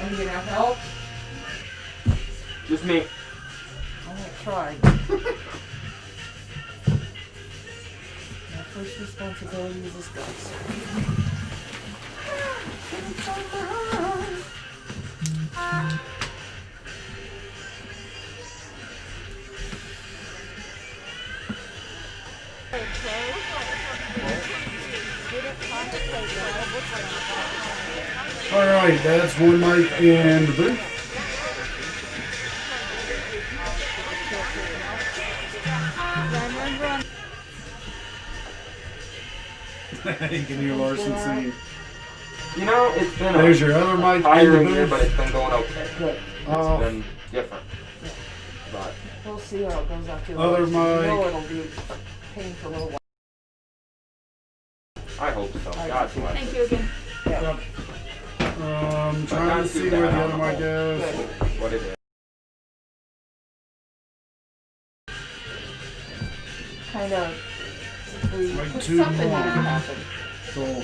Are you gonna have help? Just me. I'm gonna try. My first responsibility is this guy's. Alright, that's one mic and the booth. You can hear Larson singing. You know, it's been There's your other mic in the tiring year, booth. but it's been going okay. Good. It's been different. But We'll see how it goes after Other the I know mic. it'll be pain for a little while. I hope so. God bless. Thank you again. Yeah. Trying to see where the other mic is. Good. What it is. Kind of. We Like put two something more. needed to happen. So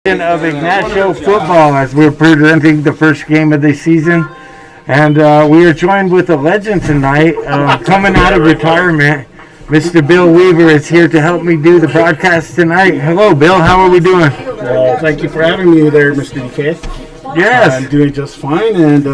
Of Ignacio football as we're presenting the first game of the season, and we are joined with a legend tonight, coming out of retirement. Mr. Bill Weaver is here to help me do the broadcast tonight. Hello, Bill. How are we doing? Well, thank you for having me there, Mr. DK. Yes. I'm doing just fine, and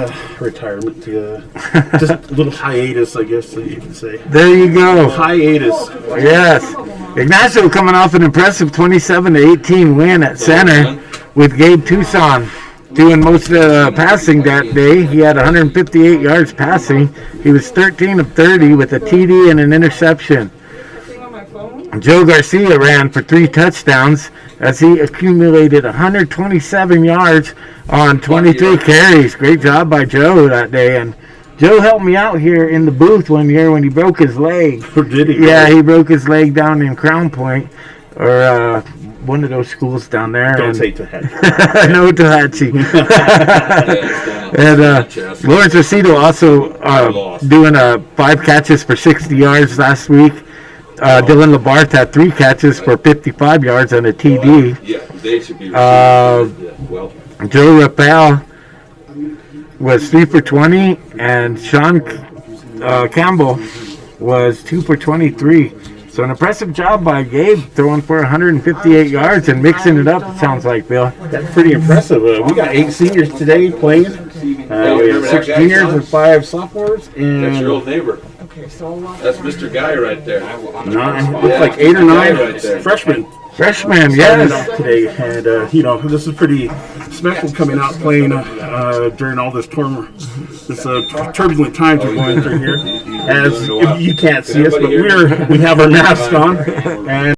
retirement, just a little hiatus, I guess you can say. There you go. Hiatus. Yes. Ignacio coming off an impressive 27-18 win at center with Gabe Tucson doing most of the passing that day. He had 158 yards passing. He was 13 of 30 with a TD and an interception. Joe Garcia ran for 3 touchdowns as he accumulated 127 yards on 23 carries. Great job by Joe that day. And Joe helped me out here in the booth one year when he broke his leg. Or did he? Yeah, he broke his leg down in Crown Point, or one of those schools down there. Don't and say Tehachapi. no, Tehachapi. And Lawrence Rosito also doing 5 catches for 60 yards last week. Dylan Labarth had 3 catches for 55 yards and a TD. Yeah, they should be. Joe Rappel was 3 for 20, and Sean Campbell was 2 for 23. So an impressive job by Gabe, throwing for 158 yards and mixing it up, it sounds like, Bill. That's pretty impressive. We got 8 seniors today playing. We have 6 juniors and 5 sophomores. And That's your old neighbor. Okay, so That's Mr. Guy right there. 9, looks like 8 or 9 right there. freshmen. Freshman, Started yes. off today, and this is pretty special coming out playing during all this turbulent times we're going through here. As you can't see us, but we have our masks on, and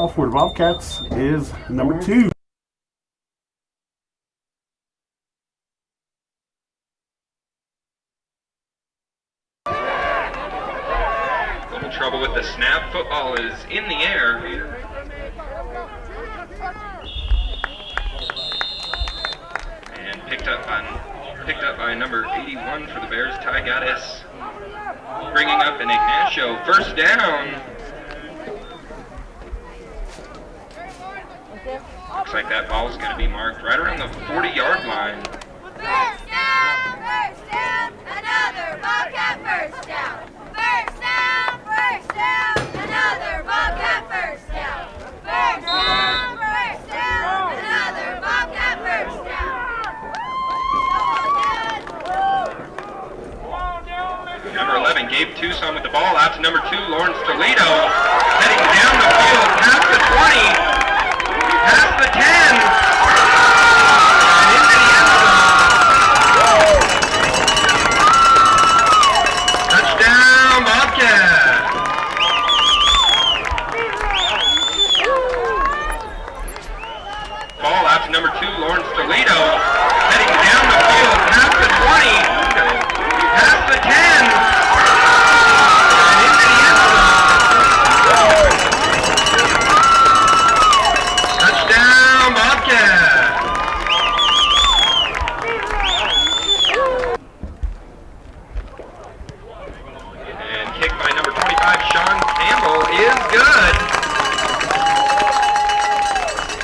football for the Bobcats is number 2. Little trouble with the snap. Football is in the air. And picked up by number 81 for the Bears, Ty Gaddis. Bringing up an Ignacio. First down. Looks like that ball is going to be marked right around the 40-yard line. First down, another Bobcat first down. First down, another Bobcat first down. First down, another Bobcat first down. Number 11, Gabe Tucson with the ball out to number 2, Lawrence Toledo. Heading down the field, past the 20, past the 10, and into the end zone. Touchdown, Bobcat. Ball out to number 2, Lawrence Toledo. Heading down the field, past the 20, past the 10, and into the end zone. Touchdown, Bobcat. And kick by number 25, Sean Campbell, is good.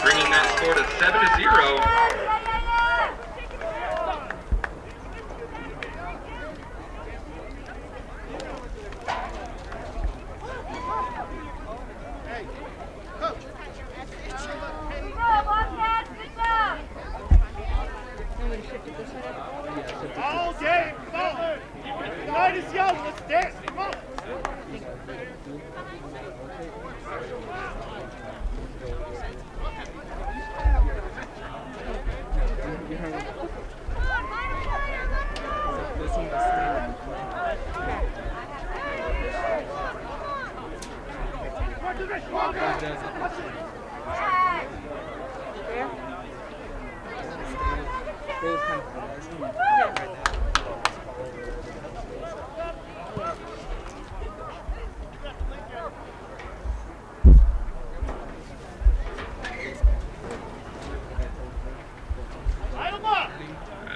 Bringing that score to 7-0. All game, come on! The night is young, let's dance, come on!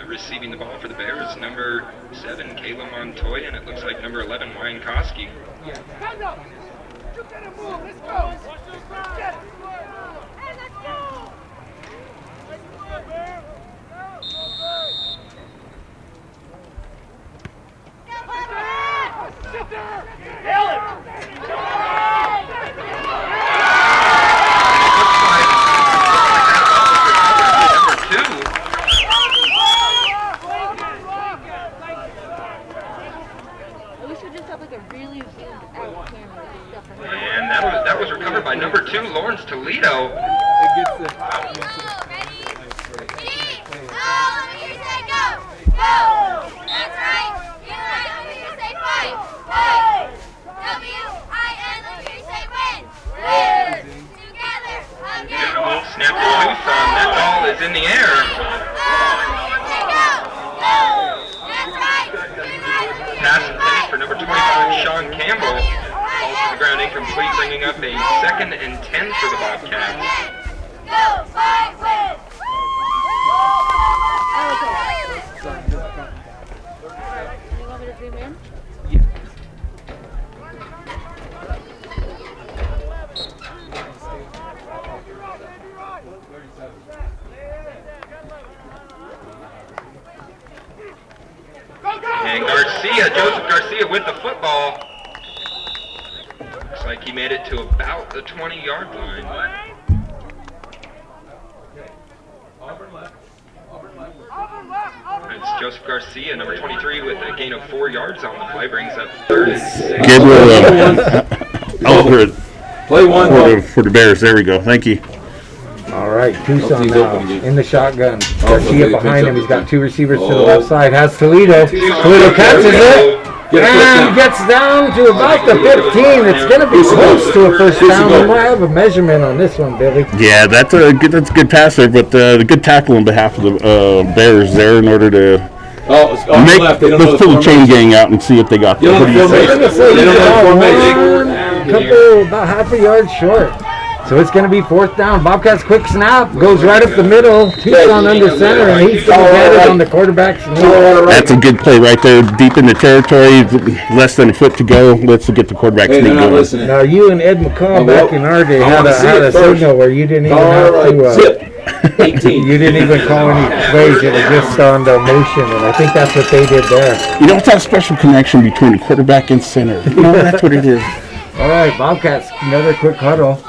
Receiving the ball for the Bears, number 7, Kayla Montoya, and it looks like number 11, Wayne Koski. Stand up! You gotta move, let's go! Get it! Hey, let's go! Let's go, Bear! Sit there! Nail it! Number 2. And that was recovered by number 2, Lawrence Toledo. Snap to Tucson. That ball is in the air. Pass intended for number 25, Sean Campbell. Falls to the ground incomplete, bringing up a 2nd and 10 for the Bobcats. Go, fight, win! You want me to zoom in? And Garcia, Joseph Garcia with the football. Looks like he made it to about the 20-yard line. It's Joseph Garcia, number 23, with a gain of 4 yards on the play, brings up 3rd and 6. Gabriel, Albert, Play one. for the Bears. There we go. Thank you. All right, Tucson he's now open again. in the shotgun. Oh, Garcia okay, behind him. pitch He's got up. 2 receivers to the Oh. left side. Has Toledo. Toledo catches it. Get a first And down. gets down to about the 15. It's going to be close to a first down. We might have a measurement on this one, Billy. Yeah, that's a good pass there, but the good tackle on behalf of the Bears there in order to Oh, it's on the make left. They don't know let's the pull the chain formation. gang out and see if they got You don't what know do you the say? formation. They don't know the formation. Couple, about half a yard short. So it's going to be fourth down. Bobcats quick snap. Goes right up the middle. Tucson under center, and he's going to get it on the quarterback's knee. That's a good play right there, deep in the territory, less than a foot to go. Let's get the quarterback's Hey, knee they're not going. listening. Now, you and Ed McCall back in our day I had wanna a, see had it a first. signal where you didn't even All have right, to... zip. 18. You didn't even call any plays. It was just on the motion, and I think that's what they did there. You know, it's that special connection between the quarterback and center. You know, that's what it is. All right, Bobcats, another quick huddle.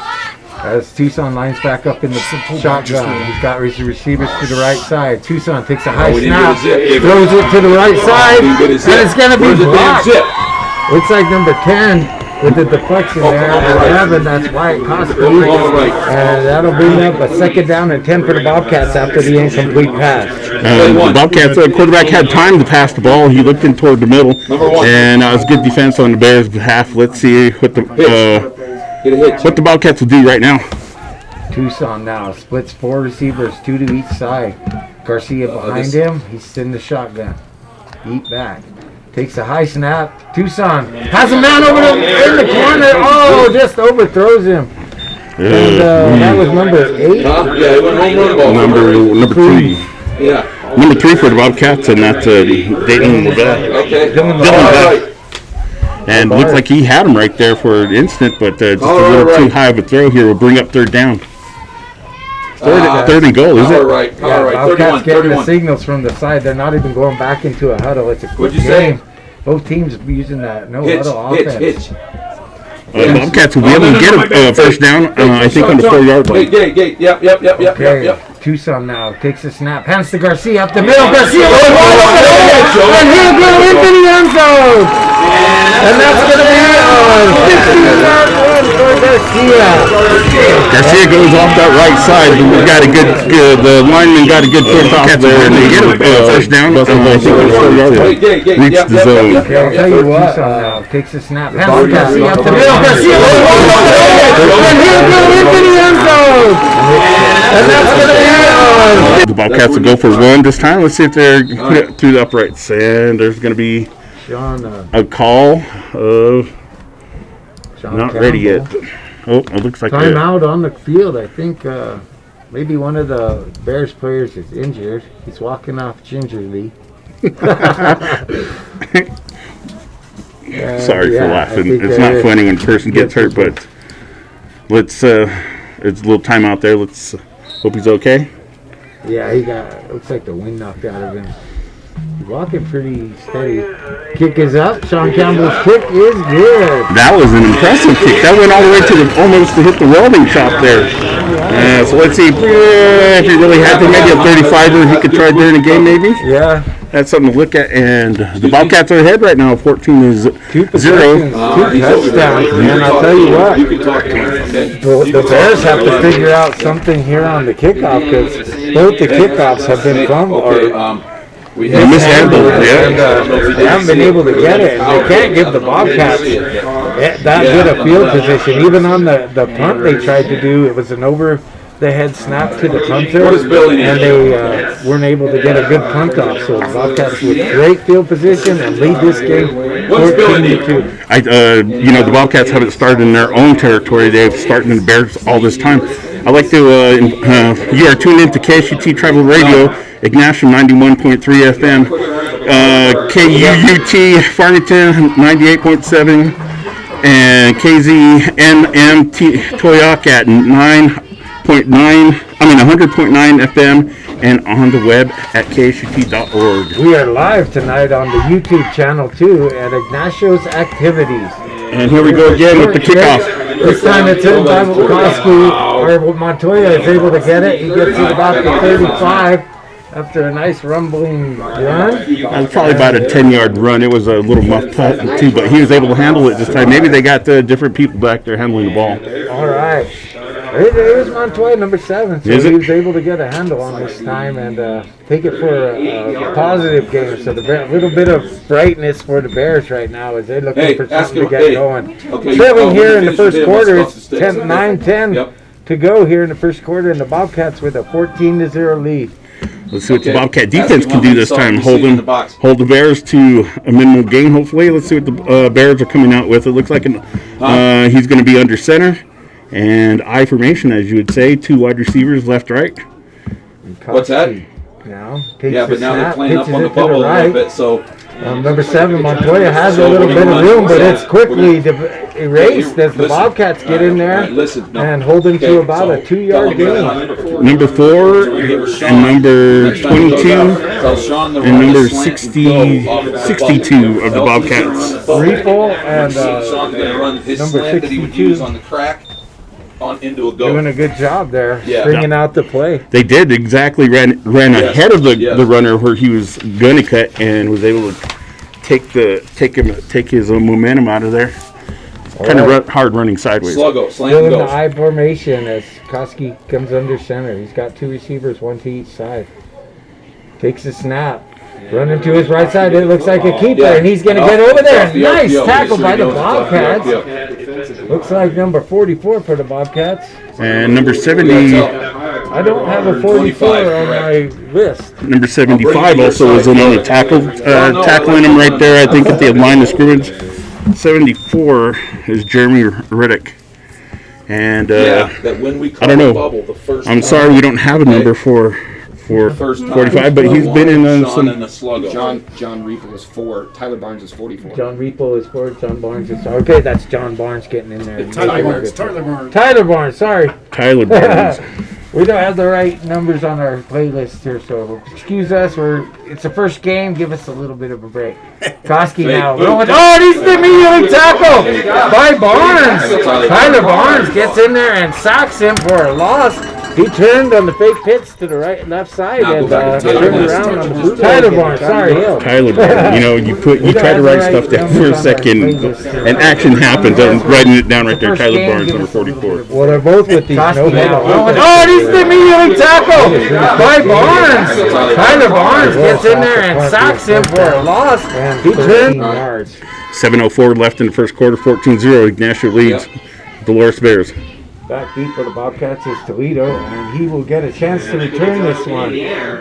As Tucson lines back up in the shotgun. He's got his receivers to the right side. Tucson takes a high we didn't snap, get a zip. throws it to the right side, Didn't get a and zip. it's going to be Where's the damn blocked. zip? Looks like number 10 with the deflection there. all right. 11, that's Wyatt Koski. All right. And that'll bring up a second down and 10 for the Bobcats after the incomplete pass. The Bobcats quarterback had time to pass the ball. He looked in toward the middle, Number one. and it was good defense on the Bears' behalf. Let's see what Get a hitch. the Bobcats will do right now. Tucson now splits 4 receivers, 2 to each side. Garcia behind him. He's in the shotgun. Eat back. Takes a high snap. Tucson has a man over in the corner. Oh, just overthrows him. And that was number 8. Huh? Yeah, it went home run ball. Number 3. Yeah. Number 3 for the Bobcats, and that's Dayton Lavelle. Okay. Dylan All Lavelle. right. And looked like he had him right there for an instant, but just a All little right. too high of a throw here will bring up third down. Third and goal, is All it? right. Yeah, All right. Bobcats 31. getting the 31. signals from the side. They're not even going back into a huddle. It's a quick What'd you say? game. Both teams using that no Hitch. huddle Hitch. offense. Hitch. Bobcats will be able to get a first down, I think, on the 4-yard line. Gate. Yep. Okay, Tucson now takes a snap, hands to Garcia up the middle. Garcia with a wide open hole, and he'll go into the end zone. And that's going to be a 50-yard run for Garcia. Garcia goes off that right side, but we've got a good the lineman got a good push off there, and they get a first down. I think on the 4-yard line. Reach the zone. Okay, I'll tell you what, Tucson now takes a snap, hands to Garcia up the middle. Garcia with a wide open hole, and he'll go into the end zone. And that's going to be The Bobcats will go for 1 this time. Let's see if they're put it through the uprights. And there's going to be Sean a call of not ready yet. Campbell. Oh, it looks like they're Timeout on the field. I think maybe one of the Bears players is injured. He's walking off gingerly. sorry for laughing. It's not funny when a person gets hurt, but let's it's a little timeout there. Let's hope he's okay. Yeah, he got. Looks like the wind knocked out of him. He's walking pretty steady. Kick is up. Sean Campbell's kick is good. That was an impressive kick. That went all the way to the almost to hit the welding shop there. So let's see if he really had to, maybe a 35er he could try during the game, maybe. Yeah. That's something to look at. And the Bobcats are ahead right now, 14-0. 2 touchdowns. And I'll tell you what. You can talk to him, okay? The Bears have to figure out something here on the kickoff because both the kickoffs have been fumbled. We They mishandled, And, yeah. they haven't been able to get it. And they can't give the Bobcats that good a field position. Even on the punt they tried to do, it was an over-the-head snap to the punter, and they weren't able to get a good punt off. So the Bobcats with great field position and lead this game 14-2. The Bobcats haven't started in their own territory. They've started in the Bears all this time. I'd like to, you are tuned into KSUT Tribal Radio, Ignacium 91.3 FM, KUUT Farmington 98.7, and KZNMT Toyoak at 100.9 FM, and on the web at KSUT.org. We are live tonight on the YouTube channel too at Ignacio's Activities. And here we go again with the kickoff. This time it's in by Koski, or Montoya is able to get it. He gets it about the 35 after a nice rumbling run. It was probably about a 10-yard run. It was a little muff putt too, but he was able to handle it this time. Maybe they got different people back there handling the ball. All right. It was Montoya, number 7, so Is he it? was able to get a handle on this time and take it for a positive game. So a little bit of brightness for the Bears right now as they're looking for ask something to him- get hey, going. okay, Trailing when here we in the finish first with him, quarter, let's it's toss the sticks. 9-10 Yep. to go here in the first quarter, and the Bobcats with a 14-0 lead. Let's see what the Okay. Bobcat Ask defense him can how do many this salt time. you Hold see in them, the box. hold the Bears to a minimal gain. Hopefully, let's see what the Bears are coming out with. It looks like he's going to be under center and I formation, as you would say. 2 wide receivers, left, right. What's that? Now, takes Yeah, the but now they're snap, playing up pitches on the it to the bubble a little right. bit, so Number 7, Montoya has So a little we're bit of gonna room, but run- it's quickly erased as the Listen. Bobcats get in there Alright, listen, no. and hold them to Okay, about a so 2-yard tell him gain. that. Number 4 and number Next time he goes 22 out, tell Sean to and run number the slant 60, and throw off the 62 of the bubble. Bobcats. Repo and Sean's gonna run his number slant that he would 62. use on the crack on into a go. doing a good job there, Yeah. stringing out the play. They did ran Yes, ahead of the yes. runner where he was going to cut and was able to take his momentum out of there. Kind of right. hard running sideways. Sluggo, slant Still and in the goes. I formation as Koski comes under center. He's got 2 receivers, 1 to each side. Takes a snap. Running to his right side, it looks like a keeper, Yeah. and he's going to Oh, get over there. off the Nice RPO. tackle Yes, by he the knows it's off the Bobcats. RPO. Looks like number 44 for the Bobcats. And number 70, I don't have a 44 on my list. number 75 also was in on the tackling him right there. I think at the line of scrimmage. 74 is Jeremy Riddick, and Yeah, that when we I don't call know. the bubble the first I'm time, sorry we don't have a number for first time, 45, but he's been in Sean some. and the Sluggo. John Reaper is 4. Tyler Barnes is 44. John Repo is for John Barnes is okay. That's John Barnes getting in there. Tyler Barnes. Tyler Barnes. Sorry, Tyler Barnes. we don't have the right numbers on our playlist here, so excuse us. It's the first game. Give us a little bit of a break. Koski now. Oh, he's immediately tackled by Barnes. Tyler Barnes gets in there and sacks him for a loss. He turned on the fake pitch to the left side Now and go back to Tyler turned Barnes. around on the blue. Tyler Barnes. Sorry, Hill. Tyler Barnes. You know, you try to write stuff down for a second, and action happens. I'm writing it down right there. Tyler Barnes, number 44. Well, they're both with these no handle. Oh, he's immediately tackled by Barnes. Tyler Barnes gets in there and sacks him for a loss. He turned yards. 7:04 left in the first quarter. 14-0. Ignacio leads. Dolores Bears. Back deep for the Bobcats is Toledo, and he will get a chance to return this one.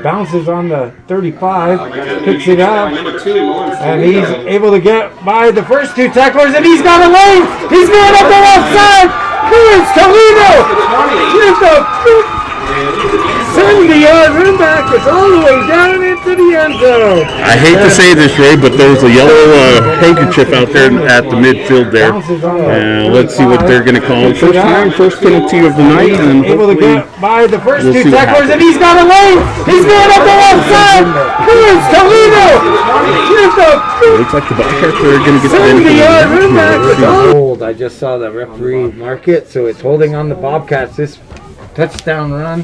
Bounces on the 35, picks it up, and he's able to get by the first 2 tacklers, and he's got a lane. He's going up the left side. Here's Toledo. Here's the 70-yard run back. It's all the way down into the end zone. I hate to say this, Ray, but there's a yellow handkerchief out there at the midfield there. Bounces on the Let's see what they're going to call him. First penalty of the night, and able to hopefully get by the first we'll 2 see what tacklers, and happens. he's got a lane. He's going up the left side. Here's Toledo. Here's the it looks like the Bobcats are going to get the 70-yard benefit run back. of It's it. hold. I just saw the referee mark it, so it's holding on the Bobcats. This touchdown run,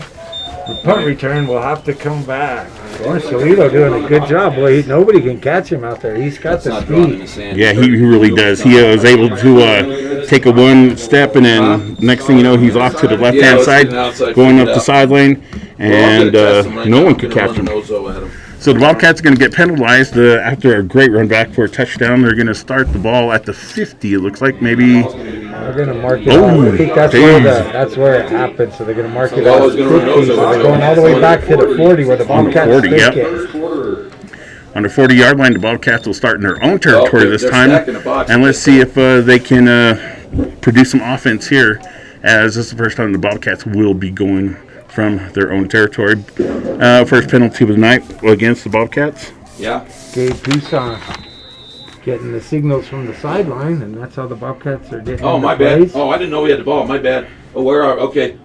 the punt return will have to come back. Lawrence Toledo doing a good job. Boy, nobody can catch him out there. He's got That's the not drawn in the speed. sand. Yeah, he really does. He was able to take a one step, and then next thing you know, he's off to the left-hand side, going up the side lane, and no one could catch him. So the Bobcats are going to get penalized after a great run back for a touchdown. They're going to start the ball at the 50. It looks like maybe. They're going to mark it Oh, out. I think that's where it happened. So they're going to mark it out. 50. So they're going all the way back to the 40 where the Bobcats 40, think yep. it. On the 40-yard line, the Bobcats will start in their own territory Oh, this they're time. stacking the box. And let's see if they can produce some offense here, as this is the first time the Bobcats will be going from their own territory. First penalty of the night against the Bobcats. Yeah. Gabe Tucson getting the signals from the sideline, and that's how the Bobcats are getting Oh, the my plays. bad. Oh, I didn't know we had the ball. My bad. Oh, where are? Okay.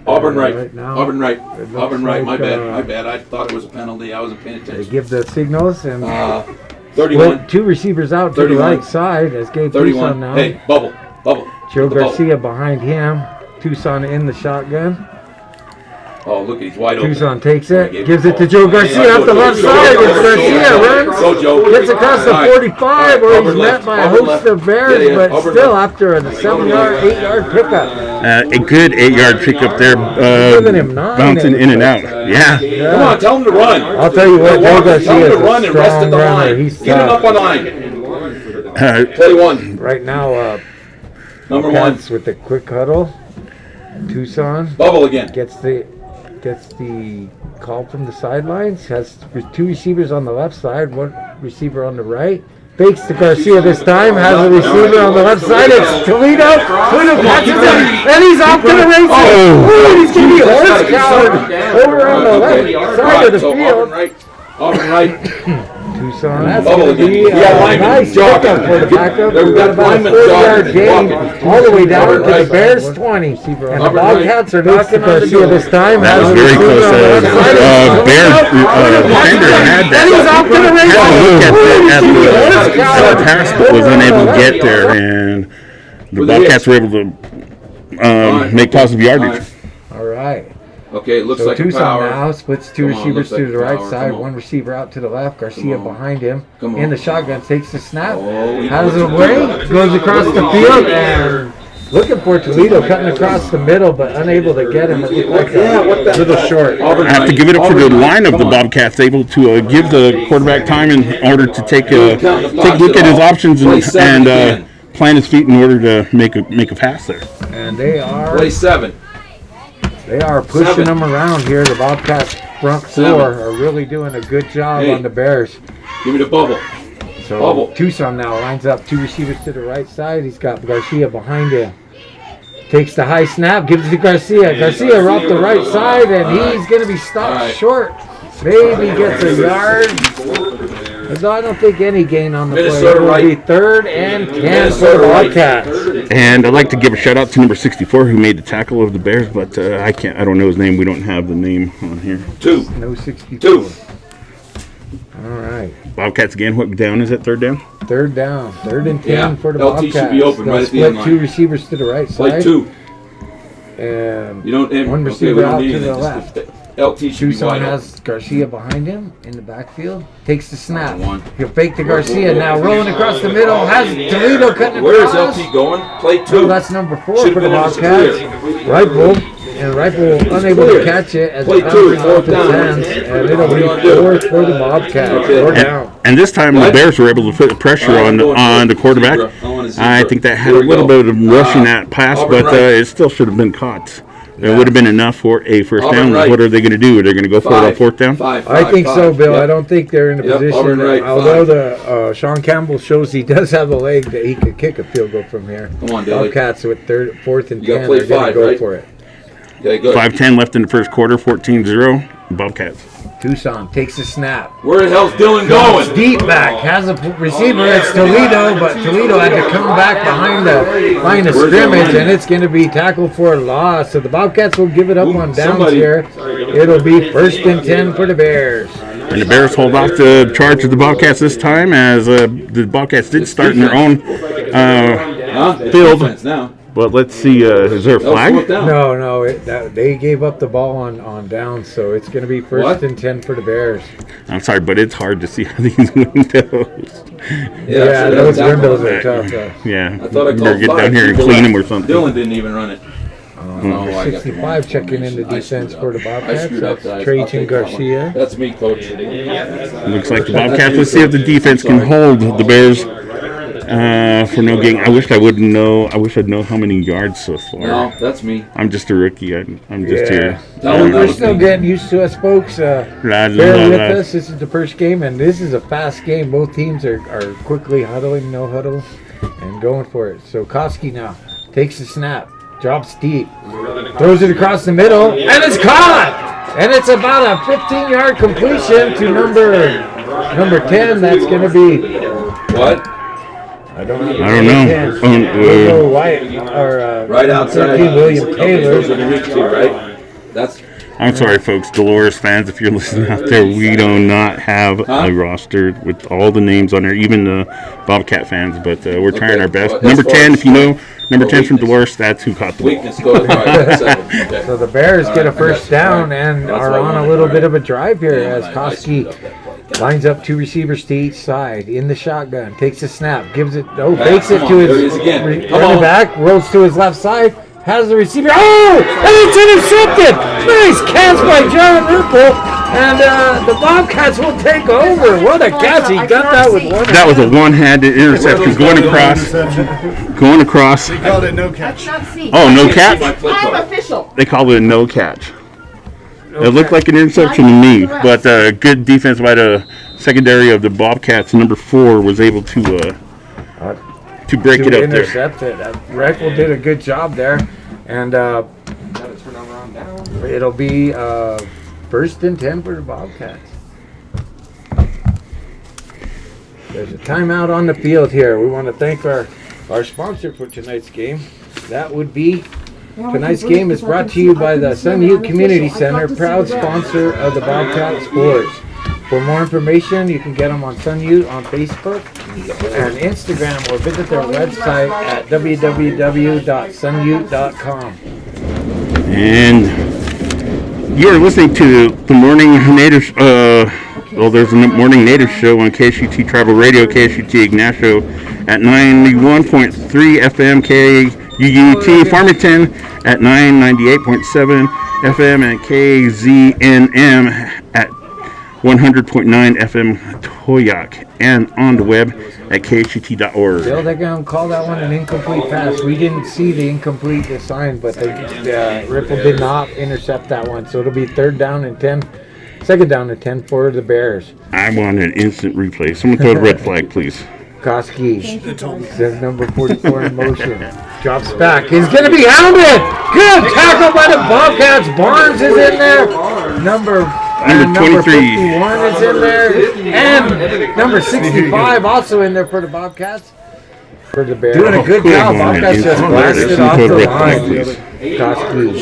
Auburn right. Right now, Auburn right. it looks Auburn right. My like, bad. My bad. I thought it was a penalty. I wasn't paying They attention. give the signals, and 31. with 2 receivers out to 31. the right side as Gabe 31. Tucson now. Hey, bubble. Joe The ball. Garcia behind him. Tucson in the shotgun. Oh, look, he's wide open. Tucson takes it, gives it to Joe Garcia up the left side. It's Garcia runs, Go, Joe. gets across the 45 where he's met by a host of Bears, but still after a 8-yard pickup. A good 8-yard pickup there, Giving him 9 bouncing in and out. Yeah. Come on, tell him to run. I'll tell you what, Joe Garcia Tell him is to run a and rest at strong the runner. line. He's Get him up tough. on line. Play one. Right now, Number one. Cats with the quick huddle. Tucson Bubble again. gets the call from the sidelines. Has 2 receivers on the left side, 1 receiver on the right. Fakes to Garcia this time. Has a receiver on the left side. It's Toledo. Toledo catches him, and he's off to the races. Oh, he's going to be horse cowered over on the left side of the field. Auburn right. Tucson. That's Bubble going to again. be We got a linemen nice jogging. pickup for the backup. We've We've got got about a linemen 40-yard jogging, gain walking. all the way down Auburn to the right. Bears 20. And the Auburn Bobcats are knocking on the door this time. That Has was a very receiver close. on the left side. Bears defender had that. And he's off to the races. Had a look at the pass, but was unable to get there, and the Bobcats were able to make positive yardage. All right. Okay, it looks So like a Tucson power. now splits 2 Come on, receivers looks like to the a right power. side, Come on. 1 receiver out to the left. Garcia Come on. behind him. Come In on. the shotgun, takes the snap, Oh, he has puts it it away, down. goes across the field, and looking for Toledo, cutting across the middle, but unable to get him. It looked like a little short. Auburn I have to right. give it up for the Auburn right. line of the Come on. Bobcats, able to give the quarterback time in order to take a look at his options and plant his feet in order to make a pass there. And they Play 7. pushing 7. them around here. The Bobcats front 7. four are really doing a good job Hey. on the Bears. Give me the bubble. So Bubble. Tucson now lines up 2 receivers to the right side. He's got Garcia behind him. Takes the high snap, gives it to Garcia. Garcia off the right side, and he's going to be stopped All right. short. Maybe gets a yard. I don't think any gain on the play. Minnesota It will be right. 3rd and 10 for the Minnesota right. Bobcats. And I'd like to give a shout out to number 64 who made the tackle of the Bears, but I don't know his name. We don't have the name on here. 2. No 64. 2. All right. Bobcats again. What down is it? 3rd down? 3rd down. 3rd and 10 Yeah. for the LT Bobcats. should be open They'll right at the split end line. 2 receivers to the right Play side. 2. And You don't. And, One okay, receiver we don't out need to it. the Just- left. LT should be Tucson wide has Garcia behind him in the backfield. Takes the snap. One. He'll fake to Garcia. Now rolling across the middle. Has Toledo cutting Where is across. LT going? Play 2. Oh, that's number 4 Should've for the been in the Bobcats. clear. Rifle. And Rifle unable to catch it as Play it two, bounces fourth off his down. hands. And it'll be What do you 4th for the Bobcats. Okay. 4 down. And this time the What? Bears were able to put the pressure on the quarterback. I think that had a little bit of rushing that pass, Auburn but right. it still should have been caught. It would have been enough for a first Auburn down. right. What are they going to do? Are they going to go for it on 4th down? I think so, Bill. I don't think they're in a Yep, position. Auburn right, Although the Sean Campbell shows he does have a leg that he could kick a field goal from here. Come on, Dilly. Bobcats with 4th and You gotta 10 play are going to 5, go right? for it. Okay, good. 5:10 left in the first quarter. 14-0. Bobcats. Tucson takes a snap. Where the hell's Dylan going? Deep back, has a receiver. It's Toledo, but Toledo had to come back behind the line of Where's that scrimmage, line? and it's going to be tackled for a loss. So the Bobcats will give it up on downs somebody- here. It'll be 1st and 10 for the Bears. And the Bears hold off the charge of the Bobcats this time, as the Bobcats did start in their own Huh? Field. Defense now. But let's see, is there a That was 4th flag? down. No, they gave up the ball on downs, so it's going to be 1st What? and 10 for the Bears. I'm sorry, but it's hard to see these windows. Yeah, so those that's windows down. are tough. Yeah, I thought I you called better get 5. down here and Dylan- clean them or something. Dylan didn't even run it. I got the 65 wrong checking in the formation. I screwed defense up. for the I Bobcats. screwed up, That's guys. I'll Trajan take that one. Garcia. That's me, coach. Looks like the Bobcats. Let's see if the defense can hold the Bears for no gain. I wish I would know. I wish I'd know how many yards so far. No, that's me. I'm just a rookie. I'm just here. We're still getting used to us, folks. La, la, Bear la, with la. us. This is the first game, and this is a fast game. Both teams are quickly huddling, no huddle, and going for it. So Koski now takes the snap, drops deep, throws it across the middle, and it's caught! And it's about a 15-yard completion to number 10. That's going to be... What? I don't know. I don't know. We'll go Wyatt, or, Right outside. 13, William Okay, Taylor. those are the weak two, right? That's. I'm sorry, folks, Dolores fans, if you're listening out there, we do not have a roster with all the names on there, even the Bobcat fans, but we're trying our best. As Number far 10, as- if you know, number 10 from Dolores, that's who caught the ball. Weakness goes by 7. Okay. So the Bears All get a right, I first got you. down All right. and That's are what I on a wanted. little All bit right. of a drive here Damn, as I Koski screwed up that play. lines up 2 receivers to each side in the shotgun, takes a snap, gives it, Back, fakes it come to on, his there it is again. Come running on. back, rolls to his left side, has the receiver. Oh, and it's intercepted! Nice catch by John Ripple, and the Bobcats will take over. What a catch! He got that with one. That was a one-handed interception going across. Called it no catch. Oh, no See catch? my flip phone. official. They called it a no catch. It looked like an interception to me, but good defense by the secondary of the Bobcats. Number 4 was able to break it To up there. intercept it. Reckle did a good job there, and it'll be first and 10 for the Bobcats. There's a timeout on the field here. We want to thank our sponsor for tonight's game. That would be tonight's game is brought to you by the Sun Ute Community Center, proud sponsor of the Bobcat Sports. For more information, you can get them on Sun Ute on Facebook and Instagram, or visit their website at www.sunute.com. And you're listening to the Morning Native, there's a Morning Native show on KSUT Tribal Radio, KSUT Ignacio at 91.3 FM, KUUT Farmington at 998.7 FM, and KZNM at 100.9 FM Toyac, and on the web at KSUT.org. Bill, they're going to call that one an incomplete pass. We didn't see the incomplete sign, but Ripple did not intercept that one. So it'll be second down and 10 for the Bears. I want an instant replay. Someone throw the red flag, please. Koski says number 44 in motion. Drops back. He's going to be hounded. Good tackle by the Bobcats. Barnes is in there. Number 23. 51 is in there. And number 65 also in there for the Bobcats. For the Bears. Doing a good job. Bobcats just blasted off the line. Koski.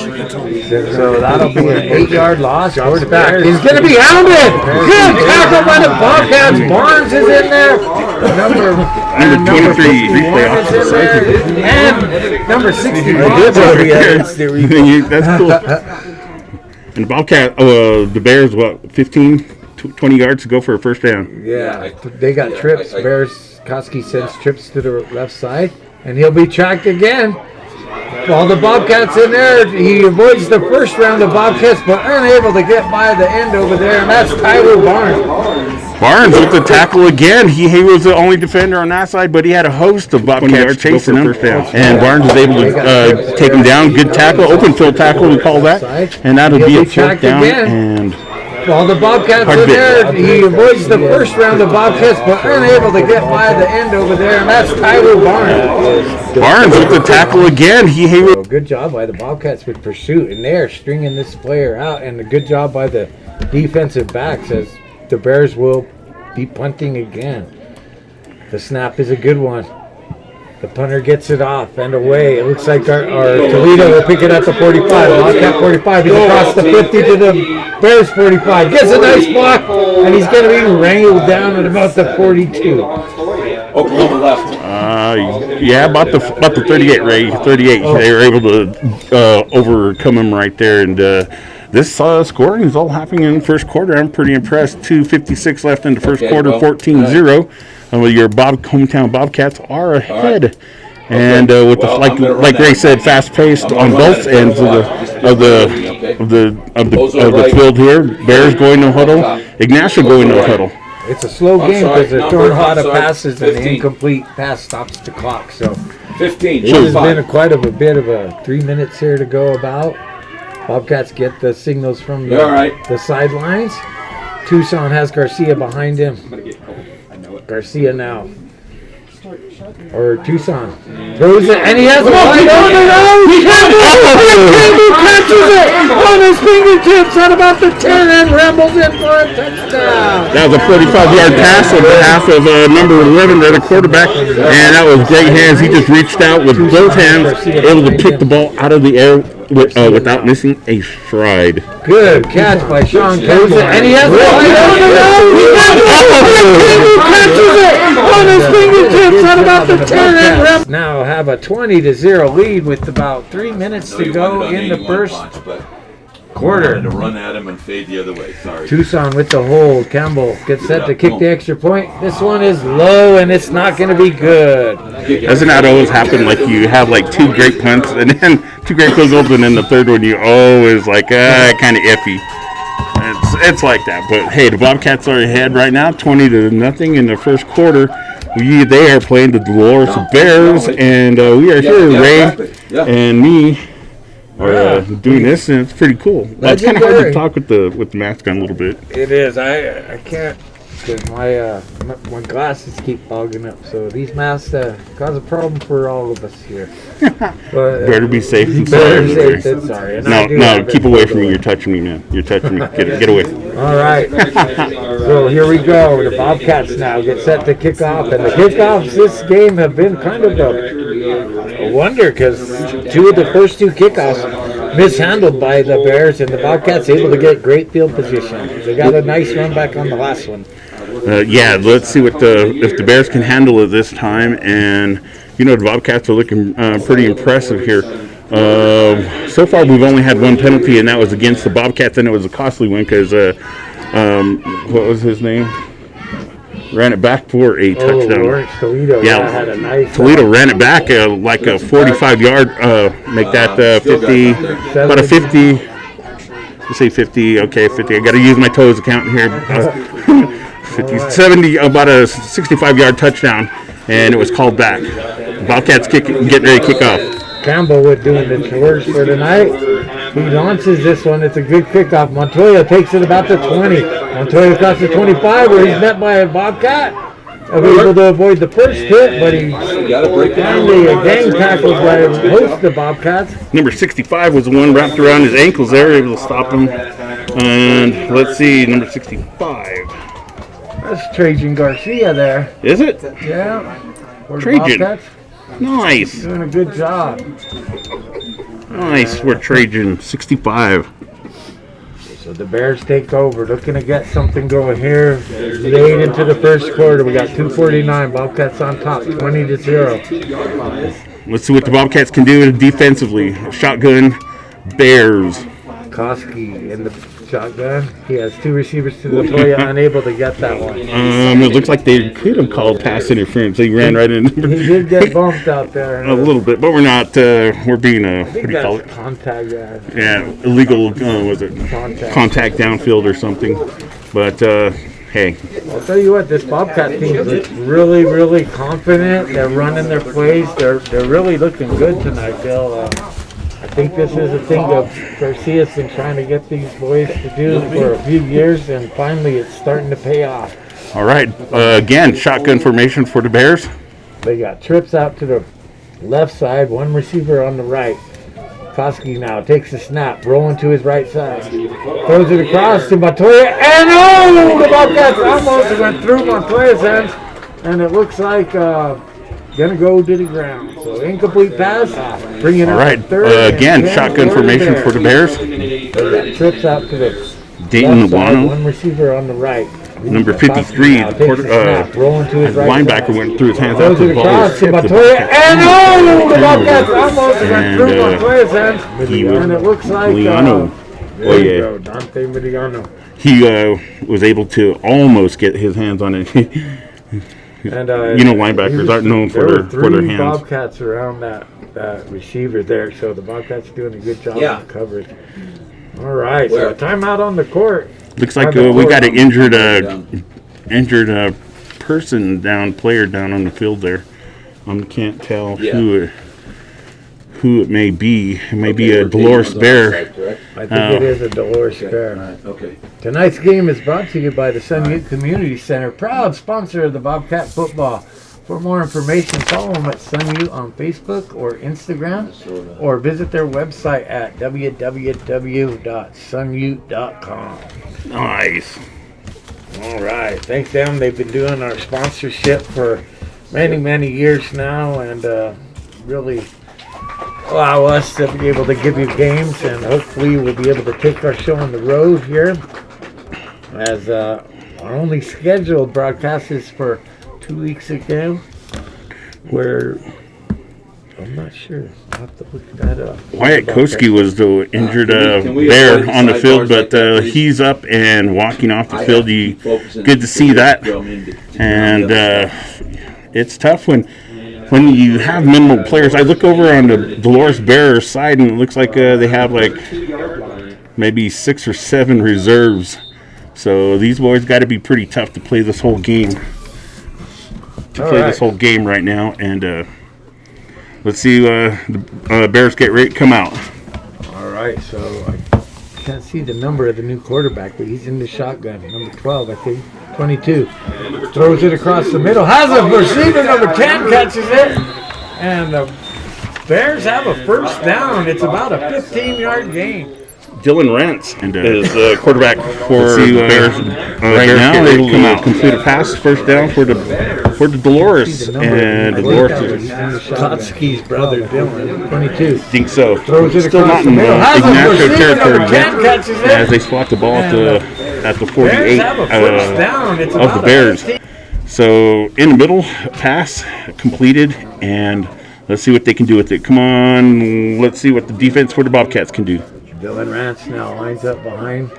So that'll be an 8-yard loss. Forward back. He's going to be hounded. Good tackle by the Bobcats. Barnes is in there. Number 23. 51 is in there. And number 65. That's cool. And Bobcat, the Bears, 15, 20 yards to go for a first down. Yeah, they got trips. Bears, Koski sends trips to the left side, and he'll be tracked again. While the Bobcats in there, he avoids the first round of Bobcats, but unable to get by the end over there, and that's Tyler Barnes. Barnes with the tackle again. He was the only defender on that side, but he had a host of Bobcats chasing him. And Barnes was able to take him down. Good tackle, open field tackle, we call that. And that'll be a fourth down. And while the Bobcats in there, he avoids the first round of Bobcats, but unable to get by the end over there, and that's Tyler Barnes. Barnes with the tackle again. He was good job by the Bobcats with pursuit, and they're stringing this player out, and a good job by the defensive backs as the Bears will be punting again. The snap is a good one. The punter gets it off and away. It looks like our Toledo will pick it at the 45. Bobcat 45. He's across the 50 to the Bears 45. Gets a nice block, and he's going to be wrangled down at about the 42. Oklahoma left. Yeah, about the 38, Ray. 38. Oh. They were able to overcome him right there, and this scoring is all happening in the first quarter. I'm pretty impressed. 2:56 left in the first quarter, 14-0. Your hometown Bobcats are ahead, and with like Ray said, fast-paced on both ends of the field here. Bears going to huddle, Ignacio going to huddle. It's a slow game because they're throwing a lot of passes, and the incomplete pass stops the clock. So 15. it has been quite a bit of a 3 minutes here to go about. Bobcats get the signals from the sidelines. Tucson has Garcia behind him. Garcia now. Or Tucson. Throws it, and he has a wide open. He catches it on his fingertips at about the 10 and rambles in for a touchdown. That was a 45-yard pass on behalf of number 11, the quarterback, and that was great hands. He just reached out with both hands, able to pick the ball out of the air without missing a stride. Good catch by Sean Campbell. And he has on his fingertips at about the 10. Now have a 20-0 lead with about 3 minutes to go in the first quarter. To run at him and fade the other way. Sorry. Tucson with the hold. Campbell gets set to kick the extra point. This one is low and it's not going to be good. Doesn't that always happen? Like you have like 2 great punts and then 2 great field goals, and then the third one you always like kind of iffy. It's like that. But hey, the Bobcats are ahead right now, 20-0 in the first quarter. They are playing the Dolores Bears, and we are here, Ray and me. Are doing this, and it's pretty cool. Well, it's kind of hard to talk with the mask on a little bit. It is. I can't because my glasses keep fogging up. So these masks cause a problem for all of us here. But, better be safe than sorry. No, keep away from me. You're touching me, man. You're touching me. Get away. All right. So here we go. The Bobcats now get set to kick off, and the kickoffs this game have been kind of a wonder because 2 of the first 2 kickoffs mishandled by the Bears, and the Bobcats able to get great field position. They got a nice run back on the last one. Let's see if the Bears can handle it this time. And the Bobcats are looking pretty impressive here. So far, we've only had 1 penalty, and that was against the Bobcats, and it was a costly one because what was his name? Ran it back for a touchdown. Lawrence Toledo. Had a nice Toledo ran it back like a 45-yard, make that 50, about a 50. Let's say 50. Okay, 50. I got to use my toes account here. 50, 70, about a 65-yard touchdown, and it was called back. Bobcats getting ready to kick off. Campbell with doing the chores for tonight. He launches this one. It's a good kickoff. Montoya takes it about the 20. Montoya across the 25 where he's met by a Bobcat. Able to avoid the first hit, but he finally a gang tackled by a host of the Bobcats. Number 65 was the one wrapped around his ankles there, able to stop him. And let's see, number 65. That's Trajan Garcia there. Is it? Yeah. Trajan. Nice. Doing a good job. Nice. We're Trajan, 65. So the Bears take over, looking to get something going here. Late into the first quarter, we got 2:49. Bobcats on top, 20-0. Let's see what the Bobcats can do defensively. Shotgun, Bears. Koski in the shotgun. He has 2 receivers to Montoya, unable to get that one. It looks like they could have called pass interference. He ran right in. He did get bumped out there. A little bit, but we're not. We're being what do you call it? Contact. Yeah, illegal. Was it contact downfield or something? But hey. I'll tell you what, this Bobcat team looks really, really confident. They're running their plays. They're really looking good tonight, Bill. I think this is a thing that Garcia's been trying to get these boys to do for a few years, and finally it's starting to pay off. All right. Again, shotgun formation for the Bears. They got trips out to the left side, 1 receiver on the right. Koski now takes the snap, rolling to his right side. Throws it across to Montoya, and the Bobcats almost went through Montoya's hands, and it looks like gonna go to the ground. So incomplete pass, bringing it up to third. Again, shotgun formation for the Bears. Trips out to the Dayton left side, Luano. 1 receiver on the right. Number 53, linebacker went through his hands Throws after it the ball. across to Montoya, and the Bobcats almost went through Montoya's hands, and it looks like Miliano. Dante Miliano. He was able to almost get his hands on it. And linebackers aren't known for their hands. Bobcats around that receiver there, so the Bobcats doing a good job of the coverage. All right, so timeout on the court. Looks like we got an injured player down on the field there. Can't tell who it may be. It may be a Dolores Bear. I think it is a Dolores Bear. Okay. Tonight's game is brought to you by the Sun Ute Community Center, proud sponsor of the Bobcat football. For more information, follow them at Sun Ute on Facebook or Instagram, or visit their website at www.sunute.com. Nice. All right. Thanks to them. They've been doing our sponsorship for many, many years now, and really allow us to be able to give you games, and hopefully we'll be able to take our show on the road here. As our only scheduled broadcast is for 2 weeks ago, where I'm not sure. I'll have to look that up. Wyatt Koski was the injured bear on the field, but he's up and walking off the field. Good to see that. And it's tough when you have minimal players. I look over on the Dolores Bears side, and it looks like they have like maybe 6 or 7 reserves. So these boys got to be pretty tough to play this whole game. This whole game right now, and let's see the Bears get ready to come out. All right, so I can't see the number of the new quarterback, but he's in the shotgun, number 12, I think, 22. Throws it across the middle, has a receiver, number 10 catches it, and the Bears have a first down. It's about a 15-yard gain. Dylan Rentz is quarterback for the Bears right now. Able to complete a pass, first down for the Dolores, and Dolores is Kotsky's brother, Dylan, 22. Think so. Throws it Still not across in the middle. Ignacio territory Catches yet, it. as they swat the ball at the 48 Bears have a first down. It's of about the Bears. So in the middle, pass completed, and let's see what they can do with it. Come on, let's see what the defense for the Bobcats can do. Dylan Rance now lines up behind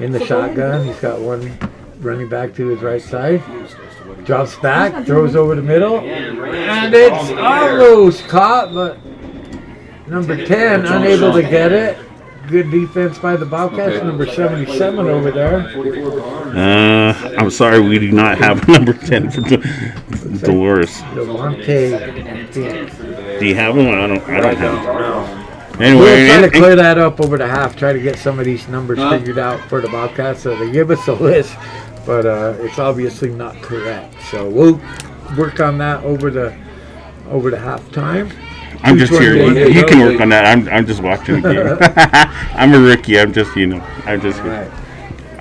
in the shotgun. He's got one running back to his right side. Drops back, throws over the middle, and it's almost caught, but number 10 unable to get it. Good defense by the Bobcats. Number 77 over there. I'm sorry, we do not have number 10 for Dolores. Devontae. Do you have him? I don't have him. We'll Anyway, try to clear that up over the half, try to get some of these numbers figured out for the Bobcats. So they give us a list, but it's obviously not correct. So we'll work on that over the halftime. I'm just here. You can work on that. I'm just watching the game. I'm a rookie. I'm just here.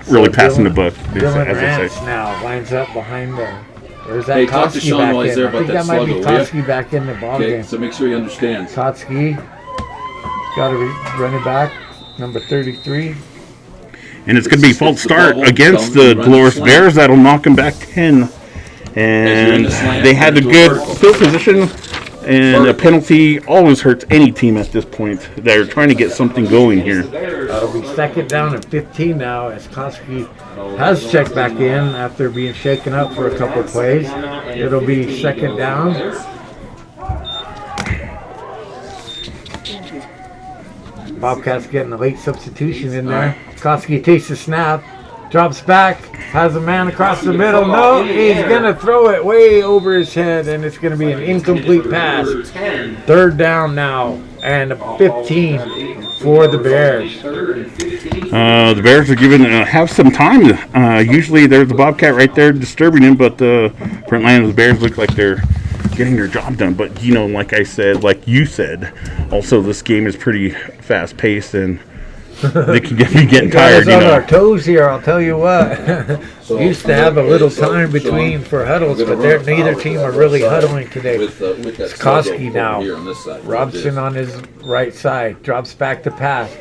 Really passing the buck, Dylan as I Rance say. now lines up behind there. There's that Hey, talk to Kotsky Sean back while he's in. there I about think that that might be slugger, will ya? Kotsky back in the ball Okay, game. so make sure he understands. Kotsky got a running back, number 33. And it's going to be a false start against the Dolores Bears. That'll knock them back 10. And they had a good field position. And a penalty always hurts any team at this point. They're trying to get something going here. That'll be second down and 15 now as Kotsky has checked back in after being shaken up for a couple of plays. It'll be second down. Bobcats getting a late substitution in there. Kotsky takes the snap, drops back, has a man across the middle. No, he's going to throw it way over his head, and it's going to be an incomplete pass. Third down now, and a 15 for the Bears. The Bears are given have some time. Usually there's a Bobcat right there disturbing him, but the front line of the Bears look like they're getting their job done. But, you know, like you said, also this game is pretty fast-paced, and they can be getting tired, on our toes here, I'll tell you what. Used to have a little time between for huddles, but neither team are really huddling today. It's Kotsky now. Robson on his right side. Drops back to pass.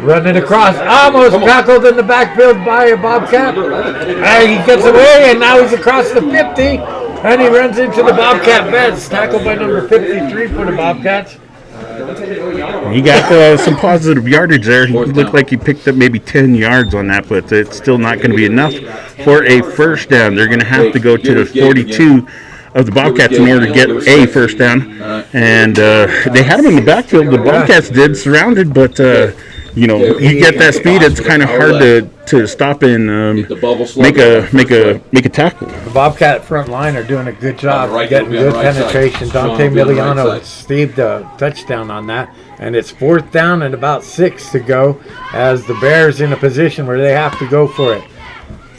Running across. Almost tackled in the backfield by a Bobcat. He gets away, and now he's across the 50. And he runs into the Bobcat beds. Tackled by number 53 for the Bobcats. He got some positive yardage there. He looked like he picked up maybe 10 yards on that, but it's still not going to be enough for a first down. They're going to have to go to the 42 of the Bobcats in order to get a first down. And they had him in the backfield. The Bobcats did, surrounded, but you know, you get that speed, it's kind of hard to stop and make a tackle. The Bobcat front line are doing a good job getting good penetration. Dante Miliano stayed the touchdown on that, and it's fourth down and about 6 to go as the Bears in a position where they have to go for it.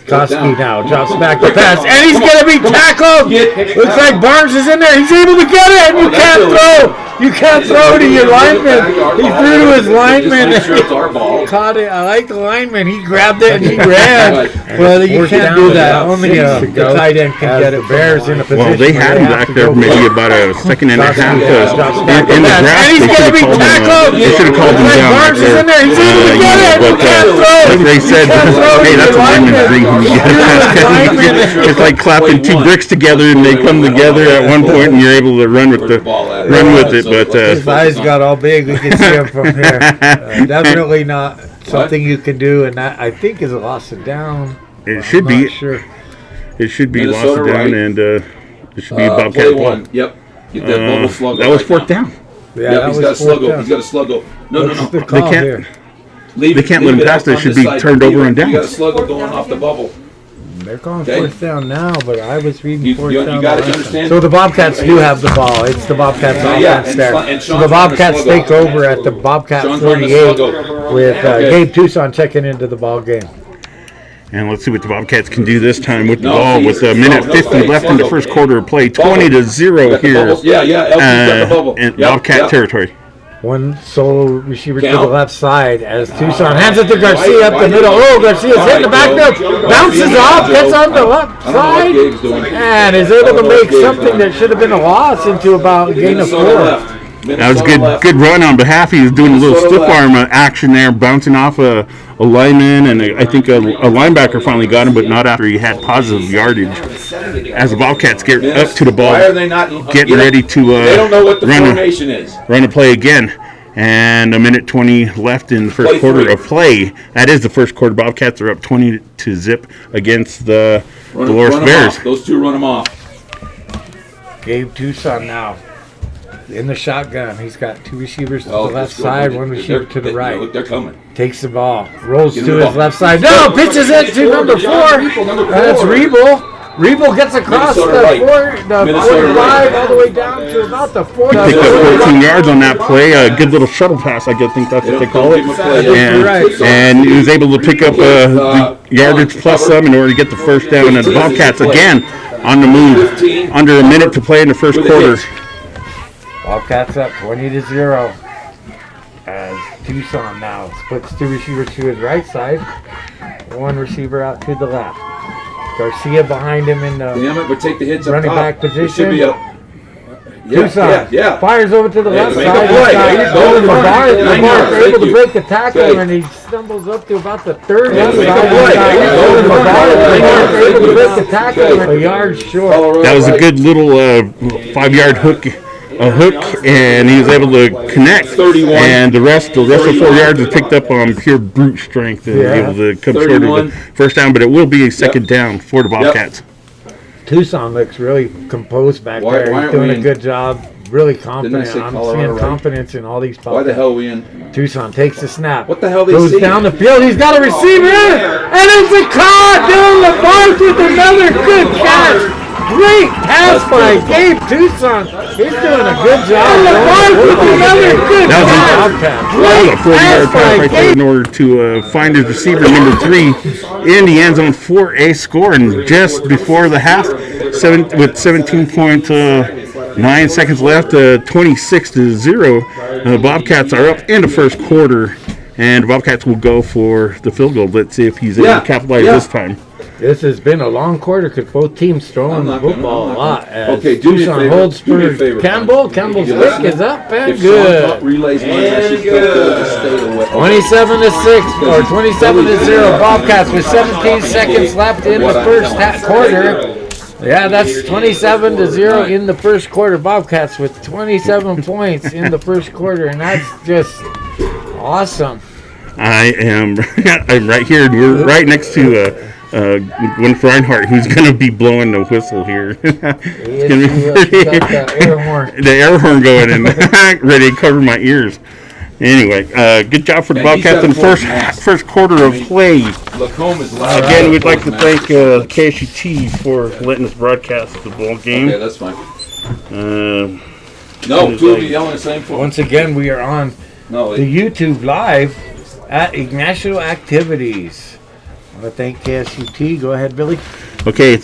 Kotsky now drops back the pass, and he's going to be tackled. Looks like Barnes is in there. He's able to get it, and you can't throw. You can't throw to your lineman. He threw to his lineman. Just make sure it's our ball. Caught it. I like the lineman. He grabbed it and he ran. Well, you can't do that. Only the tight end can get it. Bears in a position. Well, they had him back there maybe about a second and a half. In the draft, And he's gonna be tackled. they should have called him down right Barnes is in there. He's able to get it. He can't throw. But they said, hey, that's a lineman's dream. It's like clapping two bricks together and they come together at one point and you're able to run with it. But His eyes got all big. We can see him from here. Definitely not something you can do, and that I think is a loss of down. it should I'm be. not sure. It should be Minnesota, lost down, right? and it should be Bobcat play ball. one. Yep. Get that bubble sluggo. That was right fourth now. down. Yeah, Yep, that he's was got a fourth sluggo. down. He's got a sluggo. No. What's the They call can't- here? They can't let him pass. They should be turned over and You got a down. sluggo going off the bubble. They're calling Okay. fourth down now, but I was reading You fourth got down. to last time. understand. So the Bobcats do have the ball. It's the Bobcats Yeah, offense and there. and So Sean's the Bobcats running a take sluggo. over at the Bobcat Sean's running a 38 sluggo. with Okay. Gabe Tucson checking into the ball game. And let's see what the Bobcats can do this time with the No, ball. see, With a minute no, 50 okay, left in the sluggo. first quarter of play, Bubble. 20-0 Got the here. bubbles. Yeah, Elsie's got the bubble. In Yep, Bobcat yep. territory. One solo receiver to Count. the left side as Tucson hands it to Garcia up the middle. Oh, Garcia's hitting the backfield, bounces off, gets on the left I don't know what side, Gabe's doing. and is able to make something that should have been a loss into about a gain of Minnesota 4. left. That was Minnesota left. good run on behalf. He was doing a little Minnesota stiff arm action there, bouncing off a lineman, and I think a linebacker finally got him, but not after he had positive yardage. As the Bobcats get up to the ball, Why are they not getting ready to They don't know what the run formation is. a play again. And a minute 20 left in the first Play quarter three. of play. That is the first quarter. Bobcats are up 20-0 against the Dolores Run 'em Bears. off. Those two run them off. Gabe Tucson now in the shotgun. He's got two receivers to the left let's go. side, one receiver to the Look, right. they're coming. Takes the ball, rolls Get to him the his ball. left side. No, pitches it to number 4. That's Rebel. Rebel gets across the Minnesota right. 45 right. all the way down to about the 40. Picked up 14 yards on that play. A good little shuttle pass, I think that's what they call it. Don't give him a play. And, Right. and he was able to pick up the yardage plus some in order to get the first down. And the Bobcats again on the move. Under a minute to play in the first With a quarter. hit. Bobcats up 20-0. As Tucson now splits two receivers to his right side, one receiver out to the left. Garcia behind him in the Damn it, but take the hits up running top. back It should position. be a... Tucson Yeah. fires over to the Yeah, left make a side. play. There you go. Dylan Labarge Nine yards. able Thank to you. break the tackle, Okay. and he stumbles up to about the 30. Yeah, make a side. play. There you go. Dylan Labarge able to break the tackle, Okay. a yard short. Colorado That was a right. good little 5-yard hook. And he was able to connect. 31. And the rest of 4 yards was picked up on pure brute strength and Yeah. able to come short of 31. the first down. But it will be a second down for the Bobcats. Tucson looks really composed back Why- there. why He's aren't doing we a in- good job. Really Didn't I confident. say I'm Colorado seeing right? confidence in all these Why the Bobcats. hell are we in? Tucson takes the snap. What the hell they Goes see? down the field. He's got a receiver. And it's a caught. Dylan Labarge with another good catch. Great pass by Gabe Tucson. He's doing a good job. Labarge with another good That was catch. That was a 40-yard pass right there in order to find his receiver number 3 in the end zone for a score. And just before the half, with 17.9 seconds left, 26-0, the Bobcats are up in the first quarter. And the Bobcats will go for the field goal. Let's see if he's able to capitalize this time. This has been a long quarter because both teams throwing the football a lot. As Okay, do me a Tucson favor. holds Do me a for favor. Campbell. Campbell's You pick listen? is up and If good. Sean relays my message, just stay away. 27-6 or 27-0 Bobcats with 17 seconds left in the first quarter. Yeah, that's 27-0 in the first quarter. Bobcats with 27 points in the first quarter, and that's just awesome. I'm right here. And we're right next to Gwyneth Reinhardt, who's going to be blowing the whistle here. It's going to be He's got the air horn. the air horn going and ready to cover my ears. Anyway, good job for the Yeah, he's Bobcats got in the a full first quarter of play. Lacombe is loud. Again, we'd like to thank KSUT for letting us broadcast the ball game. Okay, that's fine. No, No, two of you yelling the same phone. Once again, we are on No, the YouTube Live at Ignacio Activities. I want to thank KSUT. Go ahead, Billy. Okay,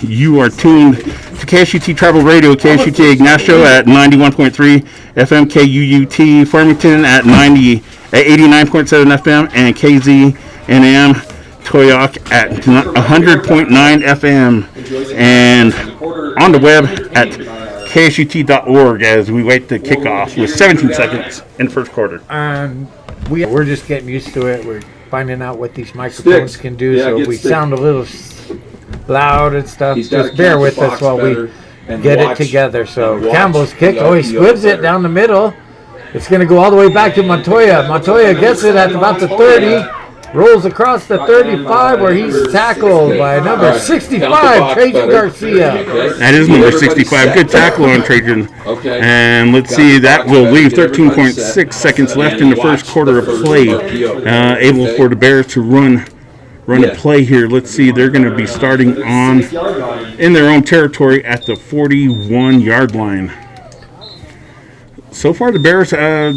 you are tuned to to KSUT Tribal Radio, KSUT Ignacio at 91.3 FM, KUUT Farmington at 89.7 FM, and KZNM Toyoak at 100.9 FM, and on the web at ksut.org as we wait to kick off with 17 seconds in the first quarter. And we're just getting used to it. We're finding out what these microphones can do. So if we sound a little loud and stuff, just bear with us while we get it together. So Campbell's kick. Oh, he squibs it down the middle. It's going to go all the way back to Montoya. Montoya gets it at about the 30. Rolls across the 35 where he's tackled by number 65, Trajan Garcia. That is number 65. Good tackle on Trajan. And let's see, that will leave 13.6 seconds left in the first quarter of play. Able for the Bears to run a play here. Let's see, they're going to be starting in their own territory at the 41-yard line. So far, the Bears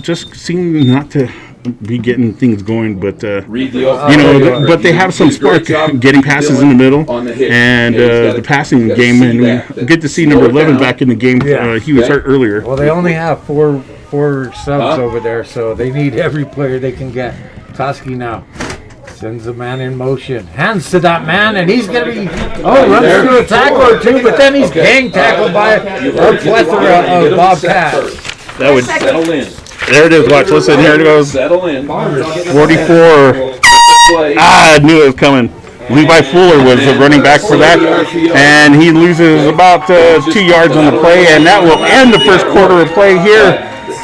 just seem not to be getting things going, but but they have some spark getting passes in the middle and the passing game, and we get to see number 11 back in the game. He was hurt earlier. Well, they only have four subs over there, so they need every player they can get. Toski now sends a man in motion, hands to that man, and he's going to be runs through a tackle or two, but then he's gang tackled by a plethora of Bobcats. That would settle in. There it is. Watch. Listen. Here it goes. Settle in. 44. I knew it was coming. Levi Fuller was the running back for that, and he loses about 2 yards on the play, and that will end the first quarter of play here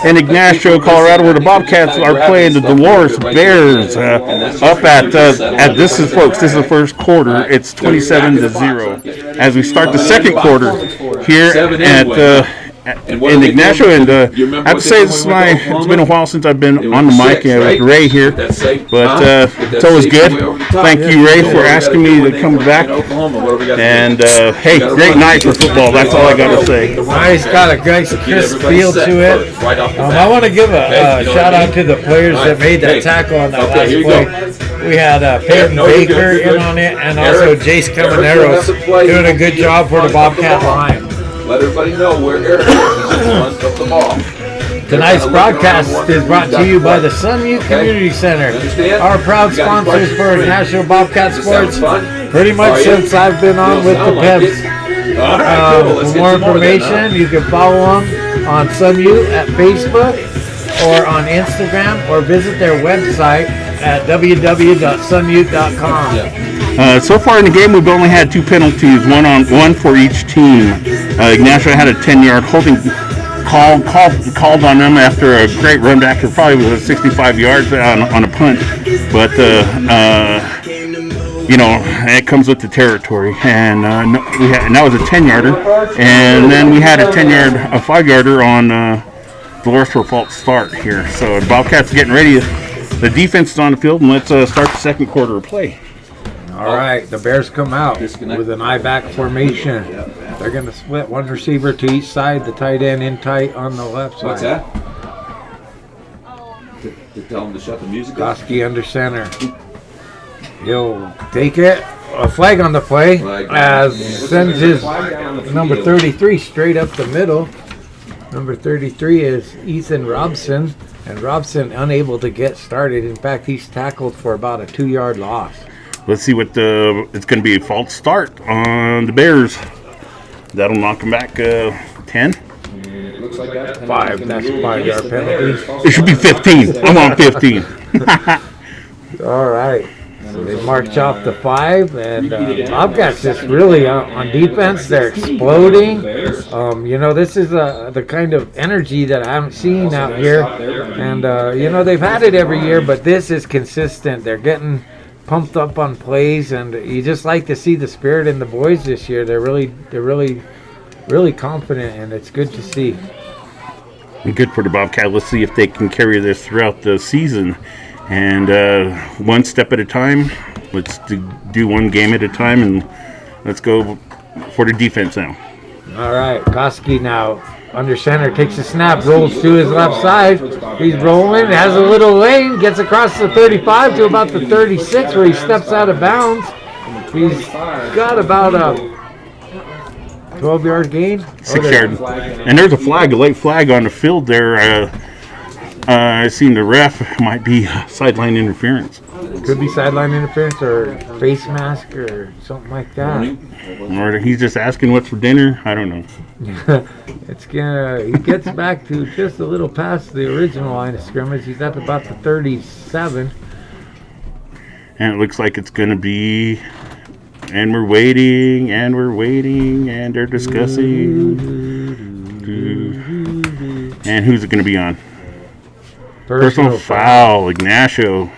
in Ignacio, Colorado, where the Bobcats are playing the Dolores Bears up at this is the first quarter. It's 27-0 as we start the second quarter here in Ignacio, and I have to say it's been a while since I've been on the mic with Ray here, but it's always good. Thank you, Ray, for asking me to come back. And hey, great night for football. That's all I got to say. Nice, got a nice crisp feel to it. I want to give a shout out to the players that made that tackle on that last play. We had Peyton Baker in on it, and also Jace Camaneros doing a good job for the Bobcat line. Let everybody know where Eric is of the ball. Tonight's broadcast is brought to you by the Sunview Community Center, our proud sponsors for National Bobcat Sports. Pretty much since I've been on with the Peps. For more information, you can follow them on Sunview at Facebook or on Instagram, or visit their website at www.sunview.com. So far in the game, we've only had 2 penalties, one for each team. Ignacio had a 10-yard holding called on them after a great run back. It probably was 65 yards on a punt, but it comes with the territory. And that was a 10-yarder, and then we had a 5-yarder on Dolores for a false start here. So the Bobcats are getting ready. The defense is on the field, and let's start the second quarter of play. All right, the Bears come out with an I-back formation. They're going to split one receiver to each side, the tight end in tight on the left side. What's that? To tell them to shut the music off? Goski under center. He'll take it. A flag on the play as sends his number 33 straight up the middle. Number 33 is Ethan Robson, and Robson unable to get started. In fact, he's tackled for about a 2-yard loss. Let's see what it's going to be a false start on the Bears. That'll knock them back 10. Looks like that. 5. That's a 5-yard penalty. It should be 15. I'm on 15. All right. So they march off the 5, and Bobcats just really on defense. They're exploding. This is the kind of energy that I haven't seen out here. And, they've had it every year, but this is consistent. They're getting pumped up on plays, and you just like to see the spirit in the boys this year. They're really confident, and it's good to see. Good for the Bobcat. Let's see if they can carry this throughout the season. And one step at a time. Let's do one game at a time, and let's go for the defense now. All right, Koski now under center, takes a snap, rolls to his left side. He's rolling, has a little lane, gets across the 35 to about the 36 where he steps out of bounds. He's got about 12-yard gain? 6-yard. And there's a flag, a late flag on the field there. I seen the ref might be sideline interference. Could be sideline interference or face mask or something like that. Or he's just asking what's for dinner. I don't know. He gets back to just a little past the original line of scrimmage. He's at about the 37. And it looks like it's going to be, and we're waiting, and they're discussing. And who's it going to be on? Personal foul, Ignacio.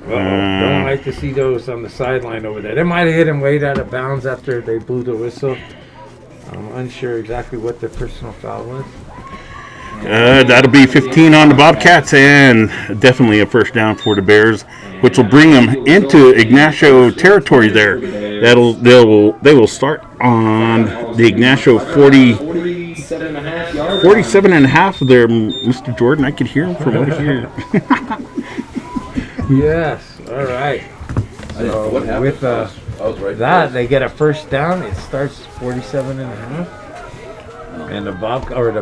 Don't like to see those on the sideline over there. They might have hit him way out of bounds after they blew the whistle. I'm unsure exactly what the personal foul was. That'll be 15 on the Bobcats, and definitely a first down for the Bears, which will bring them into Ignacio territory there. They will start on the Ignacio 47 and a half there, Mr. Jordan. I could hear him from over here. Yes, all right. So with that, they get a first down. It starts 47 and a half. And the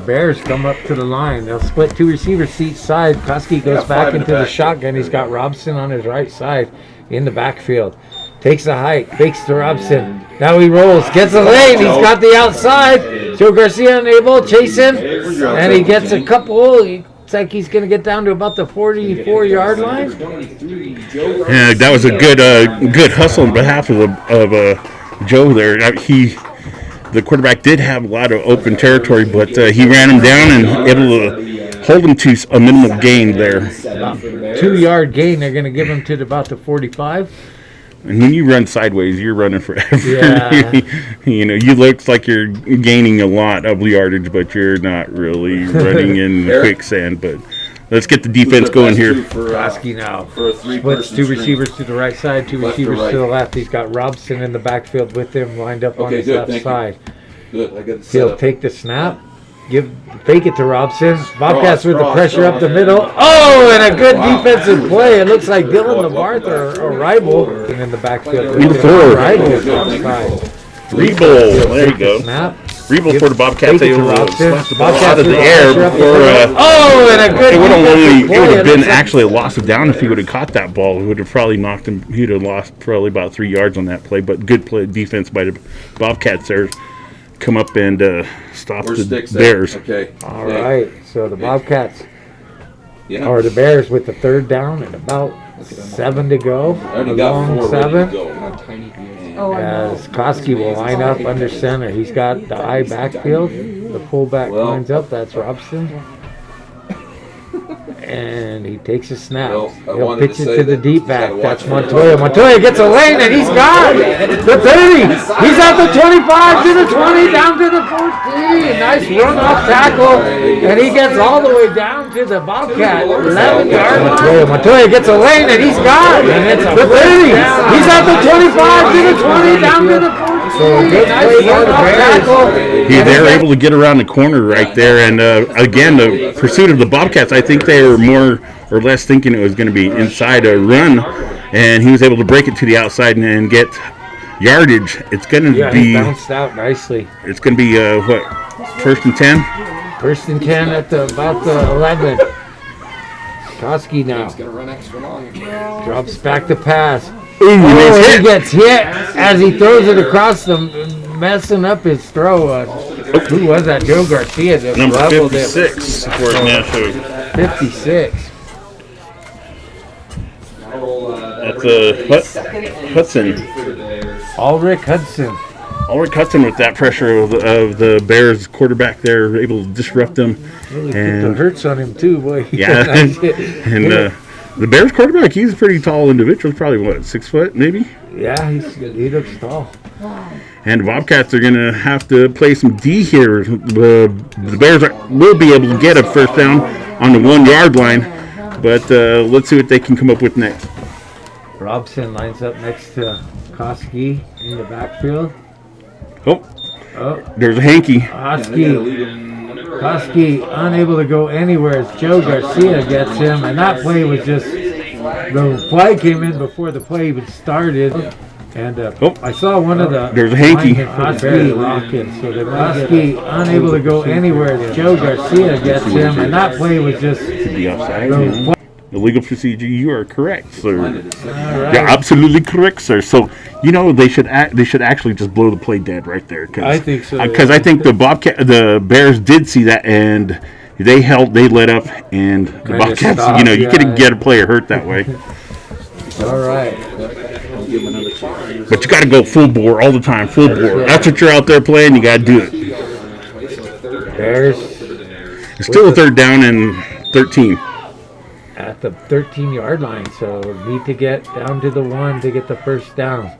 Bears come up to the line. They'll split two receivers each side. Koski goes back into the shotgun. He's got Robson on his right side in the backfield. Takes the hike, fakes to Robson. Now he rolls, gets a lane. He's got the outside. Joe Garcia unable, chasing, and he gets a couple. It's like he's going to get down to about the 44-yard line. Yeah, that was a good hustle on behalf of Joe there. The quarterback did have a lot of open territory, but he ran him down and able to hold him to a minimal gain there. 2-yard gain. They're going to give him to about the 45. And when you run sideways, you're running forever. Yeah. You look like you're gaining a lot of yardage, but you're not really running in quicksand. But let's get the defense going here. Koski now splits two receivers to the right side, two receivers to the left. He's got Robson in the backfield with him, lined up on his left side. He'll take the snap, fake it to Robson. Bobcats with the pressure up the middle. Oh, and a good defensive play. It looks like Dylan Labarth or Rival in the backfield. Rebo, there you go. Snap. Rebo for the Bobcats. They slapped the ball out of the air before. And a good it would have been actually a loss of down if he would have caught that ball. It would have probably knocked him. He'd have lost probably about 3 yards on that play. But good play defense by the Bobcats there. Come up and stop the Bears. Okay. All right. So the Bobcats or the Bears with the third down and about 7 to go. Already got 4 7. ready to go. As Koski will line up under center. He's got the I backfield. The fullback lines up. That's Robson. And he takes a snap. He'll pitch it to the deep back. That's Montoya. Montoya gets a lane and he's gone. The 30. He's at the 25 to the 20, down to the 14. Nice run off tackle. And he gets all the way down to the Bobcat 11-yard line. Montoya gets a lane and he's gone. And it's the 30. He's at the 25 to the 20, down to the 14. Nice run off tackle. They're able to get around the corner right there. And again, the pursuit of the Bobcats, I think they were more or less thinking it was going to be inside a run, and he was able to break it to the outside and get yardage. It's going to be he bounced out nicely. It's going to be first and 10. First and 10 at about the 11. Koski now drops back to pass. Ooh, he gets hit as he throws it across messing up his throw. Who was that? Joe Garcia. Number 56 for Ignacio. 56. That's Hudson. Ulrich Hudson. Ulrich Hudson with that pressure of the Bears quarterback there, able to disrupt them. Really put the hurts on him too, boy. Yeah. And the Bears quarterback, he's a pretty tall individual. Probably 6 foot, maybe. Yeah, he looks tall. And the Bobcats are going to have to play some D here. The Bears will be able to get a first down on the 1 yard line, but let's see what they can come up with next. Robson lines up next to Koski in the backfield. Oh, there's a hanky. Koski unable to go anywhere as Joe Garcia gets him, and that play was just, the flag came in before the play even started, And Oh. I saw one of the There's a hanky. Oski rocking, so they Oski unable to go anywhere. Joe Garcia gets him, and that play was just Be offside. Yeah. Illegal procedure. You are correct, sir. right. You're absolutely correct, sir. So they should actually just blow the play dead right there. I think so, Because I think the Bears did see that, and they let up, and the Kinda Bobcats. stopped, You couldn't get a player hurt that way. All right. But you got to go full bore all the time. Full bore. That's what you're out there playing. You got to do it. Bears It's still a third down and 13. at the 13-yard line, so need to get down to the 1 to get the first down.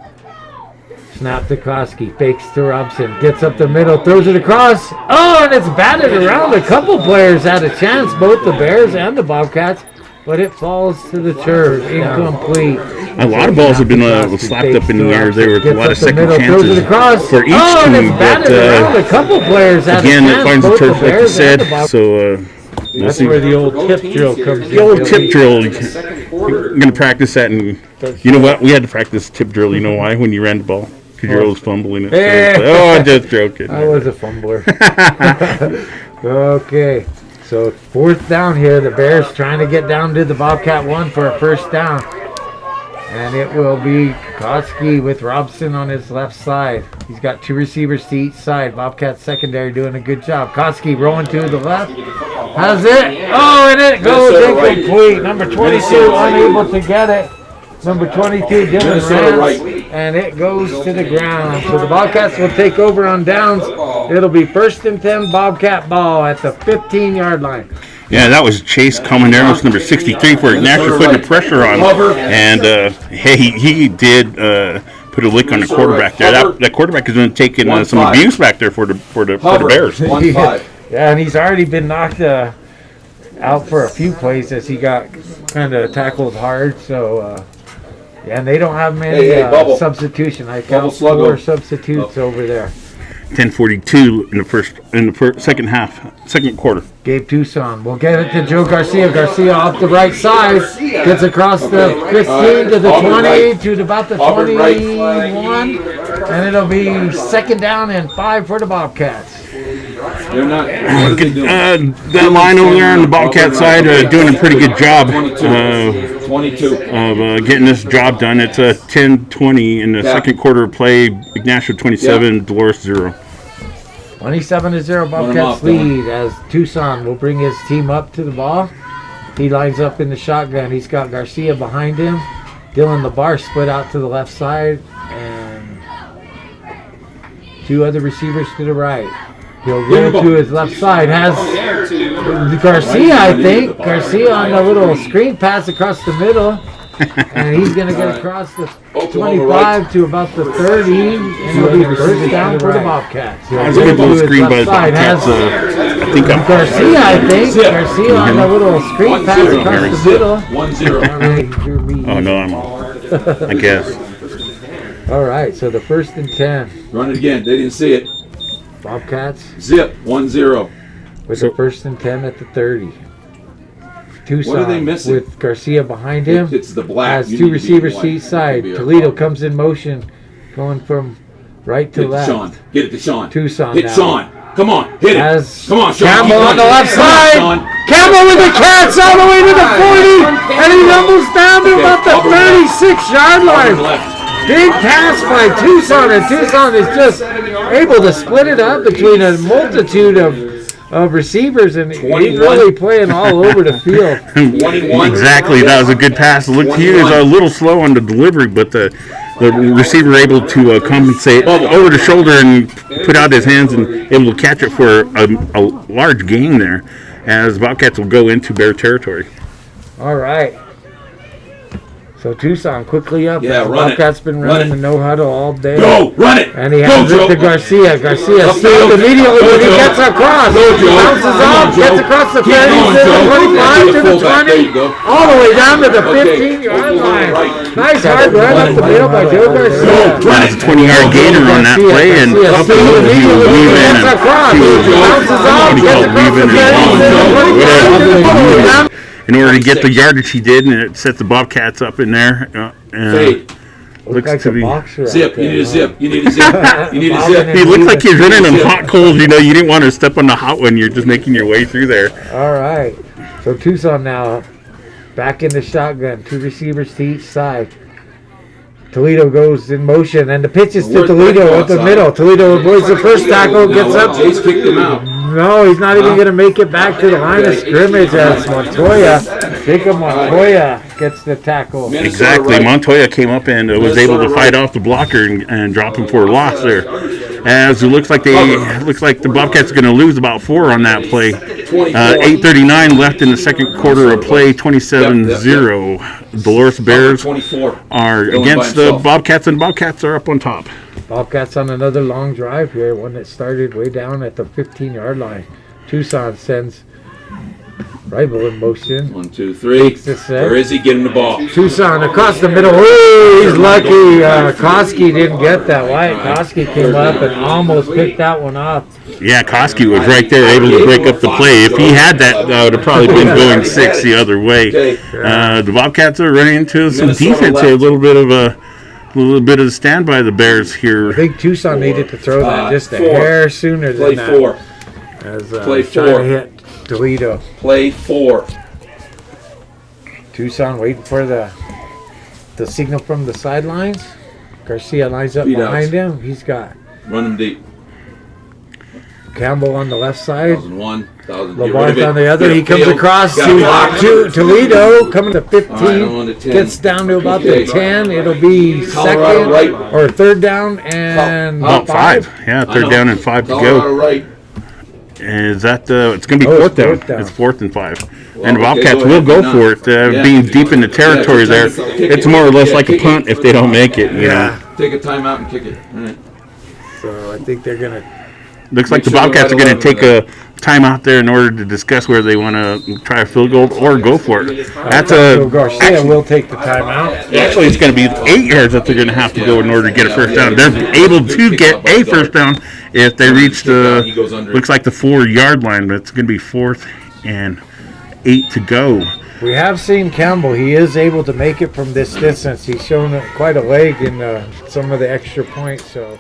Snap to Koski, fakes to Robson, gets up the middle, throws it across. Oh, and it's batted around. A couple players had a chance, both the Bears and the Bobcats, but it falls to the turf, incomplete. A lot of balls have been slapped up in the air. There were a lot of second chances for each oh, team, but a couple players had again, a it chance, finds the both turf, like you Bears said. and the Bobcats. So we'll That's see. where the old tip drill comes in. The old tip drill. You're going to practice that, and you know what? We had to practice tip drill. You know why? When you ran the ball. Because you're always fumbling it. So it's like, oh, I'm just joking. I was a fumbler. Okay, so 4th down here. The Bears trying to get down to the Bobcat 1 for a first down. And it will be Koski with Robson on his left side. He's got 2 receivers to each side. Bobcat secondary doing a good job. Koski rolling to the left. Has it? Oh, and it goes incomplete. Number 22 unable to get it. Number 22, Dylan Rance, and it goes to the ground. So the Bobcats will take over on downs. It'll be 1st and 10 Bobcat ball at the 15-yard line. Yeah, that was Chase Comanderos, number 63, for Ignacio putting the pressure on. And hey, he did put a lick on the quarterback there. That quarterback has been taking some abuse back there for the Bears. Yeah, and he's already been knocked out for a few plays as he got kind of tackled hard. So, yeah, and they don't have many substitution. I count 4 substitutes over there. 10:42 in the second quarter. Gabe Tucson will get it to Joe Garcia. Garcia off the right side. Gets across the 15 to the 20 to about the 21. And it'll be 2nd down and 5 for the Bobcats. They're not. That line over there on the Bobcat side doing a pretty good job 22 of getting this job done. It's a 10-20 in the second quarter of play. Ignacio 27, Dolores 0. 27-0 Bobcats lead as Tucson will bring his team up to the ball. He lines up in the shotgun. He's got Garcia behind him. Dylan LeBar split out to the left side, and 2 other receivers to the right. He'll go to his left side. Has Garcia, I think. Garcia on the little screen pass across the middle. And he's going to get across the 25 to about the 30. And it'll be 1st down for the Bobcats. That's a good little screen by the Bobcats. I think Garcia, I think. Garcia on the little screen pass across the middle. 1-0. Oh, no, I guess. All right, so the 1st and 10. Run it again. They didn't see it. Bobcats Zip 1-0. with the 1st and 10 at the 30. Tucson What are they missing? with Garcia behind him. It's the black. Has You 2 need to be receivers white. to each side. Be our Toledo problem. comes in motion, going from right to Get it to left. Sean. Get it to Sean. Tucson Hit now. Sean. Come on. Hit it. Has Come on, Sean. Campbell Keep on the running. left Come on, side. Sean. Campbell with the Cats all the way to the 40, and he rumbles down to about the Auburn left. 36-yard line. Auburn left. Big pass by Tucson, and Tucson is just able to split it up between a multitude of receivers, and he's 21. really playing all over the field. 21. Exactly, that was a good pass. Look, he was a little slow on the delivery, but the receiver able to compensate over the shoulder and put out his hands and able to catch it for a large gain there, as Bobcats will go into Bear territory. All right. So Tucson quickly up. Yeah, The run it. Bobcats been Run running it. the no huddle all day. Go. Run it. And he Go, hands it Joe. to Garcia. Garcia Upfield. stopped immediately when he Go, Joe. gets across. Go, Joe. Bounces Come off, on, Joe. gets across the Keep 30, going, to the Joe. 25, to the Fullback. There 20, you go. all the way down to the Okay. 15-yard line. Right. Nice hard run up the middle by Joe Garcia. That's a 20-yard gainer on that play, and Garcia up stopped he was immediately when he weaving gets and across. Bounces off, gets across the 30, to the 25, to the 20. in order to get the yardage he did, and it set the Bobcats up in there. Fade. Looks like to a be. boxer. Zip. out You there, need a huh? zip. You need a zip. You need a zip. He looked like he's running on hot coals. You know, you didn't want to step on the hot one. You're just making your way through there. All right. So Tucson now back in the shotgun. 2 receivers to each side. Toledo goes in motion, and the pitch is to Where's Toledo Michael at the outside? middle. Toledo avoids the first tackle, gets Now, up. Jace kicked him out. No, he's not even going to make it back to the line of scrimmage as Montoya. Jacob Montoya gets the tackle. Minnesota Exactly. right. Montoya came up and was able to fight off the blocker and drop him for a loss there. As it looks like the Bobcats are going to lose about 4 on that play. 8:39 left in the second quarter of play. 27-0. Dolores Bears 24. are Going against by the himself. Bobcats, and Bobcats are up on top. Bobcats on another long drive here, one that started way down at the 15-yard line. Tucson sends Rival in motion. 1, 2, 3. Where is he getting the ball? Tucson across the middle. Ooh, he's lucky. Koski didn't get that. Wyatt Koski came up and almost picked that one off. Yeah, Koski was right there, able to break up the play. If he had that, that would have probably been going 6 the other way. The Bobcats are running into some defense here. A little bit of a stand by the Bears here. I think Tucson needed to throw that just a hair sooner than that. Play 4. As Play trying 4. to hit Toledo. Play 4. Tucson waiting for the signal from the sidelines. Garcia lines up Beat behind outs. him. He's got Run him deep. Campbell on the left side. 1,001. 1,000. Labarth on the other. He comes across to Toledo, coming to 15. All right, on to 10. Gets down to about Okay. the 10. It'll be Colorado second right. or third down and About 5. Yeah, I third know. down and 5 to Colorado go. right. Is that it's going to be Oh, fourth it's down. fourth down. It's 4th and 5. Well, And the okay, Bobcats go will ahead. go No. for it, Yeah. being deep in the territory there. It's more or less like a punt if they don't make it. You know. Take a timeout and kick it. All right. So I think they're going to. Looks like Make the sure Bobcats are they're going to right take a time out there in order to discuss whether they want to try a field goal or go for it. That's So Garcia will take the timeout. Actually, it's going to be 8 yards that they're going to have to go in order to get a first down. They're able to get a first down if they reach the, looks like the 4-yard line, but it's going to be 4th and 8 to go. We have seen Campbell. He is able to make it from this distance. He's shown quite a leg in some of the extra points. So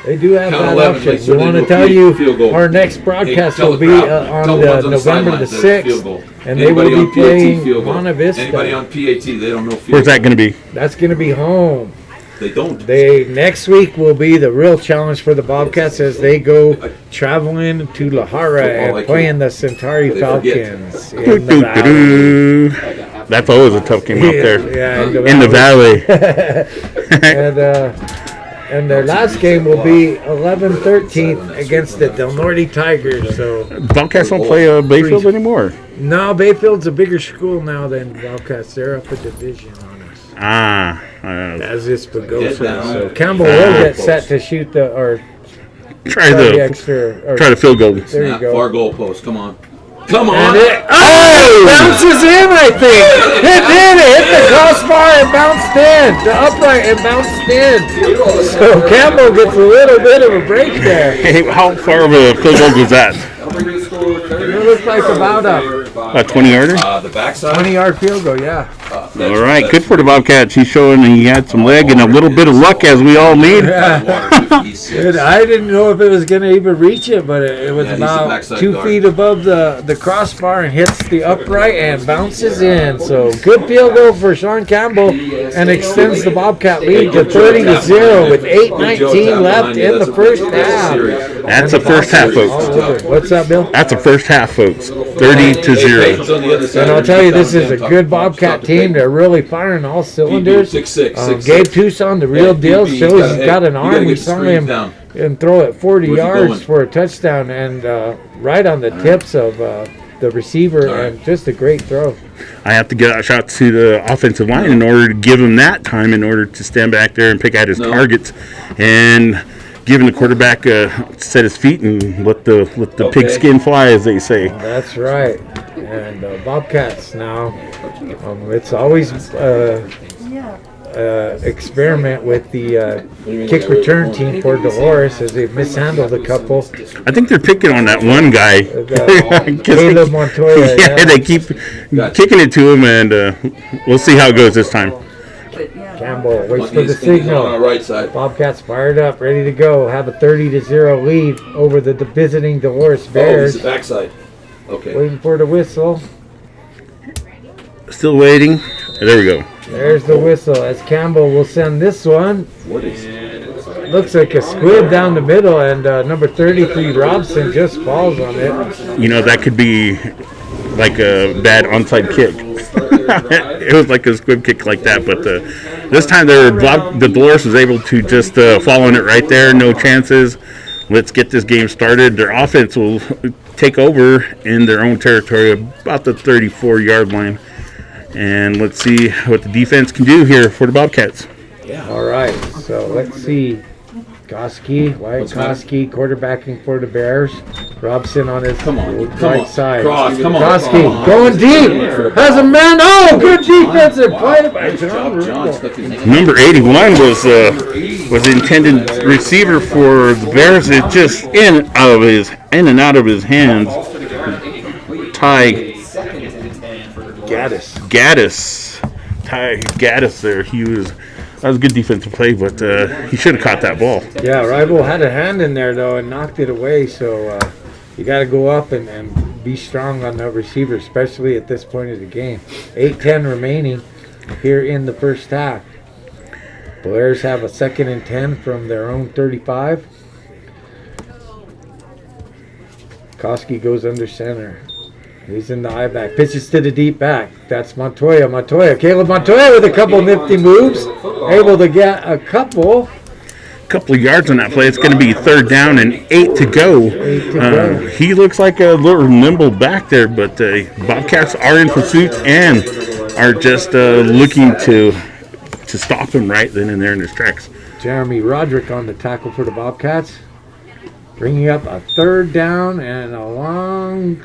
they do have Count that 11, option. make sure We they want to go tell field you goal. our next broadcast Tell will the be crowd. on Tell the ones on the November the sidelines that it's 6th. field goal. And they will Anybody be on PAT playing field goal. Monta Vista. Anybody on PAT, they don't know field Where's that goal. going to be? That's going to be home. They don't. Next week will be the real challenge for the Bobcats as they go traveling to La Jara and playing the Centauri They forget. Falcons in the valley. That's always a tough game out there. Yeah, In the valley. and their last game will be 11-13 against the Del Norte Tigers. So Bobcats don't play Bayfield anymore. no, Bayfield's a bigger school now than Bobcats. They're up a division on us. As is Pagosa. So Campbell will get set to shoot Try the the extra. try the field goal. There you Snap, go. far goal post. Come on. Come on. And it bounces in, I think. It did. It hit the crossbar and bounced in. The upright and bounced in. So Campbell gets a little bit of a break there. Hey, how far of a field goal was that? It looks like about a A 20-yarder? The backside. 20-yard field goal, yeah. All right, good for the Bobcats. He's showing he had some leg and a little bit of luck, as we all need. Dude, I didn't know if it was going to even reach it, but it was Yeah, he's the about backside 2 guard. feet above the crossbar and hits the upright and bounces in. So good field goal for Sean Campbell and extends the Bobcat lead to 30-0 with 8:19 left in the first half. That's the first half, folks. What's that, Bill? That's the first half, folks. 30-0. And I'll tell you, this is a good Bobcat team. They're really firing all cylinders. 6'6", Gabe Tucson, the real deal, BB, shows he's hey, got an you arm. gotta We get the saw screens him down. and throw it 40 Where's he yards going? for a touchdown and right on the tips of the receiver and just a great throw. I have to get a shot to the offensive line in order to give him that time in order to stand back there and pick out his targets and giving the quarterback set his feet and let the pigskin fly, as they say. That's right. And Bobcats now, it's always experiment with the kick return team for Dolores as they've mishandled a couple. I think they're picking on that one guy. Caleb Montoya. Yeah, they keep kicking it to him, and we'll see how it goes this time. Campbell waits for the He's on our signal. right side. Bobcats fired up, ready to go. Have a 30-0 lead over the visiting Dolores Oh, he's Bears. the backside. Okay. Waiting for the whistle. Still waiting. There we go. There's the whistle as Campbell will send this one. What is? Looks like a squib down the middle, and number 33 Robson just falls on it. You know, that could be like a bad onside kick. It was like a squib kick like that, but this time the Dolores was able to just fall on it right there. No chances. Let's get this game started. Their offense will take over in their own territory, about the 34-yard line. And let's see what the defense can do here for the Bobcats. All right, so let's see. Koski, Wyatt Koski, quarterbacking for the Bears. Robson on his right side. Cross, come on. Koski going deep. Has a man. Oh, good defensive play by John John. Rubel. Number 81 was the intended receiver for the Bears. It just in and out of his hands. Ty Gaddis there. That was a good defensive play, but he should have caught that ball. Yeah, Ribel had a hand in there though and knocked it away. So you got to go up and be strong on the receiver, especially at this point of the game. 8:10 remaining here in the first half. Bears have a 2nd and 10 from their own 35. Koski goes under center. He's in the eye back. Pitches to the deep back. That's Montoya. Caleb Montoya with a couple nifty moves. Able to get a couple Of yards on that play. It's going to be 3rd down and 8 to go. He looks like a little nimble back there, but Bobcats are in pursuit and are just looking to stop him right then and there in his tracks. Jeremy Roderick on the tackle for the Bobcats. Bringing up a 3rd down and a long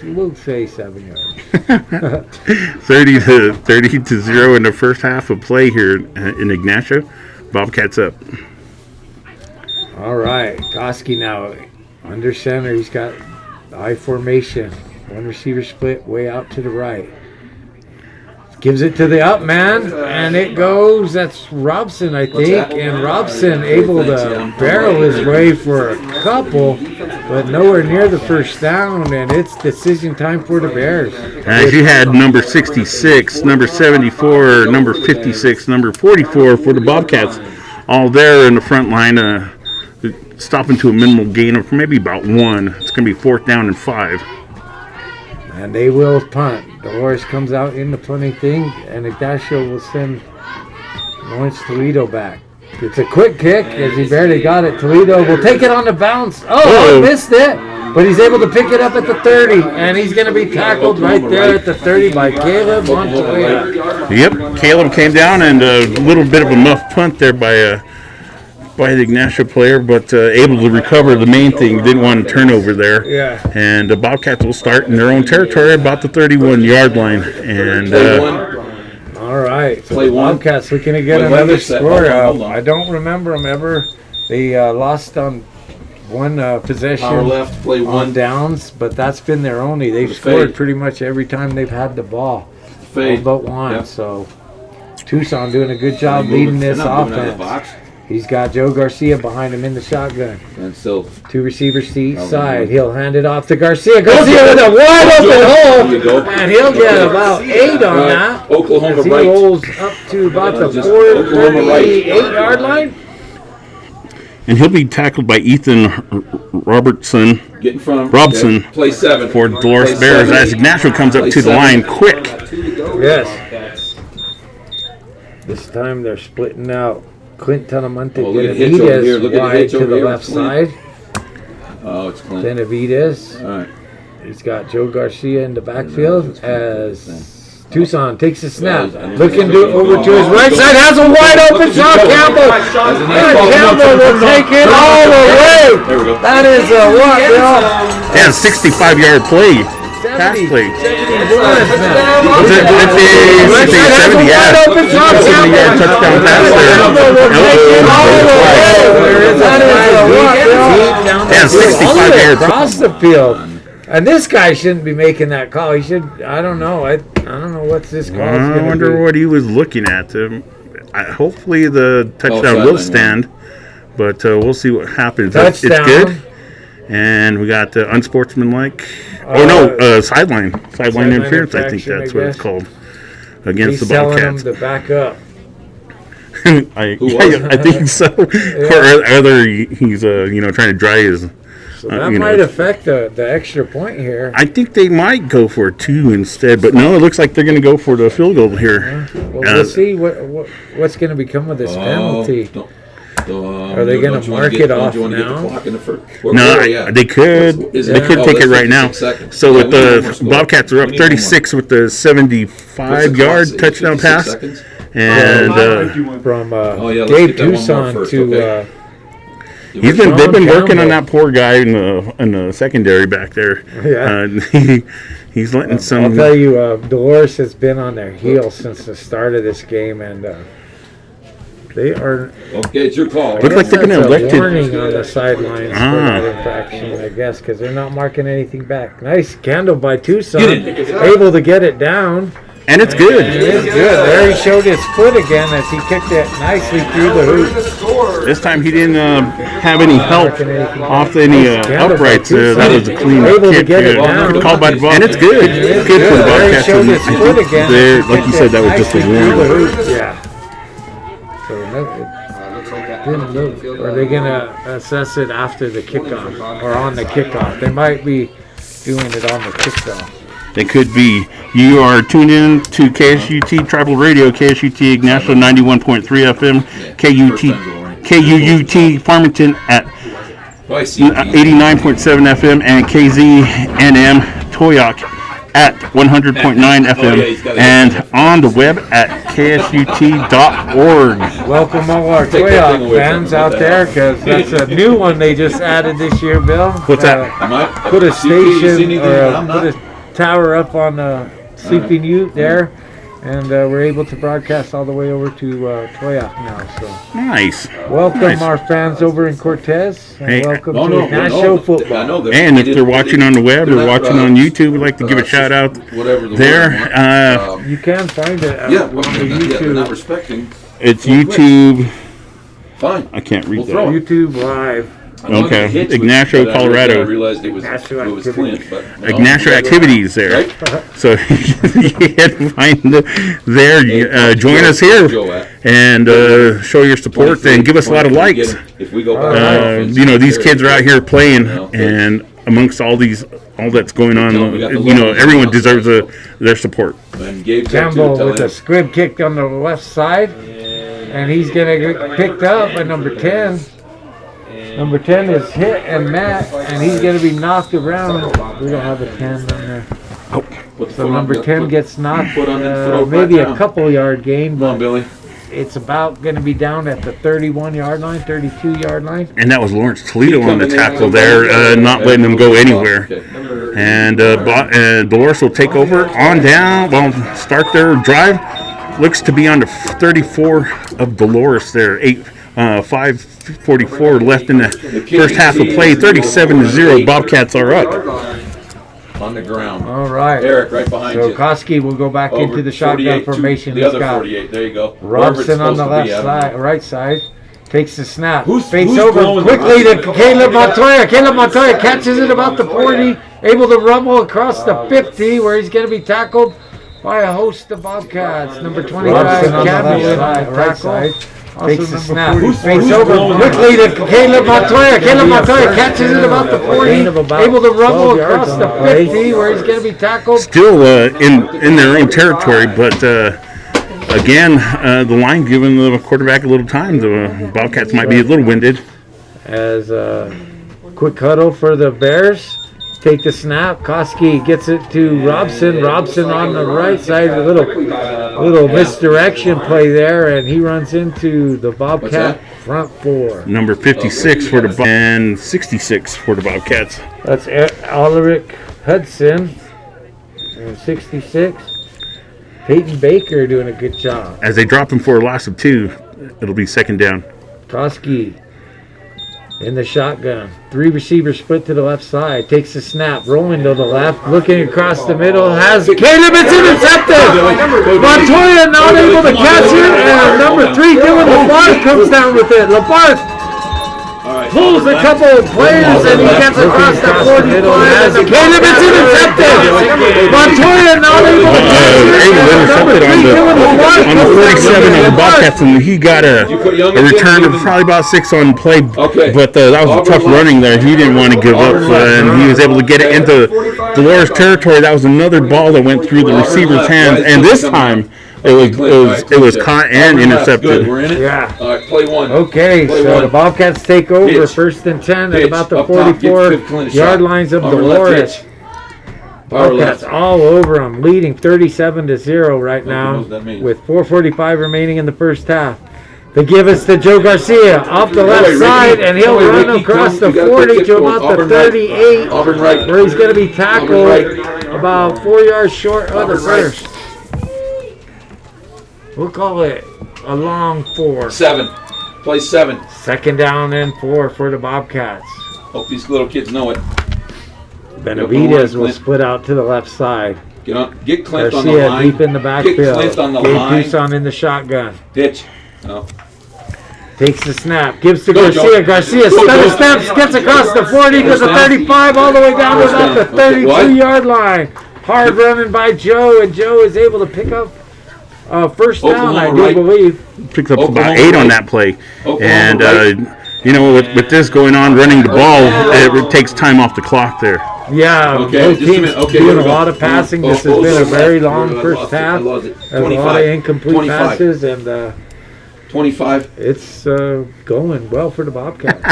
we'll say 7 yards. 30 to 0 in the first half of play here in Ignacio. Bobcats up. All right, Koski now under center. He's got the I formation. One receiver split way out to the right. Gives it to the up man, and it goes. That's Robson, I think. And Robson able to barrel his way for a couple, but nowhere near the first down. And it's decision time for the Bears. As you had number 66, number 74, number 56, number 44 for the Bobcats, all there in the front line, stopping to a minimal gain of maybe about 1. It's going to be 4th down and 5. And they will punt. Dolores comes out in the punting thing, and Ignacio will send Lawrence Toledo back. It's a quick kick as he barely got it. Toledo will take it on the bounce. Oh, missed it. But he's able to pick it up at the 30, and he's going to be tackled right there at the 30 by Caleb Montoya. Yep, Caleb came down, and a little bit of a muff punt there by the Ignacio player, but able to recover the main thing. Didn't want to turn over there. Yeah. And the Bobcats will start in their own territory about the 31-yard line. And all right. So Play the one. Bobcats looking to get Wait, another set. score. Hold on. I don't remember them ever. They lost on one possession Power left, play on one. downs, but that's been their only. They've The scored fade. pretty much every time they've had the ball. Fade. All but one. Yeah. So Tucson doing a good job Moving- leading this they're not moving out of the offense. box. He's got Joe Garcia behind him in the shotgun. And so 2 receivers to each Oh, side. man. He'll hand it off to Garcia. Garcia with a wide open There you go. hole, and he'll get about 8 on that. Oklahoma As he right. rolls up to about the Just Oklahoma right. 48-yard line. and he'll be tackled by Ethan Robertson Get in front of him. Robson Okay. Play 7. for Dolores Play Bears 7. as Ignacio comes up Play to the 7. line quick. Yes. This time they're splitting out. Clint Talamonte Oh, look at Hitch over here. Benavides Look at wide Hitch to over the here. left side. Oh, it's Clint. Benavides. All right. He's got Joe Garcia in the backfield as Tucson takes a snap. Well, Looking over to his right side. Has a wide open shot. Campbell. And Campbell will take it all the way. There we go. That is a what, Bill? Yeah, 65-yard play. Pass 70. play. 71. Was it 50, 70? Yeah. 70-yard touchdown pass there. That is a what, Bill? Yeah, 65 yards. Across the field. And this guy shouldn't be making that call. He should. I don't know. I don't know what's this call. I wonder what he was looking at. Hopefully the touchdown will stand, but we'll see what happens. It's good. And we got unsportsmanlike. Sideline interference. I think that's what it's called against the Bobcats. Him to back up. I think so. Or either he's trying to dry his. So that might affect the extra point here. I think they might go for 2 instead, but no, it looks like they're going to go for the field goal here. Well, we'll see what's going to become of this penalty. Are they going to mark it off now? No, they could. They could take it right now. So with the Bobcats are up 36 with the 75-yard touchdown pass, and from Gabe Tucson to. They've been working on that poor guy in the secondary back there. Yeah. He's letting some. I'll tell you, Dolores has been on their heels since the start of this game, and they are. Okay, it's your call. Looks like they're going to elect warning on the sidelines for that infraction, I guess, because they're not marking anything back. Nice candle by Tucson, able to get it down. And it's good. It is good. There he showed his foot again as he kicked it nicely through the hoop. This time he didn't have any help off any uprights. That was a clean kick. Called by the ball. And it's good. It's good for the Bobcats. Like you said, that was just a warning. Yeah. So didn't look. Are they going to assess it after the kickoff or on the kickoff? They might be doing it on the kickoff. They could be. You are tuned in to KSUT Tribal Radio, KSUT Ignacio 91.3 FM, KUUT Farmington at 89.7 FM, and KZNM Toyoc at 100.9 FM, and on the web at ksut.org. Welcome all our Toyoc fans out there, because that's a new one they just added this year, Bill. What's that? Put a station or put a tower up on the Sleeping Ute there, and we're able to broadcast all the way over to Toyoc now. So nice. Welcome our fans over in Cortez, and welcome to National Football. And if they're watching on the web or watching on YouTube, we'd like to give a shout out there. You can find it on YouTube. Not respecting. It's YouTube. Fine. I can't read that. YouTube Live. Okay, Ignacio, Colorado. I realized it was Clint, but Ignacio activities there. So you had to find there. Join us here and show your support and give us a lot of likes. These kids are out here playing, and amongst all that's going on, everyone deserves their support. Campbell with a squib kick on the left side, and he's going to get picked up by number 10. Number 10 is hit and Matt, and he's going to be knocked around. We don't have a 10 on there. So number 10 gets knocked, maybe a couple yard gain, but it's about going to be down at the 31-yard line, 32-yard line. And that was Lawrence Toledo on the tackle there, not letting him go anywhere. And Dolores will take over on down, start their drive. Looks to be on the 34 of Dolores there, 5:44 left in the first half of play. 37-0. Bobcats are up. On the ground. All right. Eric, right behind you. So Koski will go back into the shotgun formation. The other 48. There you go. Robson on the right side. Takes the snap. Fakes over quickly to Caleb Montoya. Caleb Montoya catches it about the 40. Able to rumble across the 50 where he's going to be tackled by a host of Bobcats. Number 25, Campbell on the right side. Takes the snap. Fakes over quickly to Caleb Montoya. Caleb Montoya catches it about the 40. Able to rumble across the 50 where he's going to be tackled. Still in their own territory, but again, the line giving the quarterback a little time. The Bobcats might be a little winded. As a quick huddle for the Bears. Take the snap. Koski gets it to Robson. Robson on the right side. A little misdirection play there, and he runs into the Bobcat front four. Number 56 for the and 66 for the Bobcats. That's Ulrich Hudson. 66. Peyton Baker doing a good job. As they drop him for a loss of 2, it'll be second down. Koski in the shotgun. 3 receivers split to the left side. Takes the snap, rolling to the left, looking across the middle. Has Caleb, it's intercepted. Montoya not able to catch it, and number 3 Dylan LaBarth comes down with it. LaBarth pulls a couple of players and he gets across the 45. And Caleb, it's intercepted. Montoya not able to catch it. Number 3 Dylan LaBarth on the 47 of the Bobcats, and he got a return of probably about 6 on play. But that was a tough running there. He didn't want to give up, and he was able to get it into Dolores territory. That was another ball that went through the receiver's hands, and this time it was caught and intercepted. We're in it. Yeah. All right, play one. Okay, Play so one. the Bobcats take over, Pitch. 1st and 10 at Pitch. about the Up top. Give 44 Clint a shot. yard lines of Power left Dolores. pitch. Power Bobcats left. all over them, leading 37-0 right now, knows what that means. with 4:45 remaining in the first half. They give us to Joe Garcia off the left Ricky. side, and he'll Go away, run Ricky. across Come. the You gotta 40 put to it about the Auburn right. 38, Auburn right. where he's going to be tackled Auburn right. about 4 yards short of the Auburn right. first. We'll call it a long 4. 7. Play 7. 2nd down and 4 for the Bobcats. Hope these little kids know it. Benavidez will Clint. split out to the left side. Get Clint on the Garcia line. deep in the Get backfield. Clint on the Gabe line. Tucson in the shotgun. Pitch. No. Takes the snap. Gives to Go, Garcia. Joe. Garcia Go, stutter Joe. steps. Gets across the 40 to the 35. All the way down to First about the down. Okay, what? 32-yard line. Hard running by Joe. And Joe is able to pick up first down, I do Oklahoma right. believe. Picks up Oklahoma about 8 on right. that play. Oklahoma And, right. with this going on, running the ball, it takes time off the clock there. Yeah, Okay, both just a teams minute. Okay, doing here a we go. lot of passing. Oh, This has oh, been a oh, very oh, long I first lost it. half. I lost it. There's a lot of 25. incomplete 25. passes, and 25. it's going well for the Bobcats.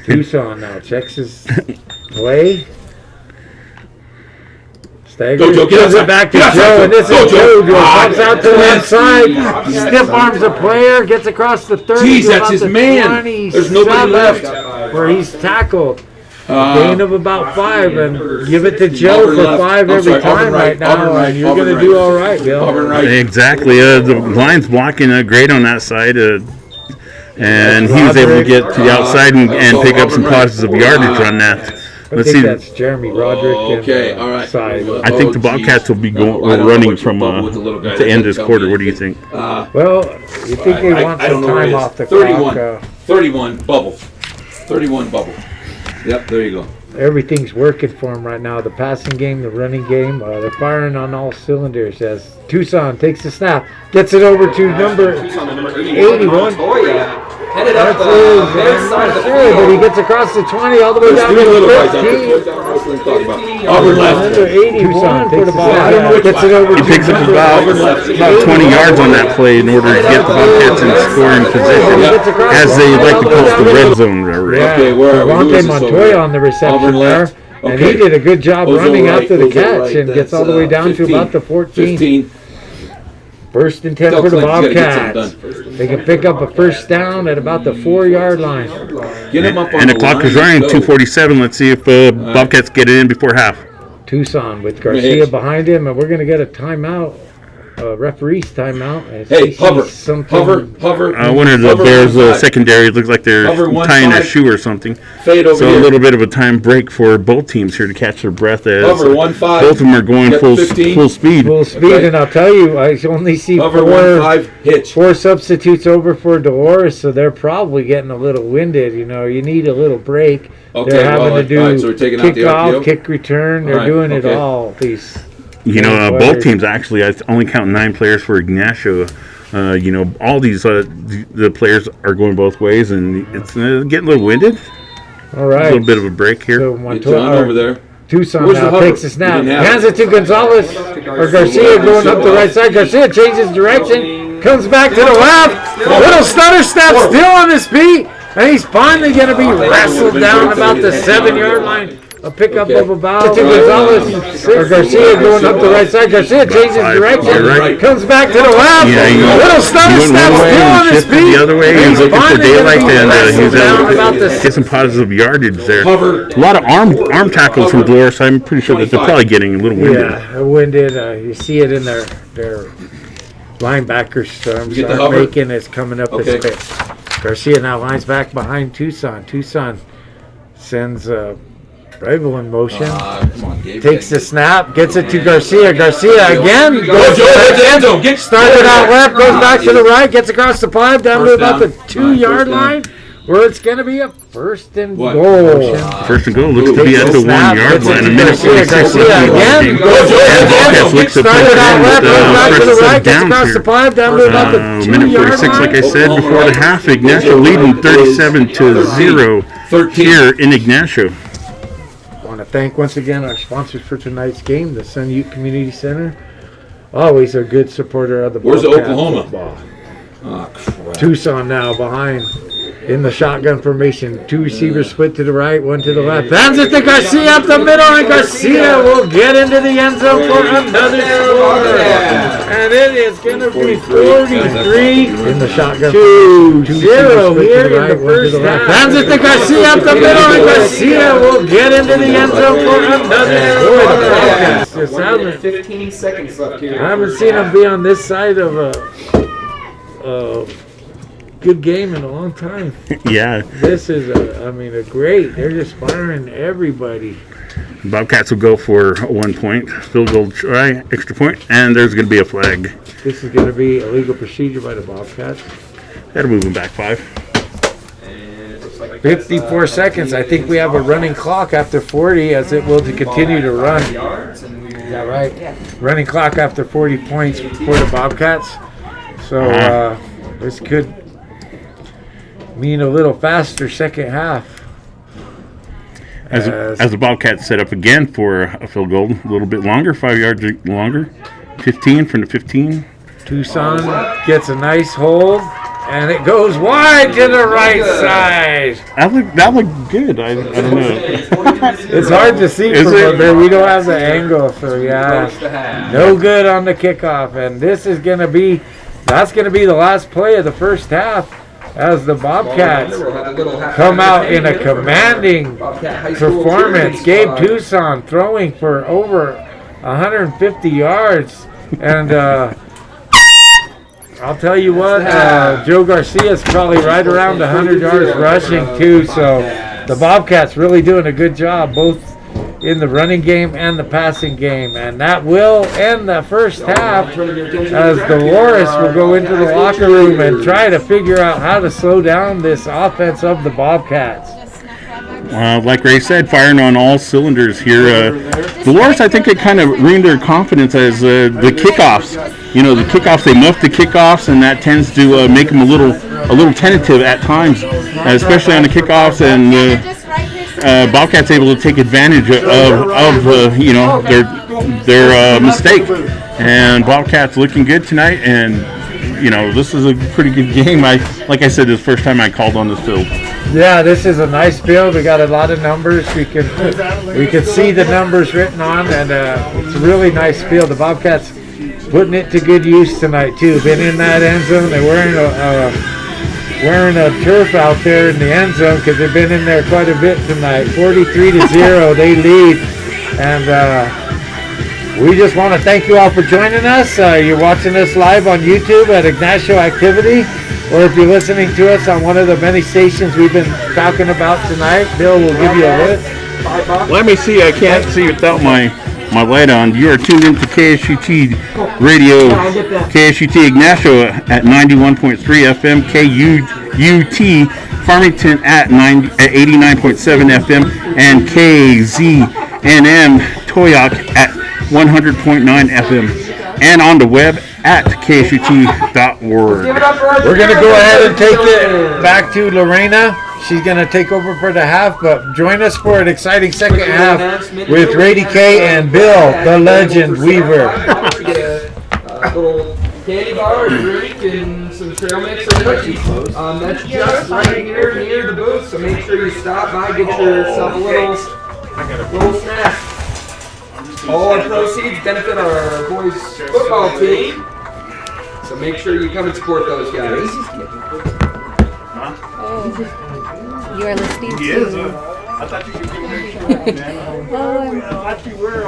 Tucson now checks his play. Staggers, Go, Joe, get gives outside. it back to Get outside, Joe, and this Joe. is Go, Joe. Joe. Joe Ah, comes out to the left side, stiff arms a player, gets across the 30. Jeez, to that's about his the man. 27, There's nobody left. where he's tackled. Gain of about 5, and give it to Joe Auburn for left. 5 I'm every sorry, time Auburn right right, now, Auburn right, and you're Auburn going to right. do all right, Bill. Auburn right. Exactly. The line's blocking great on that side. And he was able to get to the outside and pick up some positive yardage on that. I Let's think see. that's Jeremy Roderick Okay, and all right. side. I think the Bobcats will be I don't know running what from your bubble with the little guy. to end this Tell quarter. me What do you anything. think? Well, you think they want I don't some know where it time is. off the 31. clock. 31 bubble. 31 bubble. Yep, there you go. Everything's working for them right now. The passing game, the running game, they're firing on all cylinders as Tucson takes the snap, gets it over to number 81. Headed up That's their side of the field. but he gets across the 20 all the way There's down to 3 little guys the out 15. there. What's Wrestling talking about. Auburn left. Number 81 for the ball. I don't know which Gets it one. over He to picks up number about 20 yards on that play in order to get the Bobcats in scoring position, as they like to call it the red zone. Yeah, Okay, where are we? Who Devontae is this over Montoya there? on the reception Auburn there. left. And Okay. he did a good job Goes running over after right, the goes over catch right. and gets That's, all the way down 15. to about the 14. 15. First and 10 Tell for the Clint he's gotta get Bobcats. something They can pick up a first down at about the 4-yard line. Get him up on And the the clock line. is running, Go. 2:47. Let's see if Bobcats get it in before half. Tucson with Garcia Hitch. behind him, and we're going to get a timeout, referee's timeout. And Hey, see hover. something- Hover. I wonder the Hover Bears' 1-5. secondary looks like they're Hover 1-5. tying a shoe or something. Fade over So here. a little bit of a time break for both teams here to catch their breath as Hover 1-5. both of them are going Get full 15. speed. Full speed, Okay. and I'll tell you, I only see Hover four 1-5. Hitch. substitutes over for Dolores, so they're probably getting a little winded. You know, you need a little break. Okay, They're having well, to do all right, so we're taking out the kickoff, RPO? kick return. They're All right, doing it okay. all. These You know, players. both teams actually. I only count 9 players for Ignacio. All these the players are going both ways, and it's getting a little winded. All A right. little bit of a break here. So Get John over there. Tucson Where's the now hover? takes the snap, We didn't have hands it to Gonzalez or Garcia going up the right side. Garcia changes direction, comes back to the left. Little stutter step, still on his feet, and he's finally going to be wrestled down about the 7-yard line. A pickup of about to Gonzalez or Garcia going up the right side. Garcia changes direction, You're right. comes back to the left. Yeah, Little stutter he went step, one way still on and his shifted feet. the other way. and He was looking for finally gonna daylight, be and he wrestled was down able about to the get some positive yardage there. Hover. A lot of arm tackles from Dolores. I'm pretty sure that they're probably getting a little winded. Yeah, winded. You see it in their linebackers. You get the Start hover? making it's coming up Okay. as quick. Garcia now lines back behind Tucson. Tucson sends Bravo in motion. Come on, Gabe. Takes the snap, gets it to Garcia. Garcia again Go, goes Joe, hit the end zone. Get started out left, goes back to the right, gets across the 5, down to First about the down. 2-yard First down. line, where it's going to be a first and What? goal. First and goal looks to be at the 1 Snap, yard gets it line. to A minute Garcia. 46 Garcia left in the again game. goes to the And end Bobcats zone. look to put Started out it left, in goes back to the with right, gets downs across the here. 5, down to about the Minute 2-yard 46, like I line. said before the half. Ignacio leading 37-0 here in Ignacio. I want to thank once again our sponsors for tonight's game, the Sun Ute Community Center. Always a good supporter of the Where's the Bobcat Oklahoma? football. Oh, crap. Tucson now behind in the shotgun formation. 2 receivers split to the right, 1 to the left. Hands it to Garcia up the middle, and Garcia will get into the end zone for another score. And it is going to be 43 in the shotgun to 0 here in the first half. Hands it to Garcia up the middle, and Garcia will get into the end zone for another score. Just haven't 15 seconds left here. I haven't seen him be on this side of a good game in a long time. Yeah, This is a great. They're just firing everybody. Bobcats will go for a 1 point field goal try, extra point, and there's going to be a flag. This is going to be a legal procedure by the Bobcats. That'll move them back 5. 54 seconds. I think we have a running clock after 40 as it will to continue to run. Is that right? Running clock after 40 points for the Bobcats. So this could mean a little faster second half. As the Bobcats set up again for a field goal, a little bit longer, 5 yards longer, 15 from the 15. Tucson gets a nice hold, and it goes wide to the right side. That looked good. I don't know. It's hard to see Is from it? up there. We don't have the angle, so yeah. No good on the kickoff, and this is going to be, that's going to be the last play of the first half as the Bobcats come out in a commanding performance. Gabe Tucson throwing for over 150 yards, and I'll tell you what, Joe Garcia's probably right around 100 yards rushing too, so the Bobcats really doing a good job both in the running game and the passing game, and that will end the first half as Dolores will go into the locker room and try to figure out how to slow down this offense of the Bobcats. Like Ray said, firing on all cylinders here. Dolores, I think it kind of ruined their confidence as the kickoffs. You know, the kickoffs, they muff the kickoffs, and that tends to make them a little tentative at times, especially on the kickoffs. And Bobcats able to take advantage of you know, their mistake. And Bobcats looking good tonight, and you know, this is a pretty good game. Like I said, this is the first time I called on this field. Yeah, this is a nice field. We got a lot of numbers. We can see the numbers written on, and it's a really nice field. The Bobcats putting it to good use tonight too. Been in that end zone. They're wearing a turf out there in the end zone because they've been in there quite a bit tonight. 43-0, they lead, and we just want to thank you all for joining us. You're watching us live on YouTube at Ignacio Activity, or if you're listening to us on one of the many stations we've been talking about tonight, Bill will give you a list. Let me see. I can't see without my light on. You are tuned into KSUT Radio, KSUT Ignacio at 91.3 FM, KUT Farmington at 89.7 FM, and KZNM Toyoak at 100.9 FM, and on the web at KSUT.org. We're going to go ahead and take it back to Lorena. She's going to take over for the half, but join us for an exciting second half with Rady K and Bill, the legend Weaver. A little candy bar, a drink, and some trail mix and cookies. That's just right here near the booth, so make sure you stop by, get yourself a little snack. All our proceeds benefit our boys football team, so make sure you come and support those guys. You are listening to.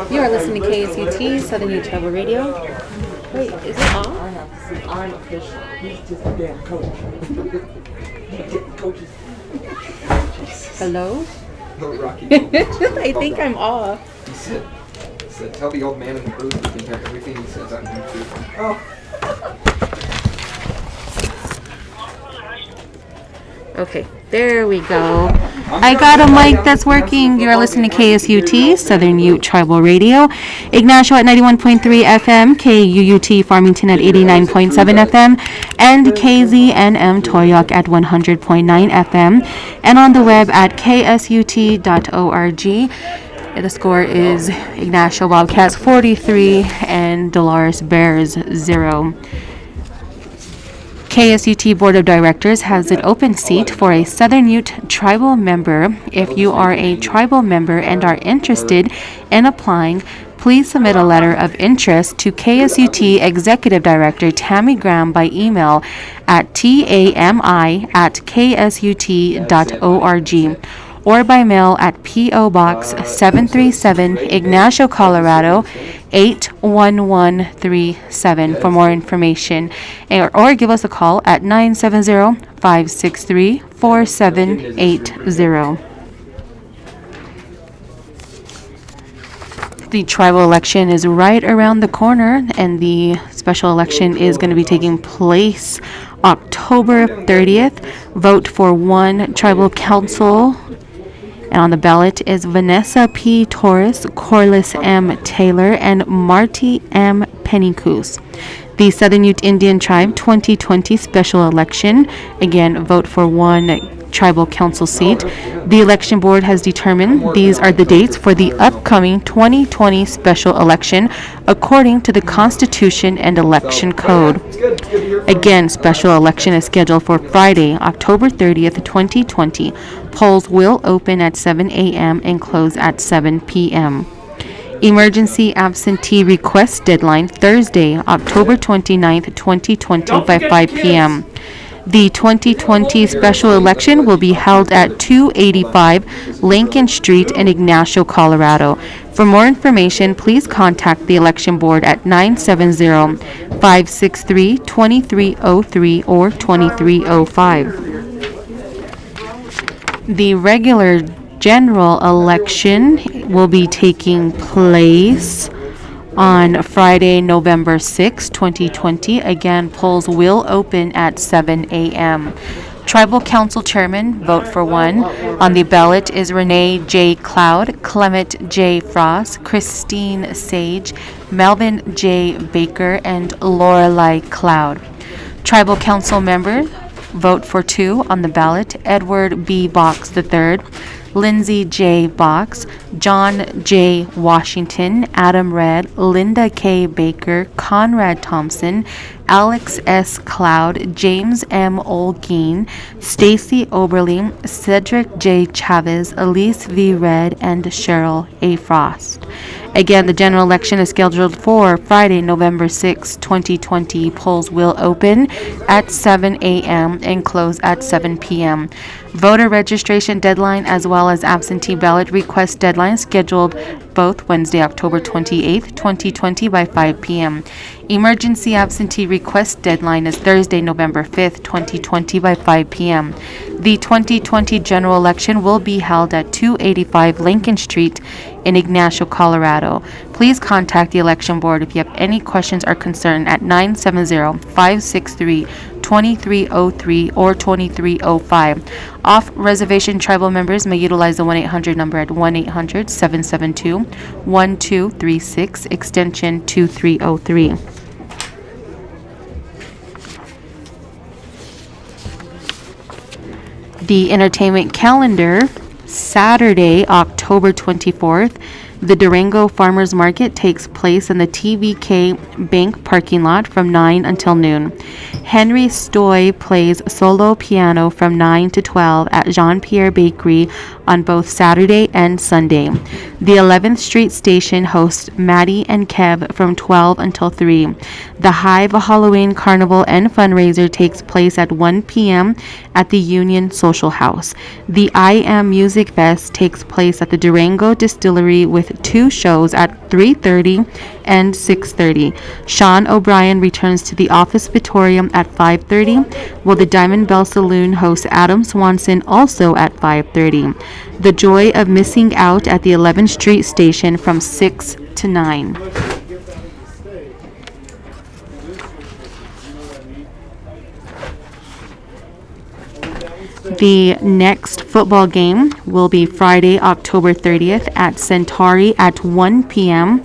You are listening to KSUT Southern Utah Travel Radio. Wait, is it on? I'm official. He's just a damn coach. Hello? Oh, Rocky. I think I'm off. He said, tell the old man in the booth you can hear everything he says on YouTube. Oh. Okay, there we go. I got a mic that's working. You're listening to KSUT, Southern Ute Tribal Radio. Ignacio at 91.3 FM, KUUT Farmington at 89.7 FM, and KZNM Toyoak at 100.9 FM, and on the web at ksut.org. The score is Ignacio Bobcats 43 and Dolores Bears 0. KSUT Board of Directors has an open seat for a Southern Ute tribal member. If you are a tribal member and are interested in applying, please submit a letter of interest to KSUT Executive Director Tammy Graham by email at tami@ksut.org or by mail at P.O. Box 737, Ignacio, Colorado 81137 for more information, or give us a call at 970-563-4780. The tribal election is right around the corner, and the special election is going to be taking place October 30th. Vote for one tribal council. And on the ballot is Vanessa P. Torres, Corliss M. Taylor, and Marty M. Pennycoos. The Southern Ute Indian Tribe 2020 special election. Again, vote for one tribal council seat. The election board has determined these are the dates for the upcoming 2020 special election according to the Constitution and Election Code. Again, special election is scheduled for Friday, October 30th, 2020. Polls will open at 7 a.m. and close at 7 p.m. Emergency absentee request deadline Thursday, October 29th, 2020 by 5 p.m. The 2020 special election will be held at 285 Lincoln Street in Ignacio, Colorado. For more information, please contact the election board at 970-563-2303 or 2305. The regular general election will be taking place on Friday, November 6, 2020. Again, polls will open at 7 a.m. Tribal Council Chairman, vote for one. On the ballot is Renee J. Cloud, Clement J. Frost, Christine Sage, Melvin J. Baker, and Lorelei Cloud. Tribal Council member, vote for two. On the ballot, Edward B. Box III, Lindsay J. Box, John J. Washington, Adam Red, Linda K. Baker, Conrad Thompson, Alex S. Cloud, James M. Olguin, Stacy Oberly, Cedric J. Chavez, Elise V. Red, and Cheryl A. Frost. Again, the general election is scheduled for Friday, November 6, 2020. Polls will open at 7 a.m. and close at 7 p.m. Voter registration deadline as well as absentee ballot request deadline scheduled both Wednesday, October 28, 2020 by 5 p.m. Emergency absentee request deadline is Thursday, November 5th, 2020 by 5 p.m. The 2020 general election will be held at 285 Lincoln Street in Ignacio, Colorado. Please contact the election board if you have any questions or concern at 970-563-2303 or 2305. Off-reservation tribal members may utilize the 1-800 number at 1-800-772-1236, extension 2303. The entertainment calendar, Saturday, October 24th, the Durango Farmers Market takes place in the TVK Bank parking lot from 9 until noon. Henry Stoy plays solo piano from 9 to 12 at Jean-Pierre Bakery on both Saturday and Sunday. The 11th Street Station hosts Maddie and Kev from 12 until 3. The Hive Halloween Carnival and Fundraiser takes place at 1 p.m. at the Union Social House. The I Am Music Fest takes place at the Durango Distillery with with 2 shows at 3:30 and 6:30. Sean O'Brien returns to the Office Victorium at 5:30, while the Diamond Bell Saloon hosts Adam Swanson also at 5:30. The Joy of Missing Out at the 11th Street Station from 6 to 9. The next football game will be Friday, October 30th at Centauri at 1 p.m.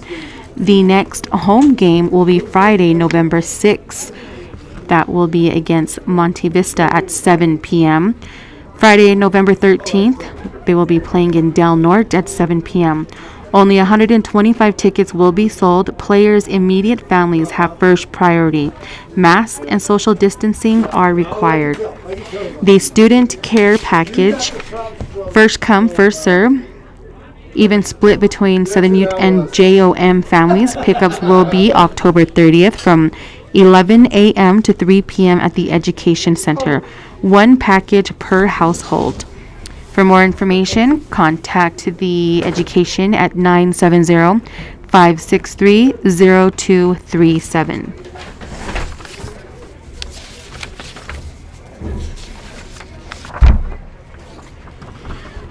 The next home game will be Friday, November 6th. That will be against Monte Vista at 7 p.m. Friday, November 13th, they will be playing in Del Norte at 7 p.m. Only 125 tickets will be sold. Players' immediate families have first priority. Masks and social distancing are required. The student care package, first come, first serve, even split between Southern Ute and JOM families. Pickups will be October 30th from 11 a.m. to 3 p.m. at the Education Center. 1 package per household. For more information, contact the education at 970-563-0237.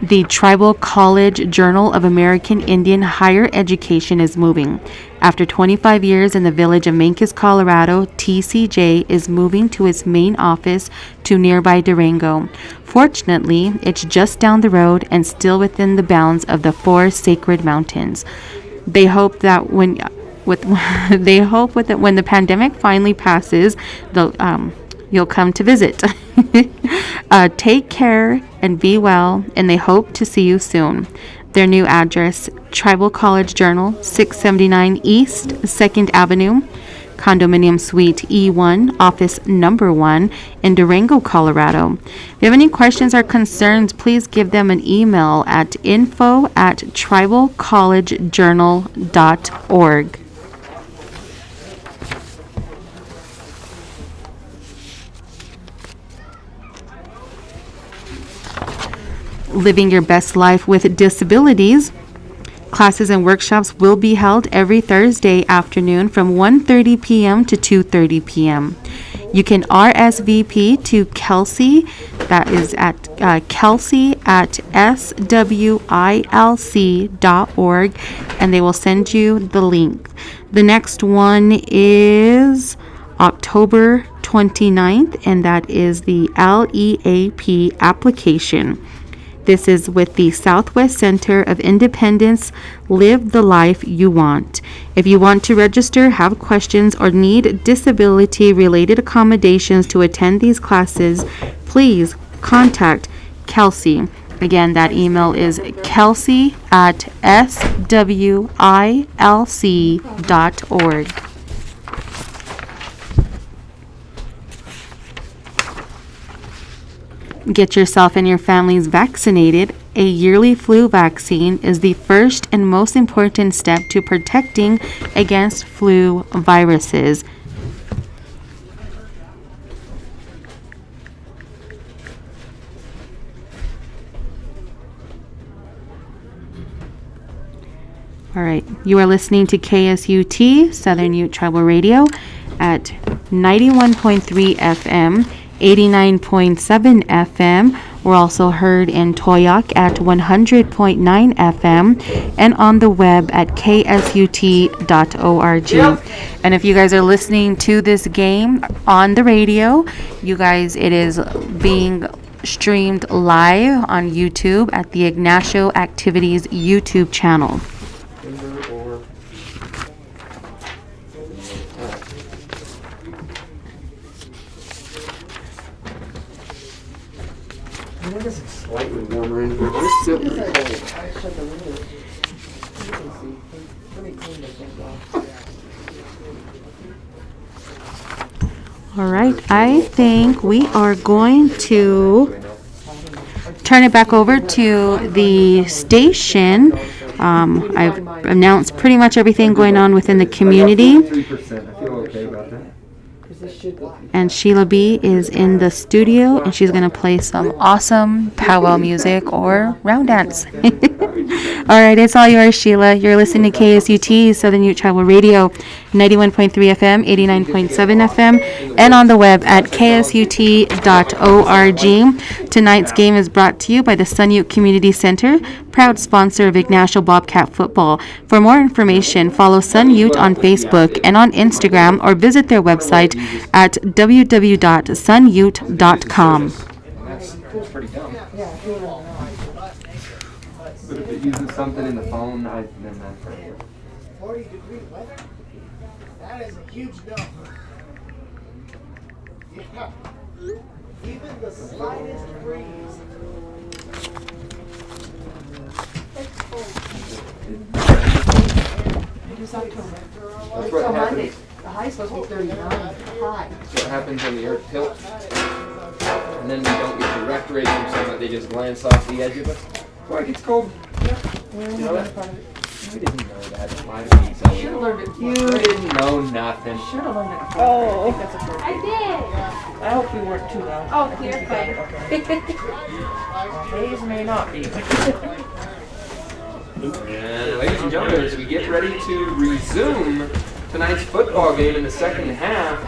The Tribal College Journal of American Indian Higher Education is moving. After 25 years in the village of Mancos, Colorado, TCJ is moving to its main office to nearby Durango. Fortunately, it's just down the road and still within the bounds of the 4 sacred mountains. They hope that when the pandemic finally passes, you'll come to visit. Take care and be well, and they hope to see you soon. Their new address, Tribal College Journal, 679 East 2nd Avenue, Condominium Suite E1, Office Number 1 in Durango, Colorado. If you have any questions or concerns, please give them an email at info@tribalcollegejournal.org. Living Your Best Life with Disabilities. Classes and workshops will be held every Thursday afternoon from 1:30 p.m. to 2:30 p.m. You can RSVP to Kelsey, that is at kelsey@swilc.org, and they will send you the link. The next one is October 29th, and that is the LEAP application. This is with the Southwest Center of Independence. Live the life you want. If you want to register, have questions, or need disability-related accommodations to attend these classes, please contact Kelsey. Again, that email is kelsey@swilc.org. Get yourself and your families vaccinated. A yearly flu vaccine is the first and most important step to protecting against flu viruses. All right, you are listening to KSUT, Southern Ute Tribal Radio, at 91.3 FM. 89.7 FM. We're also heard in Toyoak at 100.9 FM and on the web at ksut.org. And if you guys are listening to this game on the radio, you guys, it is being streamed live on YouTube at the Ignacio Activities YouTube channel. It is slightly warmer in here, but it's still pretty cold. All right, I think we are going to turn it back over to the station. I've announced pretty much everything going on within the community. And Sheila B is in the studio, and she's going to play some awesome powwow music or round dance. All right, it's all yours, Sheila. You're listening to KSUT, Southern Ute Tribal Radio, 91.3 FM, 89.7 FM, and on the web at ksut.org. Tonight's game is brought to you by the Sun Ute Community Center, proud sponsor of Ignacio Bobcat Football. For more information, follow Sun Ute on Facebook and on Instagram, or visit their website at www.sunute.com. That's pretty dumb. But if it uses something in the phone, then that's right. 40-degree weather? That is a huge number. Yeah. Even the slightest breeze. That's what happens. The high's supposed to be 39. High. That's what happens when the earth tilts. And then we don't get direct rays from sunlight, they just glance off the edge of it. Why it gets cold? You know that? We didn't know that. Why did we tell you? Should have learned it. You didn't know nothing. Should have learned it. Oh. I think that's a perfect. I did. I hope you weren't too loud. Oh, you're fine. Days may not be. And ladies and gentlemen, as we get ready to resume tonight's football game in the second half,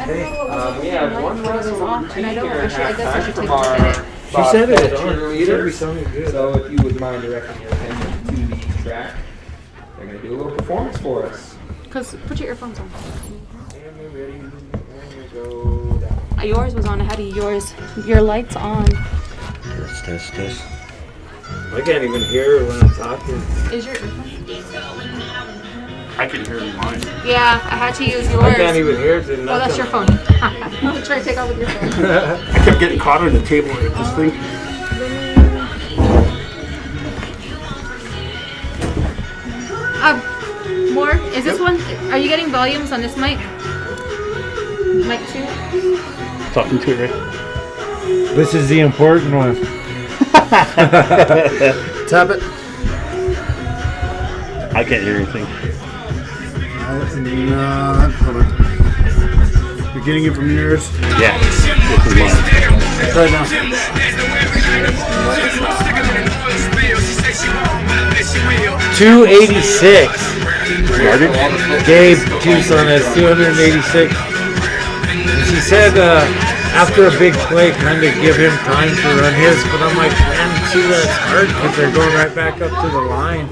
we have one wrestler routine here at halftime from our She said it on. cheerleaders. Sounded good. So if you would mind directing your attention to the track, they're going to do a little performance for us. Because put your earphones on. And we're ready, and we go down. Yours was on ahead of yours. Your light's on. Test. I can't even hear her when I'm talking. Is your earphone? I can hear mine. Yeah, I had to use yours. I can't even hear it. Oh, that's your phone. I'm trying to take off with your phone. I kept getting caught on the table with this thing. More? Is this one? Are you getting volumes on this mic? Mic 2? Talking to it, right? This is the important one. Tap it. I can't hear anything. Hold on. You're getting it from yours? Yeah. This is mine. Try it now. 286. Started? Gabe Tucson has 286. And she said after a big play, kind of give him time to run his. But I'm like, man, see, that's hard because they're going right back up to the line.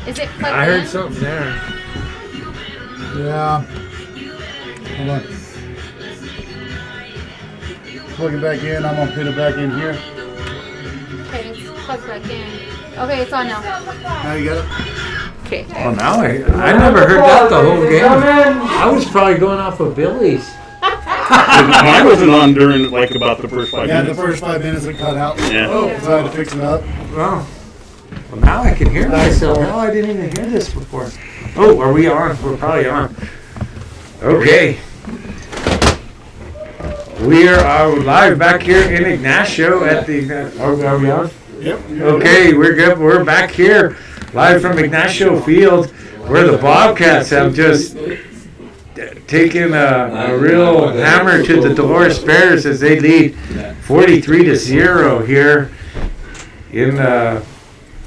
Is it plugged I heard in? something there. Yeah. Hold on. Plug it back in. I'm going to put it back in here. Okay, it's plugged back in. Okay, it's on now. Now you got it? Okay. Well, now I never heard that the whole game. I was probably going off of Billy's. Mine wasn't on during like about the first 5 Yeah, minutes. the first 5 minutes it cut out. Yeah. So I had to fix it up. Well, now I can hear myself. Hell, I didn't even hear this before. Oh, are we on? We're probably on. Okay. We are live back here in Ignacio at the. Are we on? Yep. Okay, we're good. We're back here live from Ignacio Field, where the Bobcats have just taken a real hammer to the Dolores Bears as they lead 43-0 here in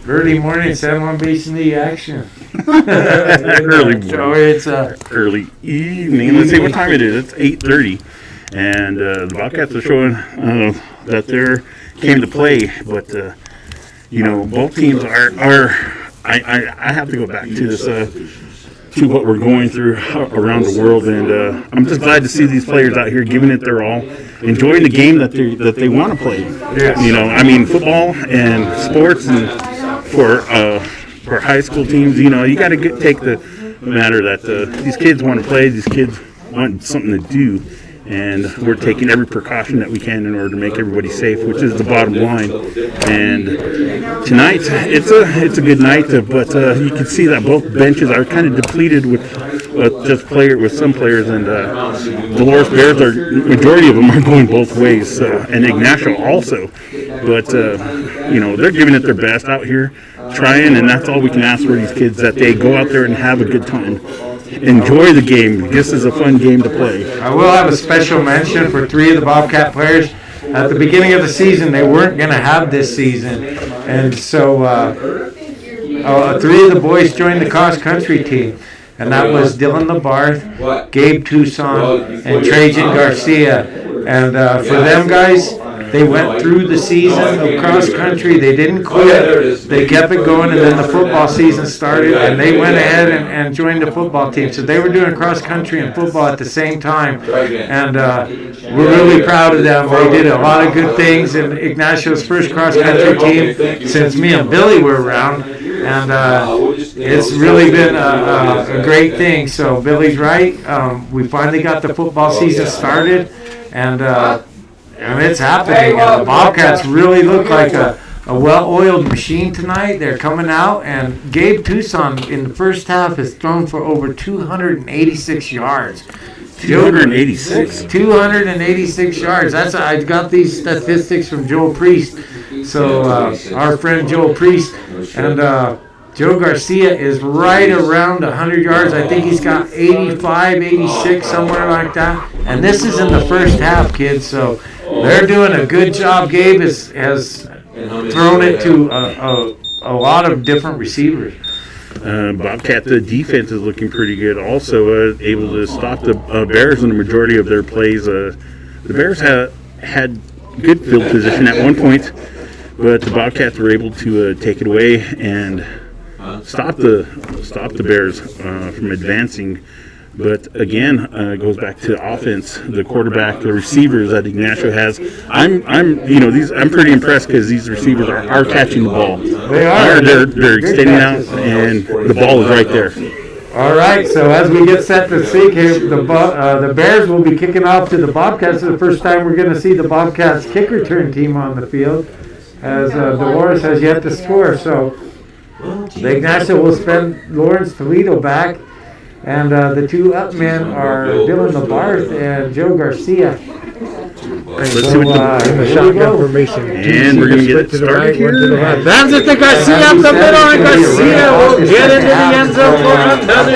early morning San Juan Basin League action. Early morning. So it's Early evening. Let's see what time it is. It's 8:30, and the Bobcats are showing that they're came to play. But you know, both teams are. I have to go back to this. To what we're going through around the world, and I'm just glad to see these players out here giving it their all, enjoying the game that they want to play. Yes. You know, I mean, football and sports, and for high school teams, you know, you got to take the matter that these kids want to play, these kids want something to do, and we're taking every precaution that we can in order to make everybody safe, which is the bottom line. And tonight, it's a good night, but you can see that both benches are kind of depleted with some players, and Dolores Bears majority of them are going both ways, and Ignacio also. But you know, they're giving it their best out here, trying, and that's all we can ask for these kids, that they go out there and have a good time. Enjoy the game. This is a fun game to play. I will have a special mention for 3 of the Bobcat players at the beginning of the season, they weren't going to have this season. And so 3 of the boys joined the cross-country team. And that was Dylan LaBarth, Gabe Tucson, and Trajan Garcia. And for them guys, they went through the season of cross country. They didn't quit. They kept it going, and then the football season started, and they went ahead and joined the football team. So they were doing cross country and football at the same time. And we're really proud of them. They did a lot of good things in Ignacio's first cross country team since me and Billy were around. And it's really been a great thing. So Billy's right. We finally got the football season started, and it's happening. And the Bobcats really look like a well-oiled machine tonight. They're coming out, and Gabe Tucson in the first half has thrown for over 286 yards. 286. 286 yards. I got these statistics from Joel Priest. So our friend Joel Priest and Joe Garcia is right around 100 yards. I think he's got 85, 86, somewhere like that. And this is in the first half, kids. So they're doing a good job. Gabe has thrown it to a lot of different receivers. Bobcat, the defense is looking pretty good. Also able to stop the Bears in the majority of their plays. The Bears had good field position at one point, but the Bobcats were able to take it away and stop the Bears from advancing. But again, it goes back to the offense, the quarterback, the receivers that Ignacio has. I'm pretty impressed because these receivers are catching the ball. They are. They're extending out, and the ball is right there. All right. So as we get set to see, the Bears will be kicking off to the Bobcats. For the first time, we're going to see the Bobcats kick return team on the field, as Dolores has yet to score. So the Ignacio will spend Lawrence Toledo back. And the 2 up men are Dylan LaBarth and Joe Garcia. Let's see what the shotgun formation. And we're going to get it started here. That's it, the Garcia up the middle, and Garcia will get into the end zone for another.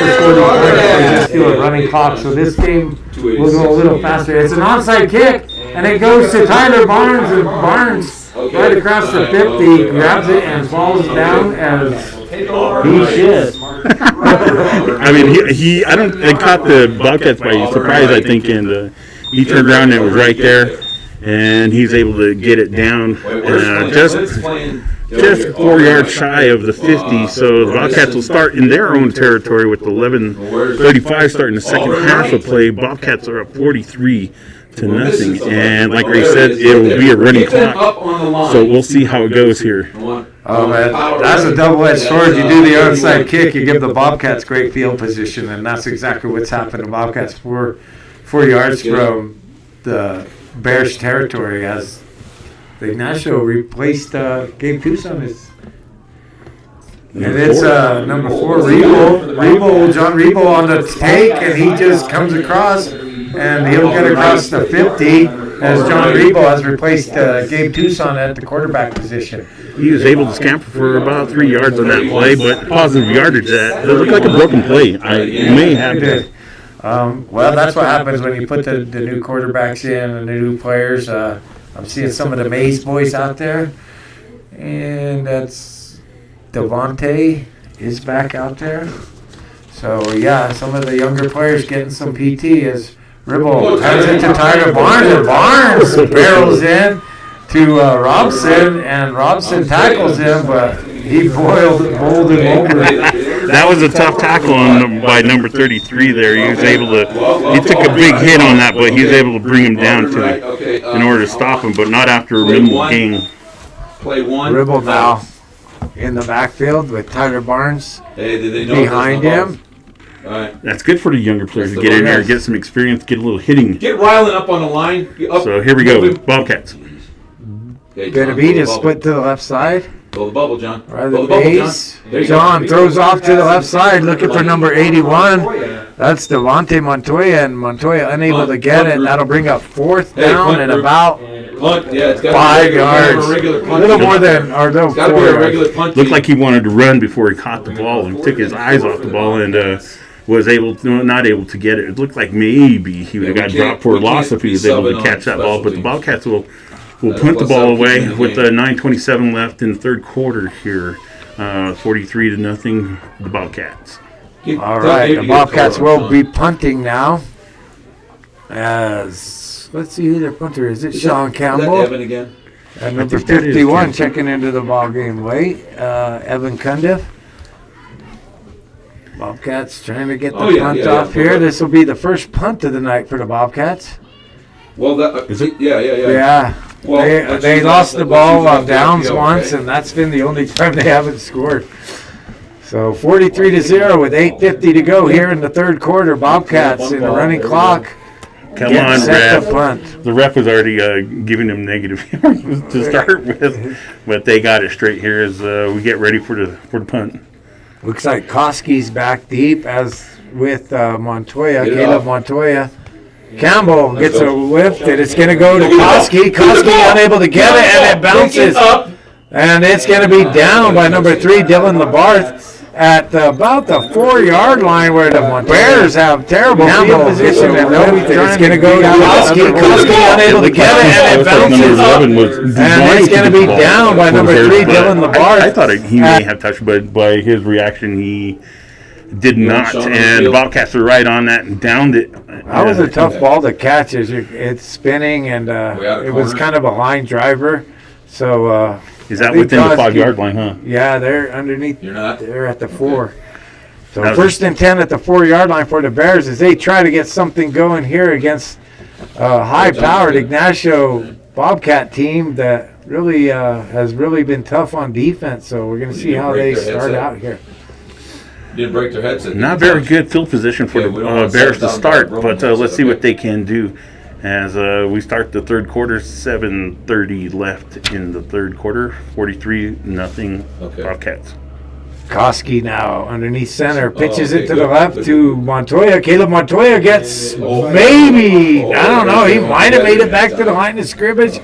Just do a running clock, so this game will go a little faster. It's an onside kick, and it goes to Tyler Barnes, and Barnes right across the 50 grabs it and falls down as he should. I mean, it caught the Bobcats by surprise, I think, and he turned around and it was right there, and he's able to get it down just 4 yards shy of the 50. So the Bobcats will start in their own territory with 11:35 starting the second half of play. Bobcats are up 43-0, and like Ray said, it will be a running clock. So we'll see how it goes here. Oh man, that's a double-edged sword. You do the onside kick, you give the Bobcats great field position, and that's exactly what's happened. The Bobcats 4 yards from the Bears' territory as the Ignacio replaced Gabe Tucson. And it's number 4, John Rebo on the take, and he just comes across, and he'll get across the 50 as John Rebo has replaced Gabe Tucson at the quarterback position. He was able to scamper for about 3 yards on that play, but positive yardage. That looked like a broken play. You may have to. Well, that's what happens when you put the new quarterbacks in and the new players. I'm seeing some of the Mays boys out there, and that's Devontae is back out there. So yeah, some of the younger players getting some PT as Ribble hands it to Tyler Barnes, and Barnes barrels in to Robson, and Robson tackles him, but he bowled him over. That was a tough tackle by number 33 there. He was able to, he took a big hit on that, but he was able to bring him down in order to stop him, but not after a minimal gain. Play 1. Ribble now in the backfield with Tyler Barnes behind him. Right. That's good for the younger players to get in there, get some experience, get a little hitting. Get Rylan up on the line. So here we go, Bobcats. Gonna be just split to the left side. Blow the bubble, John. Right the base. John throws off to the left side, looking for number 81. That's Devontae Montoya, and Montoya unable to get it. That'll bring up 4th down and about 5 yards. A little more than, or no, 4 yards. Looked like he wanted to run before he caught the ball and took his eyes off the ball and was not able to get it. It looked like maybe he would have got dropped for a loss if he was able to catch that ball. But the Bobcats will will punt the ball away with 9:27 left in the third quarter here. 43-0, the Bobcats. All right, the Bobcats will be punting now. As let's see who their punter is. It Sean Campbell? Evan again? And number 51 checking into the ball game late. Evan Cundiff. Bobcats trying to get the punt off here. This will be the first punt of the night for the Bobcats. Well, that is it? Yeah. Well, they lost the ball on downs once, and that's been the only time they haven't scored. So 43-0 with 8:50 to go here in the third quarter. Bobcats in the running clock. Come on, ref. The ref was already giving them negative yards to start with, but they got it straight here as we get ready for the punt. Looks like Koski's back deep, as with Montoya, Caleb Montoya. Campbell gets a whiff that it's going to go to Koski. Koski unable to get it, and it bounces up. And it's going to be down by number 3, Dylan Labarth, at about the 4-yard line, where the Bears have terrible field position. And it's going to go to Koski. Koski unable to get it, and it bounces up. And it's going to be down by number 3, Dylan Labarth. I thought he may have touched, but by his reaction, he did not. And the Bobcats were right on that and downed it. That was a tough ball to catch. It's spinning, and it was kind of a line driver. So is that within the 5-yard line, huh? Yeah, they're underneath. You're not? They're at the 4. So first and 10 at the 4-yard line for the Bears as they try to get something going here against a high-powered Ignacio Bobcat team that really has really been tough on defense. So we're going to see how they start out here. Didn't break their headset. Not very good field position for the Bears to start, but let's see what they can do as we start the third quarter. 7:30 left in the third quarter. 43-0 Bobcats. Koski now underneath center, pitches it to the left to Montoya. Caleb Montoya gets maybe, I don't know, he might have made it back to the line of scrimmage.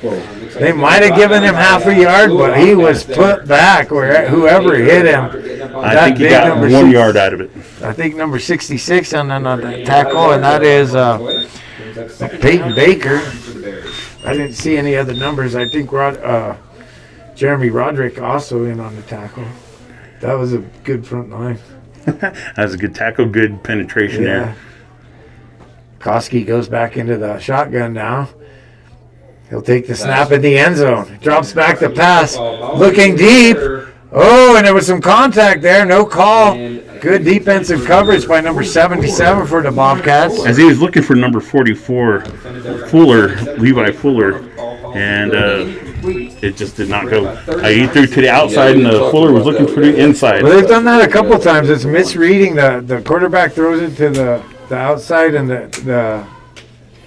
They might have given him half a yard, but he was put back where whoever hit him. I think he got 1 yard out of it. I think number 66 on the tackle, and that is Peyton Baker. I didn't see any other numbers. I think Jeremy Roderick also in on the tackle. That was a good front line. That was a good tackle, good penetration there. Koski goes back into the shotgun now. He'll take the snap in the end zone. Drops back the pass. Looking deep. Oh, and there was some contact there. No call. Good defensive coverage by number 77 for the Bobcats. As he was looking for number 44, Levi Fuller, and it just did not go. He threw to the outside, and Fuller was looking for the inside. Well, they've done that a couple times. It's misreading. The quarterback throws it to the outside, and the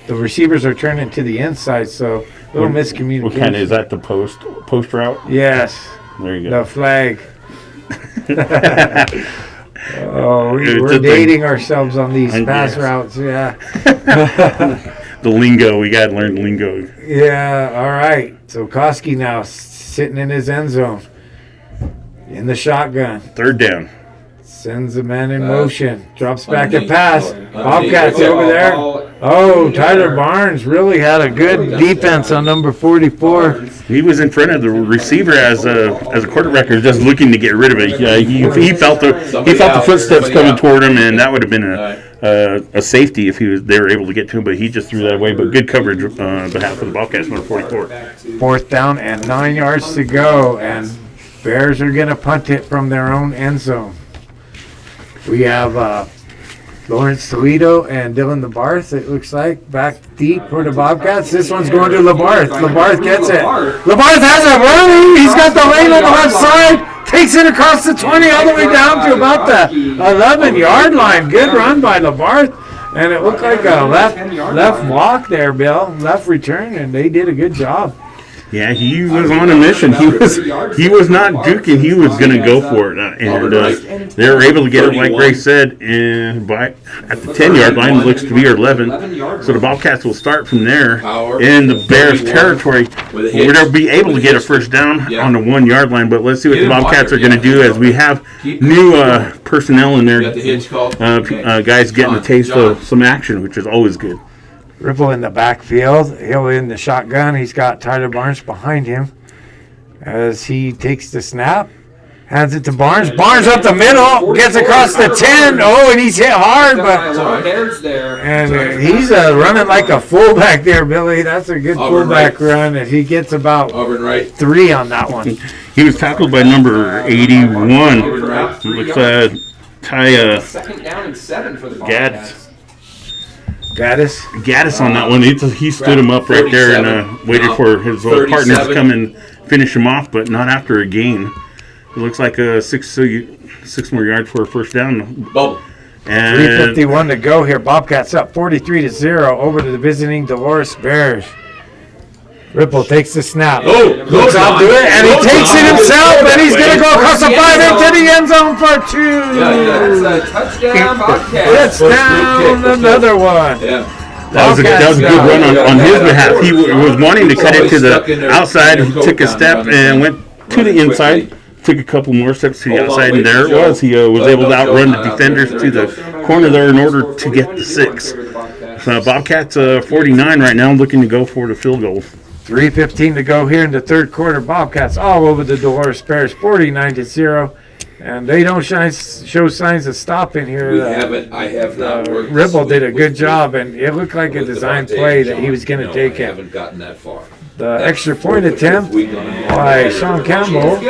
receivers are turning to the inside. So a little miscommunication. What kind of, is that the post route? Yes. There you go. The flag. We're dating ourselves on these pass routes. Yeah. The lingo. We got to learn lingo. Yeah, all right. So Koski now sitting in his end zone. In the shotgun. Third down. Sends the man in motion. Drops back to pass. Bobcats over there. Oh, Tyler Barnes really had a good defense on number 44. He was in front of the receiver as a quarterback, just looking to get rid of it. He felt the footsteps coming toward him, and that would have been a safety if they were able to get to him. But he just threw that away. But good coverage on behalf of the Bobcats, number 44. Fourth down and 9 yards to go, and Bears are going to punt it from their own end zone. We have Lawrence Toledo and Dylan Labarth, it looks like, back deep for the Bobcats. This one's going to Labarth. Labarth gets it. Labarth has it running. He's got the lane on the left side. Takes it across the 20 all the way down to about the 11-yard line. Good run by Labarth. And it looked like a left walk there, Bill. Left return, and they did a good job. Yeah, he was on a mission. He was not duking. He was going to go for it, and they were able to get it, like Ray said, and at the 10-yard line. It looks to be 11. So the Bobcats will start from there in the Bears' territory. They'll be able to get a first down on the 1-yard line. But let's see what the Bobcats are going to do as we have new personnel in there. Guys getting a taste of some action, which is always good. Ripple in the backfield. He'll in the shotgun. He's got Tyler Barnes behind him as he takes the snap. Hands it to Barnes. Barnes up the middle. Gets across the 10. Oh, and he's hit hard. And he's running like a fullback there, Billy. That's a good fullback run. And he gets about 3 on that one. He was tackled by number 81. With Ty Second down and 7 for the Gaddis. Gaddis on that one. He stood him up right there and waited for his partner to come and finish him off, but not after a gain. It looks like 6 more yards for a first down. Bubble. And 3:51 to go here. Bobcats up 43-0 over to the visiting Dolores Bears. Ripple takes the snap. Looks out to it, and he takes it himself, and he's going to go across the 5 into the end zone for 2. That's a touchdown, Bobcats. Touchdown, another one. that was a good run on his behalf. He was wanting to cut it to the outside. He took a step and went to the inside. Took a couple more steps to the outside, and there it was. He was able to outrun the defenders to the corner there in order to get the 6. So Bobcats 49 right now, looking to go for the field goal. 3:15 to go here in the third quarter. Bobcats all over the Dolores Bears, 49-0, and they don't show signs of stopping here. I have not worked. Ripple did a good job, and it looked like a design play that he was going to take I it. haven't gotten that far. The extra point attempt by Sean Campbell.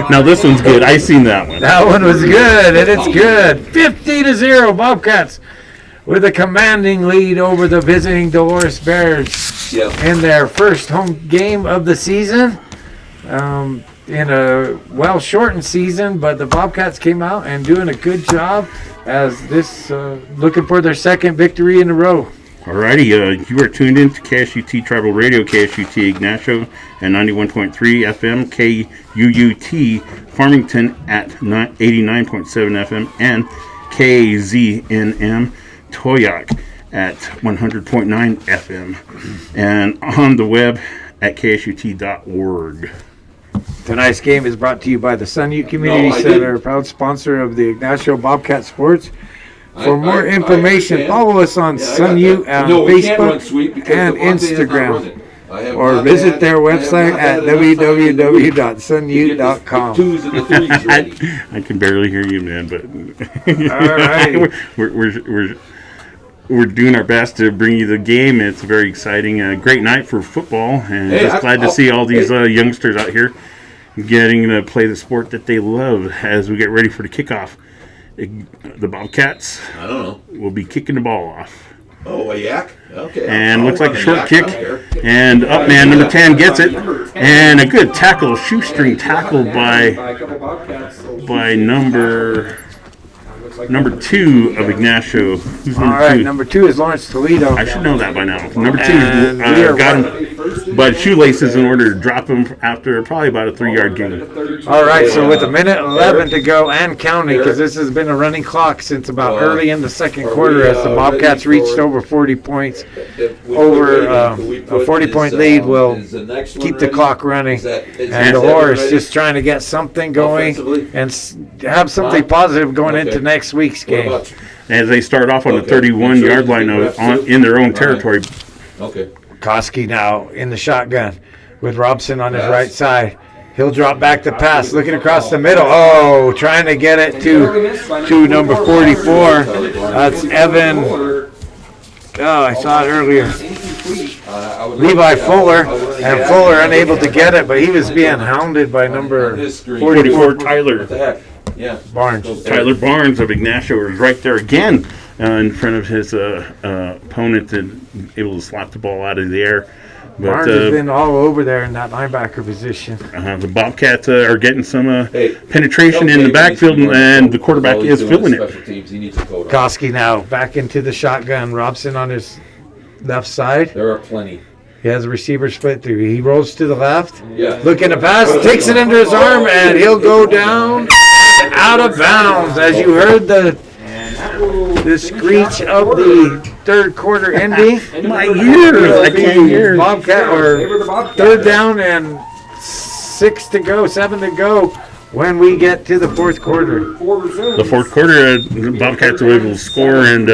Now this one's good. I seen that one. That one was good, and it's good. 50-0, Bobcats with a commanding lead over the visiting Dolores Bears in their first home game of the season. In a well-shortened season, but the Bobcats came out and doing a good job as this looking for their second victory in a row. Alrighty, you are tuned in to KSUT Tribal Radio, KSUT Ignacio and 91.3 FM, KUUT Farmington at 89.7 FM, and KZNM Toyac at 100.9 FM, and on the web at ksut.org. Tonight's game is brought to you by the Sun Ute Community Center, proud sponsor of the Ignacio Bobcat Sports. For more information, follow us on Sun Ute on Facebook and Instagram, or visit their website at www.sunute.com. I can barely hear you, man, but All right. we're doing our best to bring you the game. It's very exciting. Great night for football, and just glad to see all these youngsters out here getting to play the sport that they love as we get ready for the kickoff. The Bobcats will be kicking the ball off. Oh, a yak? Okay. And looks like a short kick. And up man, number 10 gets it. And a good tackle, shoestring tackle by number 2 of Ignacio. Who's number 2? All right, number 2 is Lawrence Toledo. I should know that by now. Number 2 got him by shoelaces in order to drop him after probably about a 3-yard gain. All right, so with 1:11 to go and counting, because this has been a running clock since about early in the second quarter as the Bobcats reached over 40 points. Over a 40-point lead will keep the clock running. And Dolores just trying to get something going and have something positive going into next week's game. As they start off on the 31-yard line in their own territory. Okay. Koski now in the shotgun with Robson on his right side. He'll drop back the pass, looking across the middle. Oh, trying to get it to number 44. That's Evan. Oh, I saw it earlier. Levi Fuller, and Fuller unable to get it, but he was being hounded by number 44, Tyler. Barnes. Tyler Barnes of Ignacio is right there again in front of his opponent and able to slap the ball out of the air. But, Barnes has been all over there in that linebacker position. The Bobcats are getting some penetration in the backfield, and the quarterback is filling it. Koski now back into the shotgun. Robson on his left side. There are plenty. He has a receiver split through. He rolls to the left. Looking to pass. Takes it under his arm, and he'll go down out of bounds. As you heard the screech of the third quarter ending. My ears! I can't hear. Bobcat, or third down and 7 to go. when we get to the fourth quarter. The fourth quarter, the Bobcats were able to score, and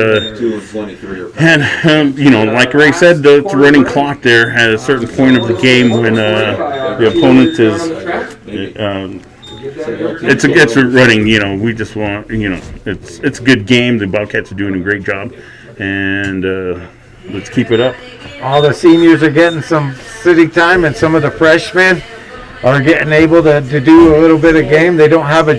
like Ray said, the running clock there at a certain point of the game when the opponent is. It's a running. We just want. It's a good game. The Bobcats are doing a great job, and let's keep it up. All the seniors are getting some sitting time, and some of the freshmen are getting able to do a little bit of game. They don't have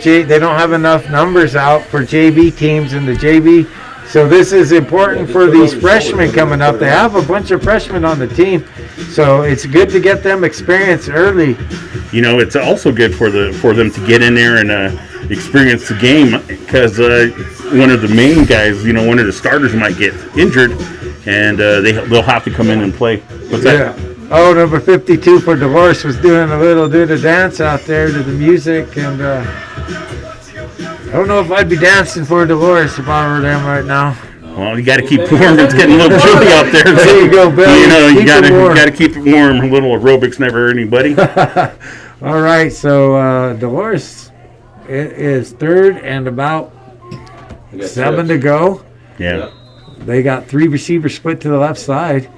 enough numbers out for JV teams in the JV. So this is important for these freshmen coming up. They have a bunch of freshmen on the team, so it's good to get them experience early. It's also good for them to get in there and experience the game, because one of the main guys, one of the starters might get injured, and they'll have to come in and play. What's that? Oh, number 52 for Dolores was doing a little bit of dance out there to the music, and I don't know if I'd be dancing for Dolores if I were them right now. Well, you got to keep warm. It's getting a little chilly out there. There you go, Bill. You got to keep it warm. A little aerobics never hurt anybody. All right, so Dolores is third and about 7 to go. Yeah. They got 3 receivers split to the left side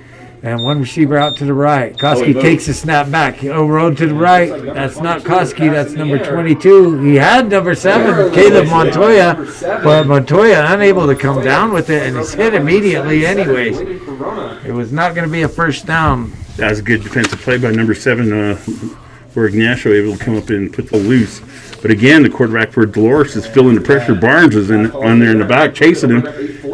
and 1 receiver out to the right. Koski takes a snap back. Overroad to the right. That's not Koski. That's number 22. He had number 7, Caleb Montoya, but Montoya unable to come down with it, and he's hit immediately anyways. It was not going to be a first down. That was a good defensive play by number 7, where Ignacio able to come up and put the loose. But again, the quarterback for Dolores is feeling the pressure. Barnes is on there in the back chasing him,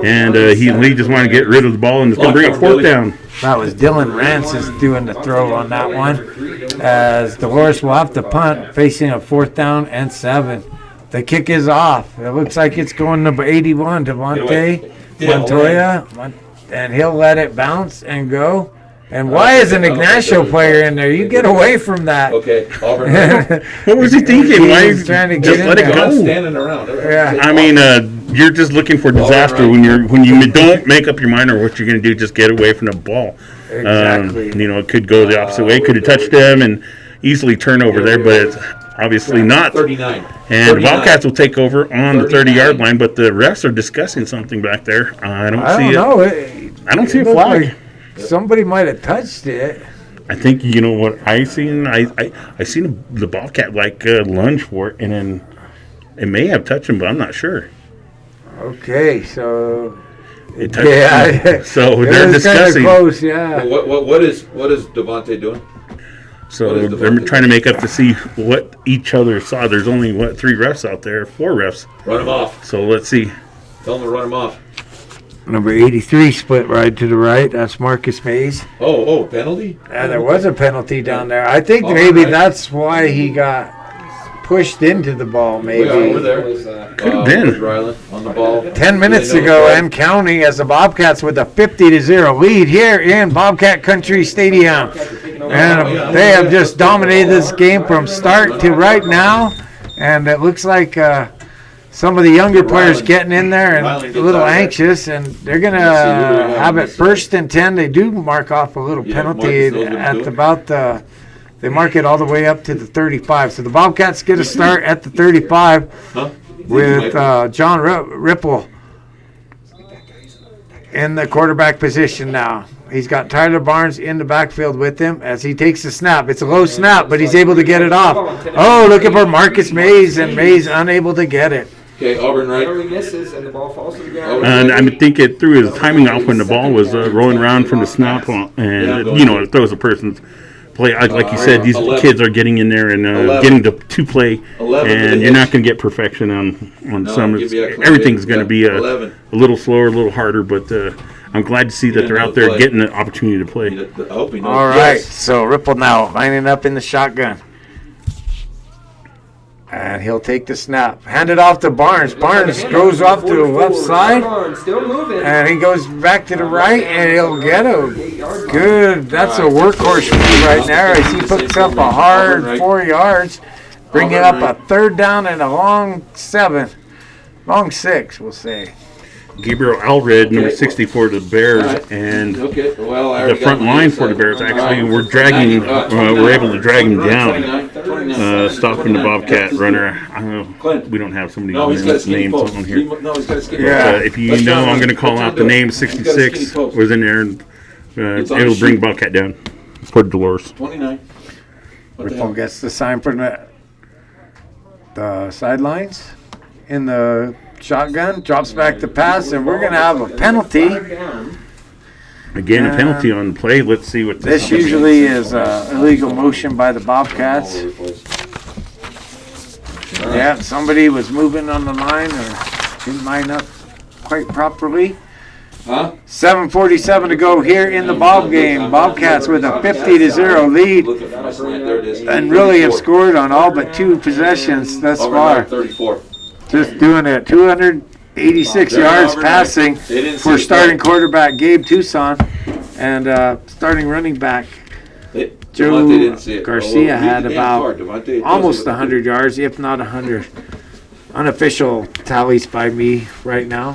and he just wanted to get rid of the ball, and it's going to bring up 4th down. That was Dylan Rancis doing the throw on that one, as Dolores will have to punt, facing a 4th down and 7. The kick is off. It looks like it's going number 81, Devontae Montoya, and he'll let it bounce and go. And why is an Ignacio player in there? You get away from that. Okay, Auburn. What was he thinking? Why he's trying to get just in let it there. go? Standing around. Yeah. I mean, you're just looking for disaster when you don't make up your mind or what you're going to do. Just get away from the ball. Exactly. It could go the opposite way. Could have touched them and easily turn over there, but it's obviously not. 39. And the Bobcats will take over on the 30-yard line, but the refs are discussing something back there. I don't see it. I don't see a flag. Like somebody might have touched it. I think what I seen. I seen the Bobcat lunge for it, and then it may have touched him, but I'm not sure. Okay, so It touched him. So they're discussing. Close, yeah. Well, what is Devontae doing? So they're trying to make up to see what each other saw. There's only 3 refs out there, 4 refs. Run him off. So let's see. Tell him to run him off. Number 83 split right to the right. That's Marcus Mays. Oh, penalty? There was a penalty down there. I think maybe that's why he got pushed into the ball, maybe. Yeah, over there. Could have been. Ryland on the ball. 10 minutes ago, and counting, as the Bobcats with a 50-0 lead here in Bobcat Country Stadium. And they have just dominated this game from start to right now. And it looks like some of the younger players getting in there and a little anxious, and they're going to have it 1st and 10. They do mark off a little penalty at about the – they mark it all the way up to the 35. So the Bobcats get a start at the 35 with John Ripple in the quarterback position now. He's got Tyler Barnes in the backfield with him as he takes the snap. It's a low snap, but he's able to get it off. Oh, looking for Marcus Mays, and Mays unable to get it. Okay, Auburn right. Misses and the ball falls to the ground. And I think it threw his timing off when the ball was rolling around from the snap, and it throws a person's play. Like you said, these 11. kids are getting in there and getting to play, and you're not going to get perfection on some. Everything's going to be a little slower, a little harder, but I'm glad to see that they're out there getting the opportunity to play. All right, so Ripple now lining up in the shotgun. And he'll take the snap. Hand it off to Barnes. Barnes goes off to the left side. Still moving. And he goes back to the right, and he'll get him. Good. That's a workhorse move right there as he picks up a hard 4 yards, bringing up a 3rd down and a long 7. Long 6, we'll say. Gabriel Alred, number Okay. 60 for the Bears, Alright. and Okay, well, I the already front got my line for the inside. Bears. Actually, Alright. we're dragging, we're able to drag him down, 29. stopping the Bobcat runner. I don't know, Clint. we don't have somebody No, he's got a skinny names post. on here. No, he's got a skinny But, post. if you Let's know, try I'm one. going to call Let's out do the it. name He's got a 66 skinny post. was in there and It's on able the to bring sheet. Bobcat down for Dolores. 29. What the Ripple hell? gets the sign from the sidelines in the shotgun, drops back the pass, and we're going to have a penalty. Again, a penalty on the play. Let's see what This usually is illegal motion by the Bobcats. Yeah, somebody was moving on the line or didn't line up quite properly. Huh? 7:47 to go here in the ball game. Bobcats with a 50-0 lead Look at that slant. There it is. and really have scored on all but 2 possessions thus far. Overnight 34. Just doing it. 286 yards passing for starting quarterback Gabe Tucson and starting running back Joe Devontae didn't see it. Garcia Oh, had read the damn about card, Devontae. almost 100 yards, if not 100. Unofficial tallies by me right now.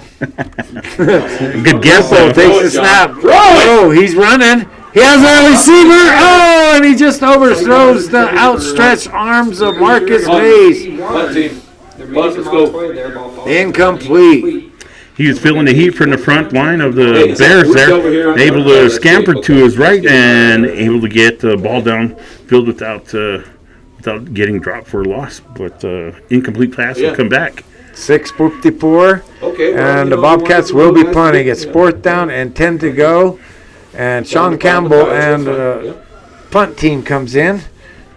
Good guess, though. Takes the snap. Oh, he's running. He has a receiver. Oh, and he just overthrows the outstretched arms of Marcus Mays. Punt team. They're Let's making go. Montoya there, ball falls. Incomplete. He was feeling the heat from the front line of the Hey, Bears who's over here? there, able to scamper to his right and able to get the ball downfield without getting dropped for a loss. But incomplete pass will come back. 6:54. Okay. And the Bobcats will be punting. It's 4th down and 10 to go. And Sean Campbell and the punt team comes in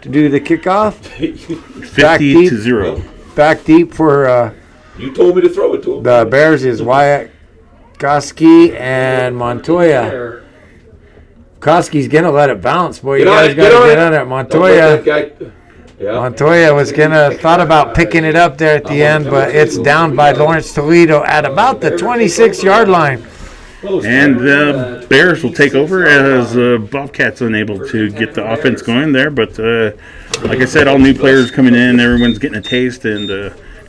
to do the kickoff. 50-0. Back deep for You told me to throw it to him. the Bears is Wyatt Koski and Montoya. Koski's going to let it bounce. Boy, you Get on guys it, got get to on get it. on it. Don't let Montoya. that guy. Yeah. Montoya was thought about picking it up there at the end, but it's down by Lawrence Toledo at about the 26-yard line. And the Bears will take over as Bobcats unable to get the offense going there. But like I said, all new players coming in. Everyone's getting a taste, and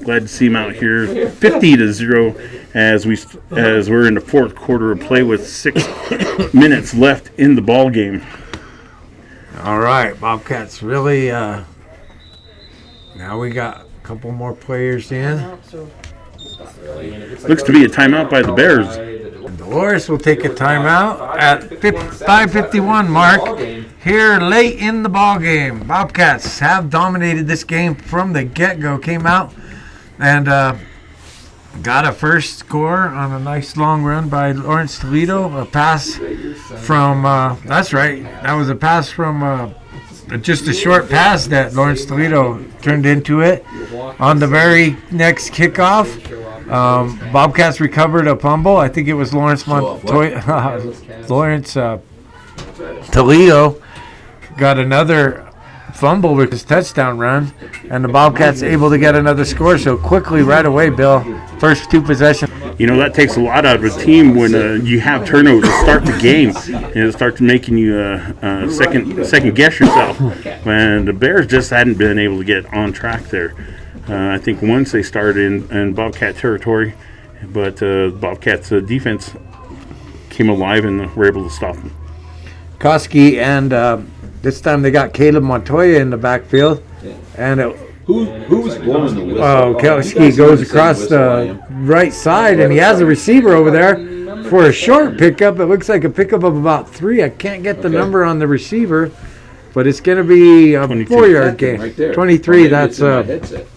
glad to see them out here. 50-0 as we're in the 4th quarter of play with 6 minutes left in the ball game. All right, Bobcats really. Now we got a couple more players in. Looks to be a timeout by the Bears. Dolores will take a timeout at 5:51 mark here late in the ball game. Bobcats have dominated this game from the get-go. Came out and got a first score on a nice long run by Lawrence Toledo. A pass from that's right. That was a pass from just a short pass that Lawrence Toledo turned into it. On the very next kickoff, Bobcats recovered a fumble. I think it was Lawrence Toledo got another fumble with his touchdown run, and the Bobcats able to get another score so quickly right away, Bill. First 2 possessions. You know, that takes a lot out of a team when you have turnovers to start the game, and it starts making you second guess yourself. And the Bears just hadn't been able to get on track there. I think once they started in Bobcat territory, but Bobcats' defense came alive and were able to stop them. Koski and this time they got Caleb Montoya in the backfield, and Who's blowing the whistle? Koski goes across the right side, and he has a receiver over there for a short pickup. It looks like a pickup of about 3. I can't get the number on the receiver, but it's going to be a 22. 4-yard gain. Right there. 23. That's headset.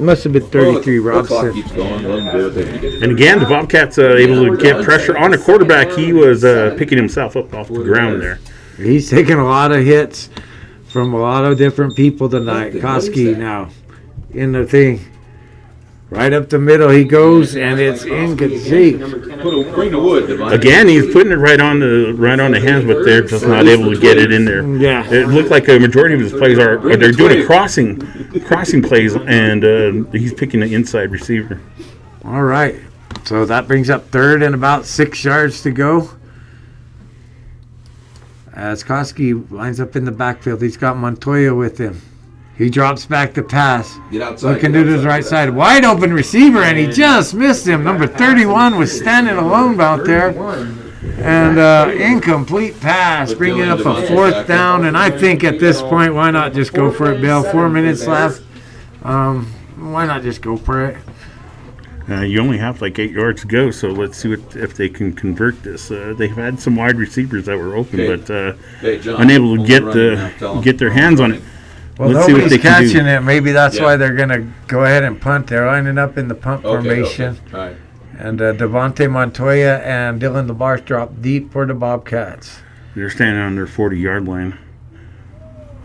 must have been 33. The clock Robson. keeps going. Let him do it. And again, the Bobcats able to get pressure on the quarterback. He was picking himself up off the ground there. He's taking a lot of hits from a lot of different people tonight. Koski now in the thing. Right up the middle he goes, and it's incomplete. Bring the wood, Devon. Again, he's putting it right on the hands, but they're just not able to get it in there. Yeah. It looked like a majority of his plays they're doing a crossing plays, and he's picking the inside receiver. All right. So that brings up 3rd and about 6 yards to go. As Koski lines up in the backfield, he's got Montoya with him. He drops back the pass. Get outside. Looking to his right side. Wide open receiver, and he just missed him. Number 31 was standing alone out there. And incomplete pass, bringing up a fourth down. And I think at this point, why not just go for it, Bill? 4 minutes left. Why not just go for it? You only have like 8 yards to go, so let's see if they can convert this. They've had some wide receivers that were open, but unable to get their hands on it. Well, let's see what nobody's they can catching do. it. Maybe that's why they're going to go ahead and punt. They're lining up in the punt formation. All right. And Devontae Montoya and Dylan LeBarge drop deep for the Bobcats. They're standing on their 40-yard line.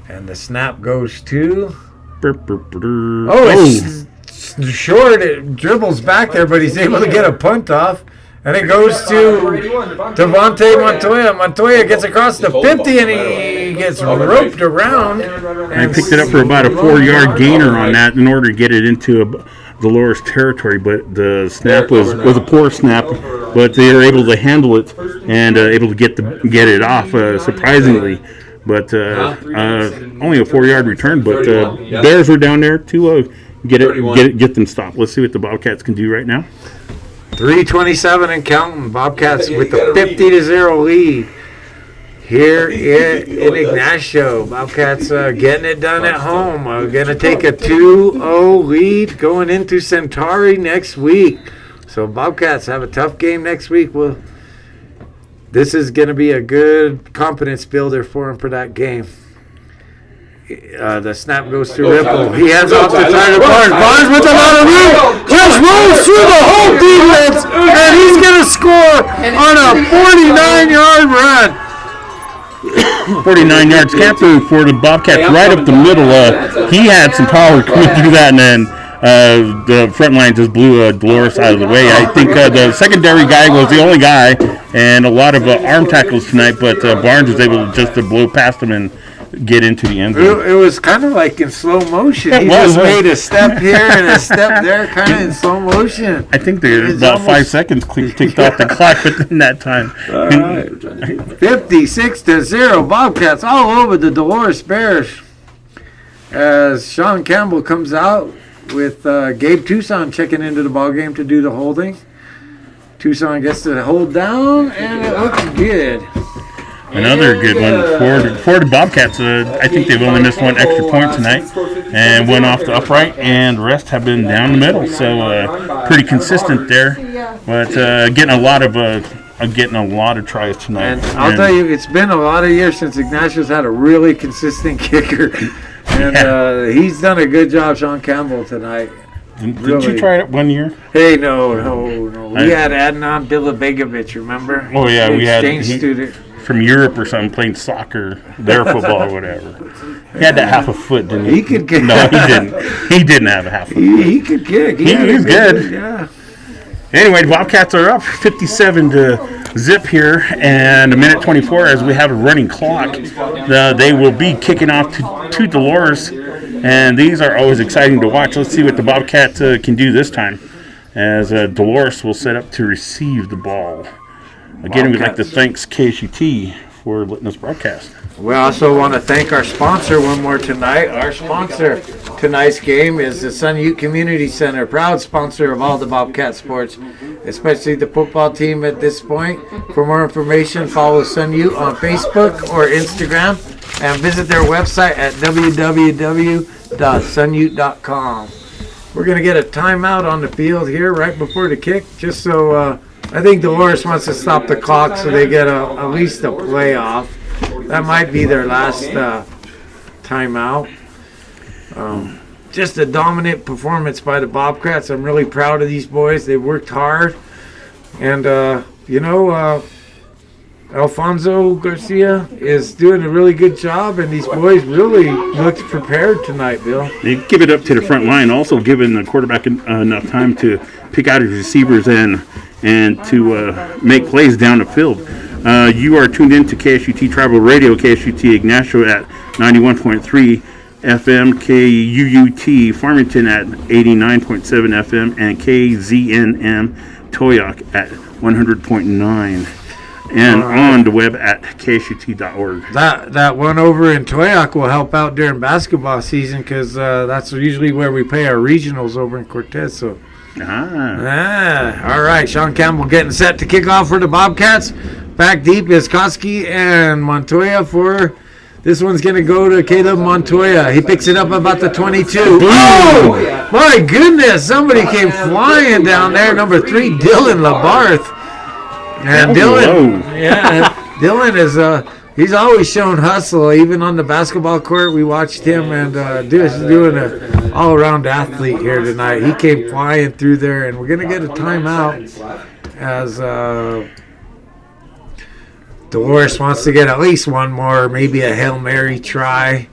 And the snap goes to... Oh, It's short. It dribbles back there, but he's able to get a punt off. And it goes to Devontae Montoya. Montoya gets across the 50, and he gets roped around. I picked it up for about a 4-yard gainer on that in order to get it into Dolores territory, but the snap was a poor snap, but they were able to handle it and able to get it off surprisingly. But only a 4-yard return. But Bears were down there to get them stopped. Let's see what the Bobcats can do right now. 3:27 and counting. Bobcats with a 50-0 lead here in Ignacio. Bobcats getting it done at home. Going to take a 2-0 lead going into Centauri next week. So Bobcats have a tough game next week. Well, this is going to be a good confidence builder for them for that game. The snap goes through Ripple. He hands off to Tyler Barnes. Barnes with a lot of room. Just rolls through the whole defense. And he's going to score on a 49-yard run. 49 yards capture for the Bobcats right up the middle. He had some power coming through that, and then the front line just blew Dolores out of the way. I think the secondary guy was the only guy, and a lot of arm tackles tonight, but Barnes was able to blow past him and get into the end zone. It was kind of like in slow motion. He just made a step here and a step there, kind of in slow motion. I think there's about 5 seconds ticked off the clock within that time. All right. 56-0. Bobcats all over the Dolores Bears. As Sean Campbell comes out with Gabe Tucson checking into the ballgame to do the holding. Tucson gets the hold down, and it looks good. Another good one for the Bobcats. I think they've only missed one extra point tonight and one off the upright, and the rest have been down the middle. So pretty consistent there, but getting a lot of tries tonight. And I'll tell you, it's been a lot of years since Ignacio's had a really consistent kicker, and he's done a good job, Sean Campbell, tonight. Didn't you try it 1 year? Hey, no. We had Adnan Bilibegovic, remember? Oh yeah, we had exchange student from Europe or something playing soccer, their football or whatever. He had that half a foot, didn't he? He could kick. No, he didn't. He didn't have a half a foot. He could kick. He was good. Yeah. Anyway, the Bobcats are up 57-0 here, and a minute 24 as we have a running clock. They will be kicking off to Dolores, and these are always exciting to watch. Let's see what the Bobcat can do this time, as Dolores will set up to receive the ball. Again, we'd like to thank KSUT for letting us broadcast. We also want to thank our sponsor one more tonight. Our sponsor tonight's game is the Sun Ute Community Center, proud sponsor of all the Bobcat sports, especially the football team at this point. For more information, follow Sun Ute on Facebook or Instagram and visit their website at www.sunute.com. We're going to get a timeout on the field here right before the kick, just so I think Dolores wants to stop the clock so they get at least a playoff. That might be their last timeout. Just a dominant performance by the Bobcats. I'm really proud of these boys. They worked hard. And, Alfonso Garcia is doing a really good job, and these boys really looked prepared tonight, Bill. They give it up to the front line, also giving the quarterback enough time to pick out his receivers and to make plays down the field. You are tuned in to KSUT Tribal Radio, KSUT Ignacio at 91.3 FM, KUUT Farmington at 89.7 FM, and KZNM Toyoak at 100.9. and on the web at kshut.org. That one over in Toyac will help out during basketball season because that's usually where we play our regionals over in Cortez. So, all right, Sean Campbell getting set to kick off for the Bobcats. Back deep is Koski and Montoya for. This one's going to go to Caleb Montoya. He picks it up about the 22. Oh, my goodness. Somebody came flying down there. Number 3, Dylan Labarth. And Dylan is, he's always shown hustle. Even on the basketball court, we watched him and he's doing an all-around athlete here tonight. He came flying through there, and we're going to get a timeout as Dolores wants to get at least one more, maybe a Hail Mary try,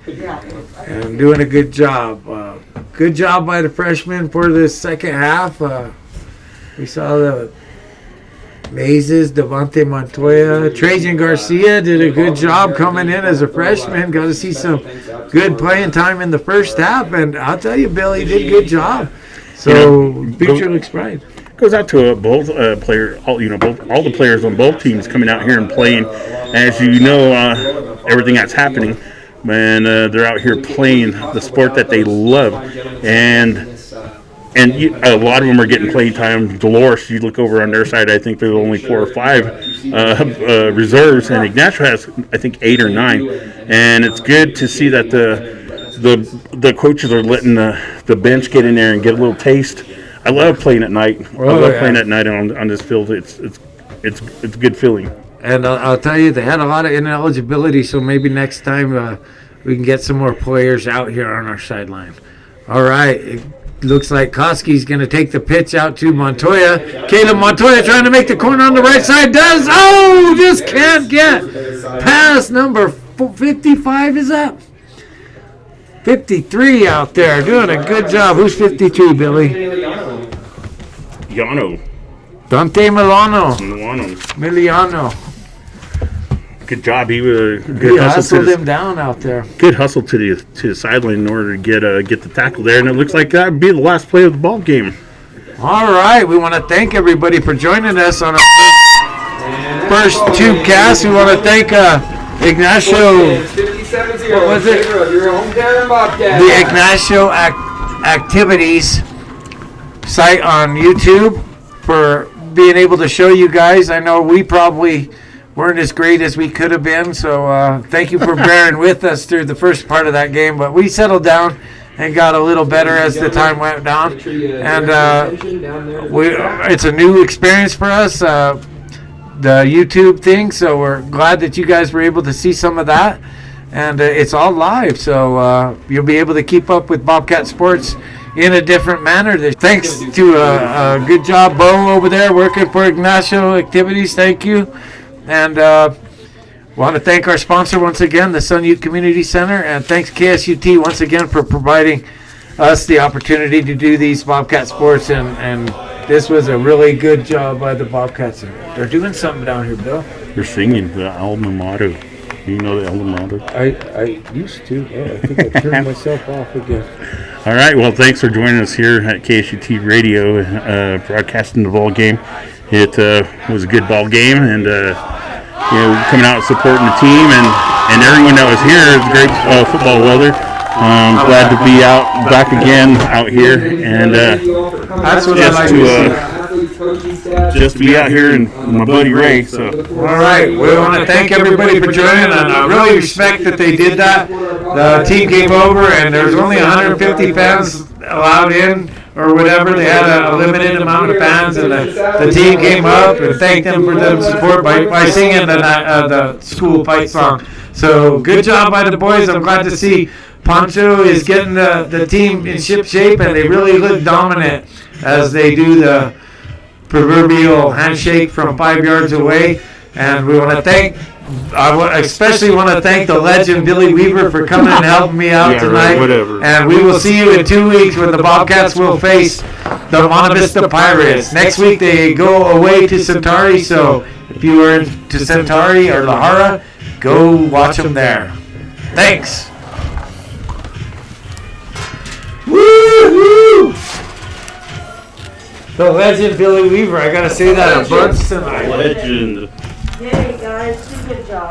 and doing a good job. Good job by the freshmen for this second half. We saw the Mazes, Devontae Montoya. Trajan Garcia did a good job coming in as a freshman. Got to see some good playing time in the first half, and I'll tell you, Bill, he did a good job. So, future looks bright. Goes out to both players, all the players on both teams coming out here and playing. As you know, everything that's happening, and they're out here playing the sport that they love, and a lot of them are getting playing time. Dolores, you look over on their side, I think there's only 4 or 5 reserves, and Ignacio has, I think, 8 or 9, and it's good to see that the coaches are letting the bench get in there and get a little taste. I love playing at night. Playing at night on this field. It's a good feeling. And I'll tell you, they had a lot of ineligibility, so maybe next time we can get some more players out here on our sideline. All right. It looks like Koski's going to take the pitch out to Montoya. Caleb Montoya trying to make the corner on the right side. Does. Oh, just can't get past number 55 is up. 53 out there, doing a good job. Who's 52, Billy? Yano. Dante Milano. Miliano. Good job. He hustled him down out there. Good hustle to the sideline in order to get the tackle there, and it looks like that would be the last play of the ball game. All right, we want to thank everybody for joining us on our first tube cast. We want to thank Ignacio. What was it? The Ignacio Activities site on YouTube for being able to show you guys. I know we probably weren't as great as we could have been, so thank you for bearing with us through the first part of that game. But we settled down and got a little better as the time went down, and it's a new experience for us, the YouTube thing. So we're glad that you guys were able to see some of that. And it's all live, so you'll be able to keep up with Bobcat Sports in a different manner. Thanks to a good job, Bo, over there working for Ignacio Activities. Thank you. And want to thank our sponsor once again, the Sun Ute Community Center. And thanks KSUT once again for providing us the opportunity to do these Bobcat Sports. And this was a really good job by the Bobcats. They're doing something down here, Bill. You're singing the alma mater. You know the alma mater? I used to. Oh, I think I turned myself off again. All right. Well, thanks for joining us here at KSUT Radio, broadcasting the ball game. It was a good ball game, and coming out and supporting the team and everyone that was here. It was great football weather. Glad to be back again out here, and that's what I like to just be out here and my buddy Ray. So all right, we want to thank everybody for joining, and I really respect that they did that. The team came over, and there was only 150 fans allowed in, or whatever. They had a limited amount of fans, and the team came up and thanked them for their support by singing the school fight song. So good job by the boys. I'm glad to see Pancho is getting the team in ship shape, and they really look dominant as they do the proverbial handshake from 5 yards away. And we want to especially want to thank the legend Billy Weaver for coming and helping me out tonight. And we will see you in 2 weeks when the Bobcats will face the Monte Vista Pirates. Next week they go away to Centauri, so if you are to Centauri or La Jara, go watch them there. Thanks. Woo-hoo! The legend Billy Weaver. I gotta say that a bunch tonight. Legend. guys did a good job.